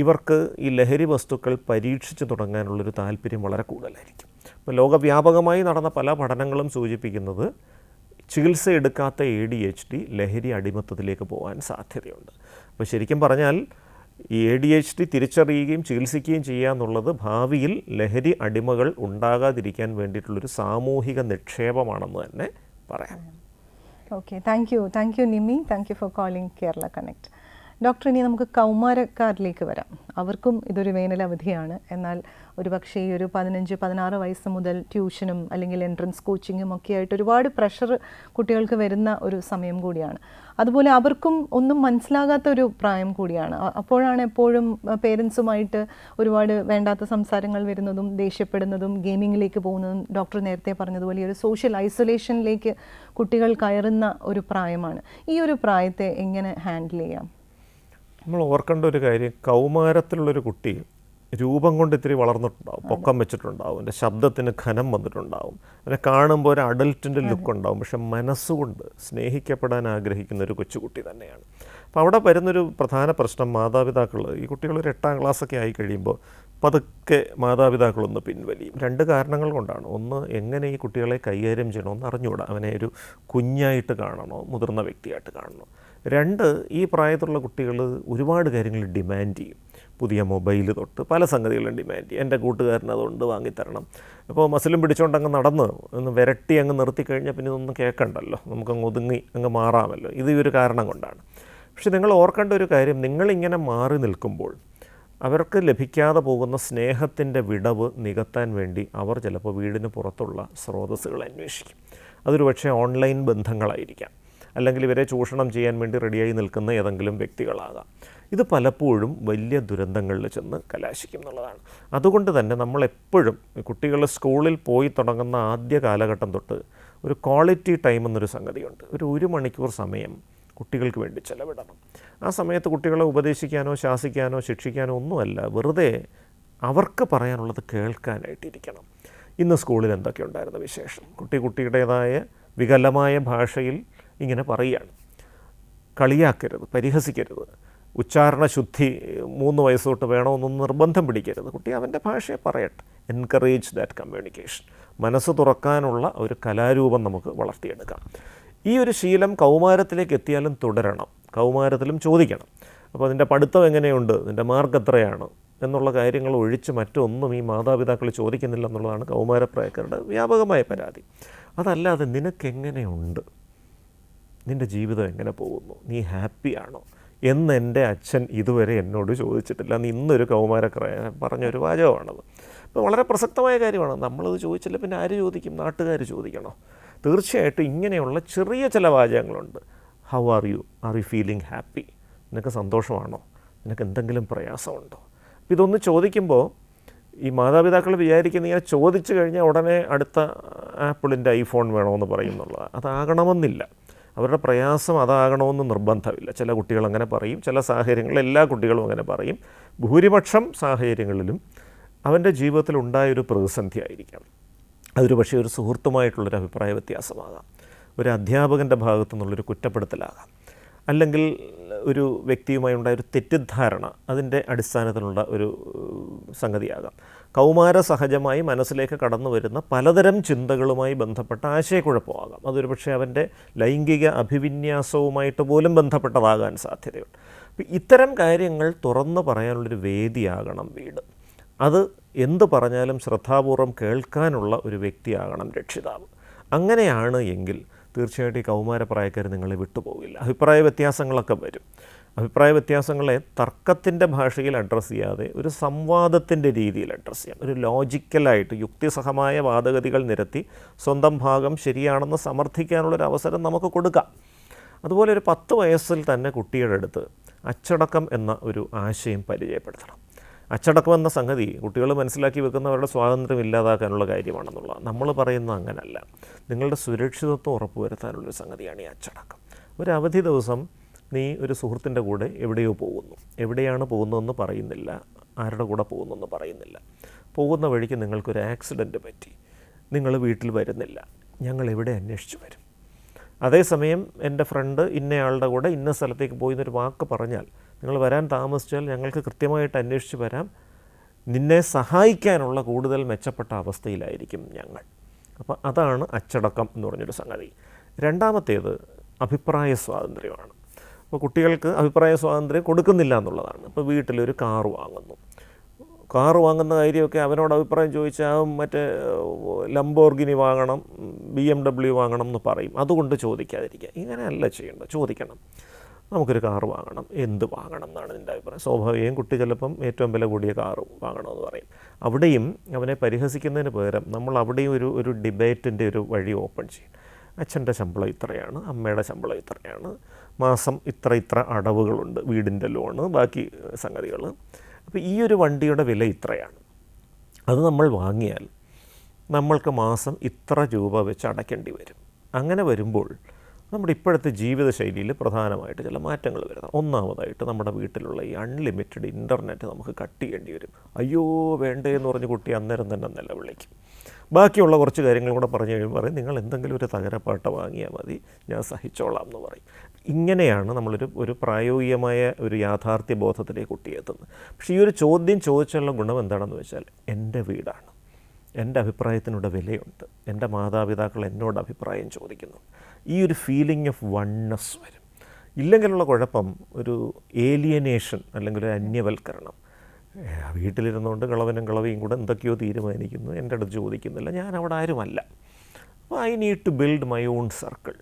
[SPEAKER 2] ഇവർക്ക് ഈ ലഹരി വസ്തുക്കൾ പരീക്ഷിച്ച് തുടങ്ങാനുള്ളൊരു താല്പര്യം വളരെ കൂടുതലായിരിക്കും. അപ്പോൾ ലോകവ്യാപകമായി നടന്ന പല പഠനങ്ങളും സൂചിപ്പിക്കുന്നത് ചികിത്സ എടുക്കാത്ത ADHD ലഹരി അടിമത്തത്തിലേക്ക് പോകാൻ സാധ്യതയുണ്ട്. അപ്പോൾ ശരിക്കും പറഞ്ഞാൽ ഈ ADHD തിരിച്ചറിയുകയും ചികിത്സിക്കുകയും ചെയ്യുക എന്നുള്ളത് ഭാവിയിൽ ലഹരി അടിമകൾ ഉണ്ടാകാതിരിക്കാൻ വേണ്ടിയിട്ടുള്ളൊരു സാമൂഹിക നിക്ഷേപമാണെന്ന് തന്നെ പറയാം.
[SPEAKER 1] Okay, thank you Nimmi, thank you for calling Kerala connect. Doctor, ഇനി നമുക്ക് കൗമാരക്കാരിലേക്ക് വരാം. അവർക്കും ഇതൊരു വേനലവധിയാണ്. എന്നാൽ ഒരു പക്ഷേ ഈ ഒരു 15-16 വയസ്സ് മുതൽ ട്യൂഷനും അല്ലെങ്കിൽ എൻട്രൻസ് കോച്ചിങ്ങും ഒക്കെ ആയിട്ട് ഒരുപാട് പ്രഷർ കുട്ടികൾക്ക് വരുന്ന ഒരു സമയം കൂടിയാണ്. അതുപോലെ അവർക്കും ഒന്നും മനസ്സിലാകാത്ത ഒരു പ്രായം കൂടിയാണ്. അപ്പോഴാണ് എപ്പോഴും പേരൻസുമായിട്ട് ഒരുപാട് വേണ്ടാത്ത സംസാരങ്ങൾ വരുന്നതും ദേഷ്യപ്പെടുന്നതും ഗെയിമിങ്ങിലേക്ക് പോകുന്നതും ഡോക്ടർ നേരത്തെ പറഞ്ഞതുപോലെ ഒരു സോഷ്യൽ ഐസൊലേഷനിലേക്ക് കുട്ടികൾ കയറുന്ന ഒരു പ്രായമാണ്. ഈ ഒരു പ്രായത്തെ എങ്ങനെ ഹാൻഡിൽ ചെയ്യാം?
[SPEAKER 2] നമ്മൾ ഓർക്കേണ്ട ഒരു കാര്യം, കൗമാരത്തിലുള്ളൊരു കുട്ടി രൂപം കൊണ്ട് ഇത്തിരി വളർന്നിട്ടുണ്ടാവും, പൊക്കം വെച്ചിട്ടുണ്ടാവും, എൻ്റെ ശബ്ദത്തിന് ഘനം വന്നിട്ടുണ്ടാവും, അവനെ കാണുമ്പോൾ ഒരു അഡൽട്ടിൻ്റെ ലുക്ക് ഉണ്ടാവും, പക്ഷെ മനസ്സുകൊണ്ട് സ്നേഹിക്കപ്പെടാൻ ആഗ്രഹിക്കുന്ന ഒരു കൊച്ചുകുട്ടി തന്നെയാണ്. അപ്പോൾ അവിടെ വരുന്നൊരു പ്രധാന പ്രശ്നം, മാതാപിതാക്കൾ ഈ കുട്ടികൾ ഒരു 8ാം ക്ലാസ്സൊക്കെ ആയി കഴിയുമ്പോൾ പതുക്കെ മാതാപിതാക്കളൊന്ന് പിൻവലിയും. 2 കാരണങ്ങൾ കൊണ്ടാണ്. ഒന്ന്, എങ്ങനെ ഈ കുട്ടികളെ കൈകാര്യം ചെയ്യണമെന്ന് അറിഞ്ഞുകൂടാ, അവനെ ഒരു കുഞ്ഞായിട്ട് കാണണോ മുതിർന്ന വ്യക്തിയായിട്ട് കാണണോ. 2, ഈ പ്രായത്തിലുള്ള കുട്ടികൾ ഒരുപാട് കാര്യങ്ങൾ ഡിമാൻഡ് ചെയ്യും. പുതിയ മൊബൈൽ തൊട്ട് പല സംഗതികളും ഡിമാൻഡ് ചെയ്യും. എൻ്റെ കൂട്ടുകാരൻ അതുകൊണ്ട് വാങ്ങിത്തരണം. അപ്പോൾ മസിലും പിടിച്ചുകൊണ്ട് അങ്ങ് നടന്ന് ഒന്ന് വിരട്ടി അങ്ങ് നിർത്തിക്കഴിഞ്ഞാൽ പിന്നെ ഇതൊന്നും കേൾക്കണ്ടല്ലോ, നമുക്കങ്ങ് ഒതുങ്ങി അങ്ങ് മാറാമല്ലോ. ഇത് ഈ ഒരു കാരണം കൊണ്ടാണ്. പക്ഷെ നിങ്ങൾ ഓർക്കേണ്ട ഒരു കാര്യം, നിങ്ങളിങ്ങനെ മാറി നിൽക്കുമ്പോൾ അവർക്ക് ലഭിക്കാതെ പോകുന്ന സ്നേഹത്തിൻ്റെ വിടവ് നികത്താൻ വേണ്ടി അവർ ചിലപ്പോൾ വീടിന് പുറത്തുള്ള സ്രോതസ്സുകൾ അന്വേഷിക്കും. അതൊരു പക്ഷേ ഓൺലൈൻ ബന്ധങ്ങളായിരിക്കാം, അല്ലെങ്കിൽ ഇവരെ ചൂഷണം ചെയ്യാൻ വേണ്ടി റെഡിയായി നിൽക്കുന്ന ഏതെങ്കിലും വ്യക്തികളാകാം. ഇത് പലപ്പോഴും വലിയ ദുരന്തങ്ങളിൽ ചെന്ന് കലാശിക്കും എന്നുള്ളതാണ്. അതുകൊണ്ട് തന്നെ നമ്മളെപ്പോഴും കുട്ടികൾ സ്കൂളിൽ പോയി തുടങ്ങുന്ന ആദ്യ കാലഘട്ടം തൊട്ട് ഒരു ക്വാളിറ്റി ടൈം എന്നൊരു സംഗതിയുണ്ട്. ഒരു 1 മണിക്കൂർ സമയം കുട്ടികൾക്ക് വേണ്ടി ചെലവിടണം. ആ സമയത്ത് കുട്ടികളെ ഉപദേശിക്കാനോ ശാസിക്കാനോ ശിക്ഷിക്കാനോ ഒന്നുമല്ല, വെറുതെ അവർക്ക് പറയാനുള്ളത് കേൾക്കാനായിട്ടിരിക്കണം. ഇന്ന് സ്കൂളിൽ എന്തൊക്കെ ഉണ്ടായിരുന്ന വിശേഷം, കുട്ടിയുടേതായ വികലമായ ഭാഷയിൽ ഇങ്ങനെ പറയുകയാണ്. കളിയാക്കരുത്, പരിഹസിക്കരുത്, ഉച്ചാരണ ശുദ്ധി 3 വയസ്സ് തൊട്ട് വേണമെന്നൊന്നും നിർബന്ധം പിടിക്കരുത്. കുട്ടി അവൻ്റെ ഭാഷയെ പറയട്ടെ. Encourage that communication. മനസ്സ് തുറക്കാനുള്ള ഒരു കലാരൂപം നമുക്ക് വളർത്തിയെടുക്കാം. ഈ ഒരു ശീലം കൗമാരത്തിലേക്ക് എത്തിയാലും തുടരണം. കൗമാരത്തിലും ചോദിക്കണം. അപ്പോൾ അതിൻ്റെ പഠിത്തം എങ്ങനെയുണ്ട്, നിൻ്റെ മാർക്ക് എത്രയാണ് എന്നുള്ള കാര്യങ്ങൾ ഒഴിച്ച് മറ്റൊന്നും ഈ മാതാപിതാക്കൾ ചോദിക്കുന്നില്ല എന്നുള്ളതാണ് കൗമാരപ്രായക്കാരുടെ വ്യാപകമായ പരാതി. അതല്ലാതെ നിനക്കെങ്ങനെയുണ്ട്, നിൻ്റെ ജീവിതം എങ്ങനെ പോകുന്നു, നീ ഹാപ്പിയാണോ എന്ന് എൻ്റെ അച്ഛൻ ഇതുവരെ എന്നോട് ചോദിച്ചിട്ടില്ല എന്ന് ഇന്നൊരു കൗമാരക്കാരൻ പറഞ്ഞൊരു വാചകമാണത്. അപ്പോൾ വളരെ പ്രസക്തമായ കാര്യമാണ്. നമ്മളത് ചോദിച്ചില്ല പിന്നെ ആര് ചോദിക്കും? നാട്ടുകാർ ചോദിക്കണോ? തീർച്ചയായിട്ടും ഇങ്ങനെയുള്ള ചെറിയ ചില വാചകങ്ങളുണ്ട്. How are you feeling happy? നിനക്ക് സന്തോഷമാണോ? നിനക്ക് എന്തെങ്കിലും പ്രയാസമുണ്ടോ? അപ്പോൾ ഇതൊന്ന് ചോദിക്കുമ്പോൾ ഈ മാതാപിതാക്കൾ വിചാരിക്കുന്ന ഇങ്ങനെ ചോദിച്ചു കഴിഞ്ഞാൽ ഉടനെ അടുത്ത ആപ്പിളിൻ്റെ ഐഫോൺ വേണമെന്ന് പറയുന്നുള്ളത്. അതാകണമെന്നില്ല. അവരുടെ പ്രയാസം അതാകണമെന്ന് നിർബന്ധമില്ല. ചില കുട്ടികൾ അങ്ങനെ പറയും, ചില സാഹചര്യങ്ങളിൽ എല്ലാ കുട്ടികളും അങ്ങനെ പറയും. ഭൂരിപക്ഷം സാഹചര്യങ്ങളിലും അവൻ്റെ ജീവിതത്തിൽ ഉണ്ടായൊരു പ്രതിസന്ധി ആയിരിക്കാം. അതൊരു പക്ഷേ ഒരു സുഹൃത്തുമായിട്ടുള്ളൊരു അഭിപ്രായ വ്യത്യാസമാകാം, ഒരു അധ്യാപകൻ്റെ ഭാഗത്തു നിന്നുള്ളൊരു കുറ്റപ്പെടുത്തലാകാം, അല്ലെങ്കിൽ ഒരു വ്യക്തിയുമായി ഉണ്ടായൊരു തെറ്റിദ്ധാരണ, അതിൻ്റെ അടിസ്ഥാനത്തിലുള്ള ഒരു സംഗതിയാകാം. കൗമാര സഹജമായി മനസ്സിലേക്ക് കടന്നു വരുന്ന പലതരം ചിന്തകളുമായി ബന്ധപ്പെട്ട ആശയക്കുഴപ്പമാകാം. അതൊരു പക്ഷേ അവൻ്റെ ലൈംഗിക അഭിവിന്യാസവുമായിട്ട് പോലും ബന്ധപ്പെട്ടതാകാൻ സാധ്യതയുണ്ട്. അപ്പോൾ ഇത്തരം കാര്യങ്ങൾ തുറന്നു പറയാനുള്ളൊരു വേദിയാകണം വീട്. അത് എന്ത് പറഞ്ഞാലും ശ്രദ്ധാപൂർവം കേൾക്കാനുള്ള ഒരു വ്യക്തിയാകണം രക്ഷിതാവ്. അങ്ങനെയാണ് എങ്കിൽ തീർച്ചയായിട്ടും ഈ കൗമാരപ്രായക്കാർ നിങ്ങളെ വിട്ടുപോകില്ല. അഭിപ്രായ വ്യത്യാസങ്ങളൊക്കെ വരും. അഭിപ്രായ വ്യത്യാസങ്ങളെ തർക്കത്തിൻ്റെ ഭാഷയിൽ അഡ്രസ്സ് ചെയ്യാതെ ഒരു സംവാദത്തിൻ്റെ രീതിയിൽ അഡ്രസ്സ് ചെയ്യാം. ഒരു ലോജിക്കലായിട്ട് യുക്തിസഹമായ വാദഗതികൾ നിരത്തി സ്വന്തം ഭാഗം ശരിയാണെന്ന് സമർത്ഥിക്കാനുള്ളൊരു അവസരം നമുക്ക് കൊടുക്കാം. അതുപോലെ ഒരു 10 വയസ്സിൽ തന്നെ കുട്ടിയുടെ അടുത്ത് അച്ചടക്കം എന്ന ഒരു ആശയം പരിചയപ്പെടുത്തണം. അച്ചടക്കം എന്ന സംഗതി കുട്ടികൾ മനസ്സിലാക്കി വെക്കുന്നവരുടെ സ്വാതന്ത്ര്യം ഇല്ലാതാക്കാനുള്ള കാര്യമാണെന്നുള്ളത്. നമ്മൾ പറയുന്നത് അങ്ങനല്ല. നിങ്ങളുടെ സുരക്ഷിതത്വം ഉറപ്പുവരുത്താനുള്ളൊരു സംഗതിയാണ് ഈ അച്ചടക്കം. ഒരു അവധി ദിവസം നീ ഒരു സുഹൃത്തിൻ്റെ കൂടെ എവിടെയോ പോകുന്നു. എവിടെയാണ് പോകുന്നതെന്ന് പറയുന്നില്ല, ആരുടെ കൂടെ പോകുന്നതെന്ന് പറയുന്നില്ല. പോകുന്ന വഴിക്ക് നിങ്ങൾക്കൊരു ആക്സിഡൻറ്റ് പറ്റി, നിങ്ങൾ വീട്ടിൽ വരുന്നില്ല, ഞങ്ങൾ എവിടെ അന്വേഷിച്ച് വരും. അതേസമയം എൻ്റെ ഫ്രണ്ട് ഇന്നയാളുടെ കൂടെ ഇന്ന സ്ഥലത്തേക്ക് പോയി എന്നൊരു വാക്ക് പറഞ്ഞാൽ, നിങ്ങൾ വരാൻ താമസിച്ചാൽ ഞങ്ങൾക്ക് കൃത്യമായിട്ട് അന്വേഷിച്ച് വരാം, നിന്നെ സഹായിക്കാനുള്ള കൂടുതൽ മെച്ചപ്പെട്ട അവസ്ഥയിലായിരിക്കും ഞങ്ങൾ. അപ്പോൾ അതാണ് അച്ചടക്കം എന്ന് പറഞ്ഞൊരു സംഗതി. രണ്ടാമത്തേത് അഭിപ്രായ സ്വാതന്ത്ര്യമാണ്. അപ്പോൾ കുട്ടികൾക്ക് അഭിപ്രായ സ്വാതന്ത്ര്യം കൊടുക്കുന്നില്ല എന്നുള്ളതാണ്. ഇപ്പോൾ വീട്ടിലൊരു കാറ് വാങ്ങുന്നു. കാറ് വാങ്ങുന്ന കാര്യമൊക്കെ അവനോട് അഭിപ്രായം ചോദിച്ചാൽ മറ്റേ ലംബോർഗിനി വാങ്ങണം, BMW വാങ്ങണം എന്ന് പറയും. അതുകൊണ്ട് ചോദിക്കാതിരിക്കുക. ഇങ്ങനെയല്ല ചെയ്യേണ്ടത്, ചോദിക്കണം. നമുക്കൊരു കാറ് വാങ്ങണം, എന്ത് വാങ്ങണം എന്നാണ് നിൻ്റെ അഭിപ്രായം. സ്വാഭാവികം കുട്ടി ചിലപ്പം ഏറ്റവും വില കൂടിയ കാറ് വാങ്ങണമെന്ന് പറയും. അവിടെയും അവനെ പരിഹസിക്കുന്നതിന് പകരം നമ്മൾ അവിടെയും ഒരു ഡിബേറ്റിൻ്റെ ഒരു വഴി ഓപ്പൺ ചെയ്യും. അച്ഛൻ്റെ ശമ്പളം ഇത്രയാണ്, അമ്മയുടെ ശമ്പളം ഇത്രയാണ്, മാസം ഇത്ര അടവുകളുണ്ട്, വീടിൻ്റെ ലോണ്, ബാക്കി സംഗതികൾ. അപ്പോൾ ഈ ഒരു വണ്ടിയുടെ വില ഇത്രയാണ്. അത് നമ്മൾ വാങ്ങിയാൽ നമ്മൾക്ക് മാസം ഇത്ര രൂപ വെച്ച് അടയ്ക്കേണ്ടി വരും. അങ്ങനെ വരുമ്പോൾ നമ്മുടെ ഇപ്പോഴത്തെ ജീവിതശൈലിയിൽ പ്രധാനമായിട്ട് ചില മാറ്റങ്ങൾ വരുന്നത്. ഒന്നാമതായിട്ട് നമ്മുടെ വീട്ടിലുള്ള ഈ അൺലിമിറ്റഡ് ഇൻ്റർനെറ്റ് നമുക്ക് കട്ട് ചെയ്യേണ്ടി വരും. അയ്യോ വേണ്ടേ എന്ന് പറഞ്ഞ് കുട്ടി അന്നേരം തന്നെ നിലവിളിക്കും. ബാക്കിയുള്ള കുറച്ച് കാര്യങ്ങളും കൂടെ പറഞ്ഞു കഴിയുമ്പോൾ പറയും നിങ്ങൾ എന്തെങ്കിലും ഒരു തകരപ്പാട്ട വാങ്ങിയാൽ മതി, ഞാൻ സഹിച്ചോളാം എന്ന് പറയും. ഇങ്ങനെയാണ് നമ്മളൊരു പ്രായോഗികമായ ഒരു യാഥാർത്ഥ്യ ബോധത്തിലേക്ക് കുട്ടിയെ എത്തുന്നത്. പക്ഷേ ഈ ഒരു ചോദ്യം ചോദിച്ചുള്ള ഗുണം എന്താണെന്ന് വെച്ചാൽ എൻ്റെ വീടാണ്, എൻ്റെ അഭിപ്രായത്തിനൂടെ വിലയുണ്ട്, എൻ്റെ മാതാപിതാക്കൾ എന്നോട് അഭിപ്രായം ചോദിക്കുന്നു, ഈ ഒരു ഫീലിംഗ് ഓഫ് വൺനെസ് വരും. ഇല്ലെങ്കിലുള്ള കുഴപ്പം ഒരു ഏലിയനേഷൻ അല്ലെങ്കിൽ ഒരു അന്യവൽക്കരണം. വീട്ടിലിരുന്നുകൊണ്ട് കളവയും കൂടെ എന്തൊക്കെയോ തീരുമാനിക്കുന്നു, എൻ്റെ അടുത്ത് ചോദിക്കുന്നില്ല, ഞാൻ അവിടെ ആരുമല്ല, അപ്പോൾ I need to build my own circle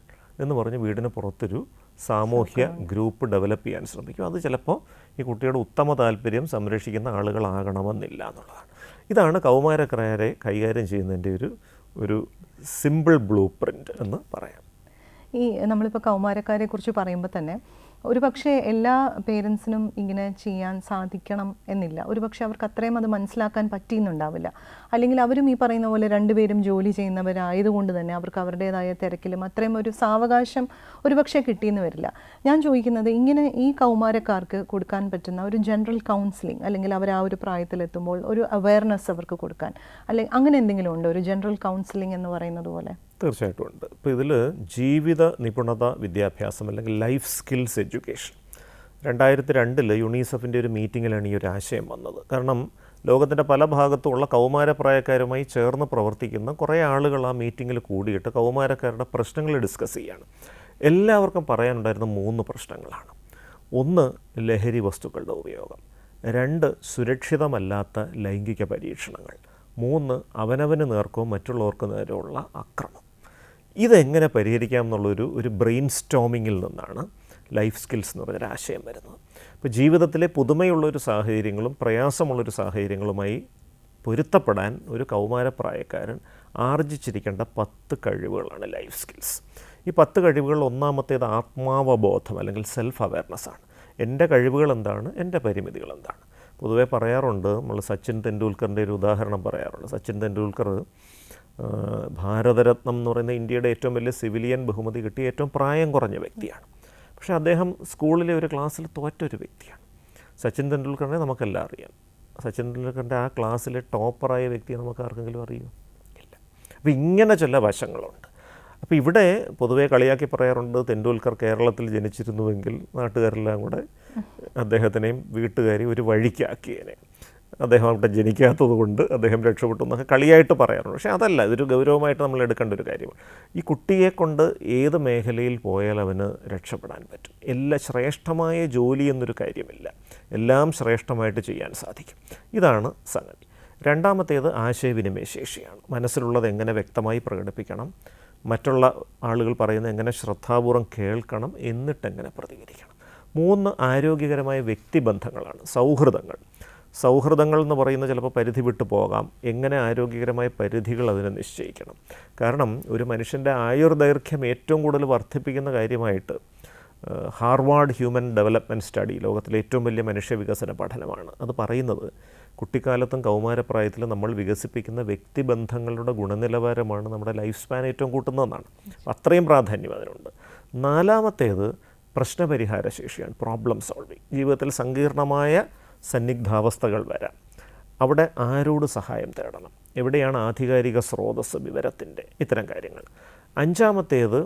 [SPEAKER 2] എന്ന് പറഞ്ഞ് വീടിന് പുറത്തൊരു സാമൂഹ്യ ഗ്രൂപ്പ് ഡെവലപ്പ് ചെയ്യാൻ ശ്രമിക്കും. അത് ചിലപ്പോൾ ഈ കുട്ടിയുടെ ഉത്തമ താല്പര്യം സംരക്ഷിക്കുന്ന ആളുകളാകണമെന്നില്ല എന്നുള്ളതാണ്. ഇതാണ് കൗമാരക്കാരെ കൈകാര്യം ചെയ്യുന്നതിൻ്റെ ഒരു സിമ്പിൾ ബ്ലൂ പ്രിൻ്റ് എന്ന് പറയാം.
[SPEAKER 1] ഈ നമ്മളിപ്പോൾ കൗമാരക്കാരെ കുറിച്ച് പറയുമ്പോൾ തന്നെ ഒരു പക്ഷേ എല്ലാ പേരൻസിനും ഇങ്ങനെ ചെയ്യാൻ സാധിക്കണം എന്നില്ല. ഒരു പക്ഷേ അവർക്ക് അത്രയും അത് മനസ്സിലാക്കാൻ പറ്റിയെന്നുണ്ടാവില്ല. അല്ലെങ്കിൽ അവരും ഈ പറയുന്ന പോലെ രണ്ടുപേരും ജോലി ചെയ്യുന്നവരായതുകൊണ്ട് തന്നെ അവർക്ക് അവരുടേതായ തിരക്കിലും അത്രയും ഒരു സാവകാശം ഒരു പക്ഷേ കിട്ടിയെന്ന് വരില്ല. ഞാൻ ചോദിക്കുന്നത് ഇങ്ങനെ ഈ കൗമാരക്കാർക്ക് കൊടുക്കാൻ പറ്റുന്ന ഒരു ജനറൽ കൗൺസിലിംഗ്, അല്ലെങ്കിൽ അവർ ആ ഒരു പ്രായത്തിലെത്തുമ്പോൾ ഒരു അവയർനെസ് അവർക്ക് കൊടുക്കാൻ, അല്ലെങ്കിൽ അങ്ങനെ എന്തെങ്കിലും ഉണ്ടോ ഒരു ജനറൽ കൗൺസിലിംഗ് എന്ന് പറയുന്നത് പോലെ?
[SPEAKER 2] തീർച്ചയായിട്ടും ഉണ്ട്. ഇപ്പോൾ ഇതിൽ ജീവിത നിപുണത വിദ്യാഭ്യാസം അല്ലെങ്കിൽ ലൈഫ് സ്കിൽസ് എഡ്യൂക്കേഷൻ 2002 യുണീസെഫിൻ്റെ ഒരു മീറ്റിങ്ങിലാണ് ഈ ഒരു ആശയം വന്നത്. കാരണം ലോകത്തിൻ്റെ പല ഭാഗത്തുമുള്ള കൗമാരപ്രായക്കാരുമായി ചേർന്ന് പ്രവർത്തിക്കുന്ന കുറേ ആളുകൾ ആ മീറ്റിങ്ങിൽ കൂടിയിട്ട് കൗമാരക്കാരുടെ പ്രശ്നങ്ങൾ ഡിസ്കസ് ചെയ്യുകയാണ്. എല്ലാവർക്കും പറയാനുണ്ടായിരുന്ന 3 പ്രശ്നങ്ങളാണ്. 1 ലഹരി വസ്തുക്കളുടെ ഉപയോഗം, 2 സുരക്ഷിതമല്ലാത്ത ലൈംഗിക പരീക്ഷണങ്ങൾ, 3 അവനവന് നേർക്കോ മറ്റുള്ളവർക്ക് നേരെയുള്ള അക്രമം. ഇതെങ്ങനെ പരിഹരിക്കാം എന്നുള്ളൊരു ബ്രെയിൻ സ്റ്റോമിങ്ങിൽ നിന്നാണ് ലൈഫ് സ്കിൽസ് എന്ന് പറഞ്ഞൊരു ആശയം വരുന്നത്. ഇപ്പോൾ ജീവിതത്തിലെ പുതുമയുള്ളൊരു സാഹചര്യങ്ങളും പ്രയാസമുള്ളൊരു സാഹചര്യങ്ങളുമായി പൊരുത്തപ്പെടാൻ ഒരു കൗമാരപ്രായക്കാരൻ ആർജിച്ചിരിക്കേണ്ട 10 കഴിവുകളാണ് ലൈഫ് സ്കിൽസ്. ഈ 10 കഴിവുകൾ ഒന്നാമത്തേത് ആത്മാവബോധം അല്ലെങ്കിൽ സെൽഫ് അവയർനെസ് ആണ്. എൻ്റെ കഴിവുകൾ എന്താണ്, എൻ്റെ പരിമിതികൾ എന്താണ്. പൊതുവെ പറയാറുണ്ട്, നമ്മൾ സച്ചിൻ തെണ്ടുൽക്കറിൻ്റെ ഒരു ഉദാഹരണം പറയാറുണ്ട്. സച്ചിൻ തെണ്ടുൽക്കർ ഭാരതരത്നം എന്ന് പറയുന്ന ഇന്ത്യയുടെ ഏറ്റവും വലിയ സിവിലിയൻ ബഹുമതി കിട്ടിയ ഏറ്റവും പ്രായം കുറഞ്ഞ വ്യക്തിയാണ്. പക്ഷേ അദ്ദേഹം സ്കൂളിലെ ഒരു ക്ലാസ്സിൽ തോറ്റൊരു വ്യക്തിയാണ്. സച്ചിൻ തെണ്ടുൽക്കറിനെ നമുക്കെല്ലാം അറിയാം. സച്ചിൻ തെണ്ടുൽക്കറിൻ്റെ ആ ക്ലാസ്സിലെ ടോപ്പറായ വ്യക്തിയെ നമുക്ക് ആർക്കെങ്കിലും അറിയുമോ? ഇല്ല. അപ്പോൾ ഇങ്ങനെ ചില വശങ്ങളുണ്ട്. അപ്പോൾ ഇവിടെ പൊതുവെ കളിയാക്കി പറയാറുണ്ട്, തെണ്ടുൽക്കർ കേരളത്തിൽ ജനിച്ചിരുന്നുവെങ്കിൽ നാട്ടുകാരെല്ലാം കൂടെ അദ്ദേഹത്തിനെയും വീട്ടുകാരെയും ഒരു വഴിക്കാക്കിയേനെ. അദ്ദേഹം അവിടെ ജനിക്കാത്തത് കൊണ്ട് അദ്ദേഹം രക്ഷപ്പെട്ടു എന്നൊക്കെ കളിയായിട്ട് പറയാറുണ്ട്. പക്ഷേ അതല്ല, ഇതൊരു ഗൗരവമായിട്ട് നമ്മൾ എടുക്കേണ്ട ഒരു കാര്യമാണ്. ഈ കുട്ടിയെ കൊണ്ട് ഏത് മേഖലയിൽ പോയാൽ അവന് രക്ഷപ്പെടാൻ പറ്റും. ശ്രേഷ്ഠമായ ജോലി എന്നൊരു കാര്യമില്ല, എല്ലാം ശ്രേഷ്ഠമായിട്ട് ചെയ്യാൻ സാധിക്കും. ഇതാണ് സംഗതി. രണ്ടാമത്തേത് ആശയവിനിമയ ശേഷിയാണ്. മനസ്സിലുള്ളത് എങ്ങനെ വ്യക്തമായി പ്രകടിപ്പിക്കണം, മറ്റുള്ള ആളുകൾ പറയുന്നത് എങ്ങനെ ശ്രദ്ധാപൂർവം കേൾക്കണം, എന്നിട്ടെങ്ങനെ പ്രതികരിക്കണം. 3 ആരോഗ്യകരമായ വ്യക്തിബന്ധങ്ങളാണ്. സൗഹൃദങ്ങൾ എന്ന് പറയുന്നത് ചിലപ്പോൾ പരിധി വിട്ടു പോകാം. എങ്ങനെ ആരോഗ്യകരമായ പരിധികൾ അതിനെ നിശ്ചയിക്കണം. കാരണം ഒരു മനുഷ്യൻ്റെ ആയുർദൈർഘ്യം ഏറ്റവും കൂടുതൽ വർദ്ധിപ്പിക്കുന്ന കാര്യമായിട്ട് ഹാർവാർഡ് ഹ്യൂമൻ ഡെവലപ്മെൻറ്റ് സ്റ്റഡി, ലോകത്തിലെ ഏറ്റവും വലിയ മനുഷ്യ വികസന പഠനമാണ്. അത് പറയുന്നത് കുട്ടിക്കാലത്തും കൗമാരപ്രായത്തിലും നമ്മൾ വികസിപ്പിക്കുന്ന വ്യക്തിബന്ധങ്ങളുടെ ഗുണനിലവാരമാണ് നമ്മുടെ ലൈഫ് സ്പാൻ ഏറ്റവും കൂട്ടുന്നതെന്നാണ്. അത്രയും പ്രാധാന്യം അതിനുണ്ട്. 4മത്തേത് പ്രശ്നപരിഹാര ശേഷിയാണ്, പ്രോബ്ലം സോൾവിങ്. ജീവിതത്തിൽ സങ്കീർണമായ സന്നിഗ്ധാവസ്ഥകൾ വരാം, അവിടെ ആരോട് സഹായം തേടണം, എവിടെയാണ് ആധികാരിക സ്രോതസ്സ് വിവരത്തിൻ്റെ, ഇത്തരം കാര്യങ്ങൾ. 5മത്തേത്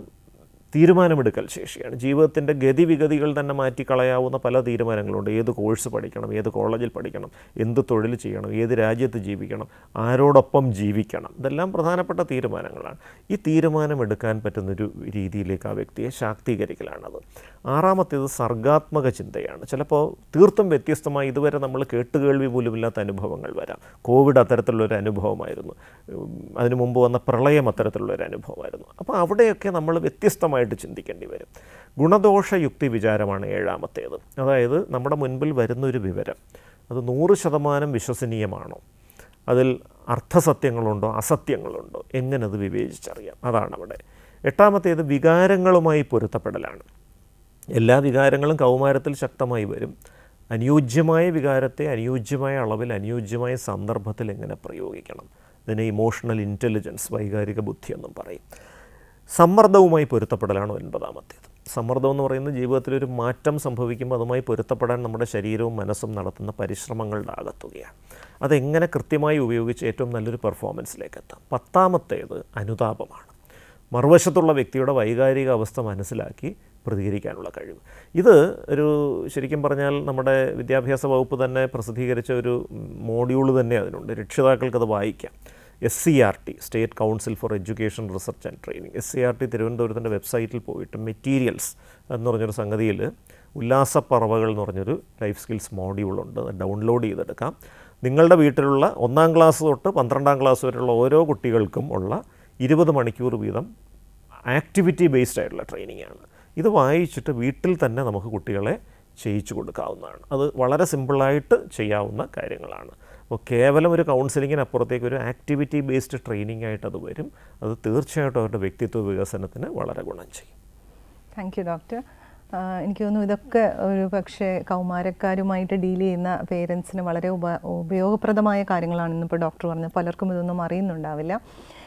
[SPEAKER 2] തീരുമാനമെടുക്കൽ ശേഷിയാണ്. ജീവിതത്തിൻ്റെ ഗതിവിഗതികൾ തന്നെ മാറ്റിക്കളയാവുന്ന പല തീരുമാനങ്ങളുണ്ട്. ഏത് കോഴ്സ് പഠിക്കണം, ഏത് കോളേജിൽ പഠിക്കണം, എന്ത് തൊഴിൽ ചെയ്യണം, ഏത് രാജ്യത്ത് ജീവിക്കണം, ആരോടൊപ്പം ജീവിക്കണം, ഇതെല്ലാം പ്രധാനപ്പെട്ട തീരുമാനങ്ങളാണ്. ഈ തീരുമാനമെടുക്കാൻ പറ്റുന്നൊരു രീതിയിലേക്ക് ആ വ്യക്തിയെ ശാക്തീകരിക്കലാണത്. 6മത്തേത് സർഗാത്മക ചിന്തയാണ്. ചിലപ്പോൾ തീർത്തും വ്യത്യസ്തമായി ഇതുവരെ നമ്മൾ കേട്ടുകേൾവി പോലുമില്ലാത്ത അനുഭവങ്ങൾ വരാം. കോവിഡ് അത്തരത്തിലുള്ളൊരു അനുഭവമായിരുന്നു, അതിനു മുമ്പ് വന്ന പ്രളയം അത്തരത്തിലുള്ളൊരു അനുഭവമായിരുന്നു. അപ്പോൾ അവിടെയൊക്കെ നമ്മൾ വ്യത്യസ്തമായിട്ട് ചിന്തിക്കേണ്ടി വരും. ഗുണദോഷ യുക്തി വിചാരമാണ് 7മത്തേത്. അതായത് നമ്മുടെ മുൻപിൽ വരുന്നൊരു വിവരം അത് 100% വിശ്വസനീയമാണോ, അതിൽ അർത്ഥസത്യങ്ങളുണ്ടോ അസത്യങ്ങളുണ്ടോ, എങ്ങനെ അത് വിവേചിച്ചറിയാം, അതാണ് അവിടെ. 8മത്തേത് വികാരങ്ങളുമായി പൊരുത്തപ്പെടലാണ്. എല്ലാ വികാരങ്ങളും കൗമാരത്തിൽ ശക്തമായി വരും. അനുയോജ്യമായ വികാരത്തെ അനുയോജ്യമായ അളവിൽ അനുയോജ്യമായ സന്ദർഭത്തിൽ എങ്ങനെ പ്രയോഗിക്കണം, ഇതിനെ ഇമോഷണൽ ഇൻ്റലിജൻസ്, വൈകാരിക ബുദ്ധി എന്നും പറയും. സമ്മർദ്ദവുമായി പൊരുത്തപ്പെടലാണ് 9ാമത്തേത്. സമ്മർദ്ദം എന്ന് പറയുന്നത് ജീവിതത്തിലൊരു മാറ്റം സംഭവിക്കുമ്പോൾ അതുമായി പൊരുത്തപ്പെടാൻ നമ്മുടെ ശരീരവും മനസ്സും നടത്തുന്ന പരിശ്രമങ്ങളുടെ ആകത്തുകയാണ്. അതെങ്ങനെ കൃത്യമായി ഉപയോഗിച്ച് ഏറ്റവും നല്ലൊരു പെർഫോമൻസിലേക്ക് എത്താം. 10ാമത്തേത് അനുതാപമാണ്. മറുവശത്തുള്ള വ്യക്തിയുടെ വൈകാരിക അവസ്ഥ മനസ്സിലാക്കി പ്രതികരിക്കാനുള്ള കഴിവ്. ഇത് ഒരു ശരിക്കും പറഞ്ഞാൽ നമ്മുടെ വിദ്യാഭ്യാസ വകുപ്പ് തന്നെ പ്രസിദ്ധീകരിച്ച ഒരു മോഡ്യൂൾ തന്നെ അതിനുണ്ട്. രക്ഷിതാക്കൾക്കത് വായിക്കാം. SCRT, state council for education research and training, SCRT തിരുവനന്തപുരത്തിൻ്റെ വെബ്സൈറ്റിൽ പോയിട്ട് മെറ്റീരിയൽസ് എന്ന് പറഞ്ഞൊരു സംഗതിയിൽ ഉല്ലാസപ്പറവകൾ എന്ന് പറഞ്ഞൊരു ലൈഫ് സ്കിൽസ് മോഡ്യൂളുണ്ട്. അത് ഡൗൺലോഡ് ചെയ്തെടുക്കാം. നിങ്ങളുടെ വീട്ടിലുള്ള 1ാം ക്ലാസ് തൊട്ട് 12ാം ക്ലാസ് വരെയുള്ള ഓരോ കുട്ടികൾക്കും ഉള്ള 20 മണിക്കൂർ വീതം ആക്ടിവിറ്റി ബേസ്ഡ് ആയിട്ടുള്ള ട്രെയിനിങ് ആണ്. ഇത് വായിച്ചിട്ട് വീട്ടിൽ തന്നെ നമുക്ക് കുട്ടികളെ ചെയ്യിച്ചു കൊടുക്കാവുന്നതാണ്. അത് വളരെ സിമ്പിളായിട്ട് ചെയ്യാവുന്ന കാര്യങ്ങളാണ്. അപ്പോൾ കേവലം ഒരു കൗൺസിലിങ്ങിനപ്പുറത്തേക്ക് ഒരു ആക്ടിവിറ്റി ബേസ്ഡ് ട്രെയിനിങ് ആയിട്ട് അത് വരും. അത് തീർച്ചയായിട്ടും അവരുടെ വ്യക്തിത്വ വികസനത്തിന് വളരെ ഗുണം ചെയ്യും.
[SPEAKER 1] Thank you doctor. എനിക്ക് തോന്നുന്നു ഇതൊക്കെ ഒരു പക്ഷേ കൗമാരക്കാരുമായിട്ട് ഡീൽ ചെയ്യുന്ന പേരൻസിന് വളരെ ഉപയോഗപ്രദമായ കാര്യങ്ങളാണ് ഇന്നിപ്പോൾ ഡോക്ടർ പറഞ്ഞത്. പലർക്കും ഇതൊന്നും അറിയുന്നുണ്ടാവില്ല.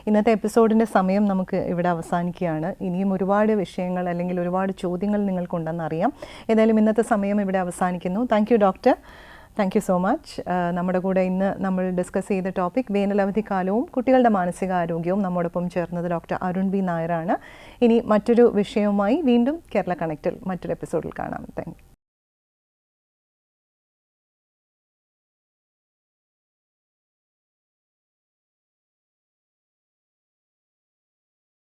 [SPEAKER 1] ഇന്നത്തെ എപ്പിസോഡിൻ്റെ സമയം നമുക്ക് ഇവിടെ അവസാനിക്കുകയാണ്. ഇനിയും ഒരുപാട് വിഷയങ്ങൾ അല്ലെങ്കിൽ ഒരുപാട് ചോദ്യങ്ങൾ നിങ്ങൾക്കുണ്ടെന്നറിയാം. ഏതായാലും ഇന്നത്തെ സമയം ഇവിടെ അവസാനിക്കുന്നു. Thank you doctor. Thank you so much. നമ്മുടെ കൂടെ ഇന്ന് നമ്മൾ ഡിസ്കസ് ചെയ്ത ടോപ്പിക് വേനലവധിക്കാലവും കുട്ടികളുടെ മാനസികാരോഗ്യവും. നമ്മോടൊപ്പം ചേർന്നത് ഡോക്ടർ അരുൺ ബി നായരാണ്. ഇനി മറ്റൊരു വിഷയവുമായി വീണ്ടും കേരള കണക്റ്റിൽ മറ്റൊരു എപ്പിസോഡിൽ കാണാം. Thank you.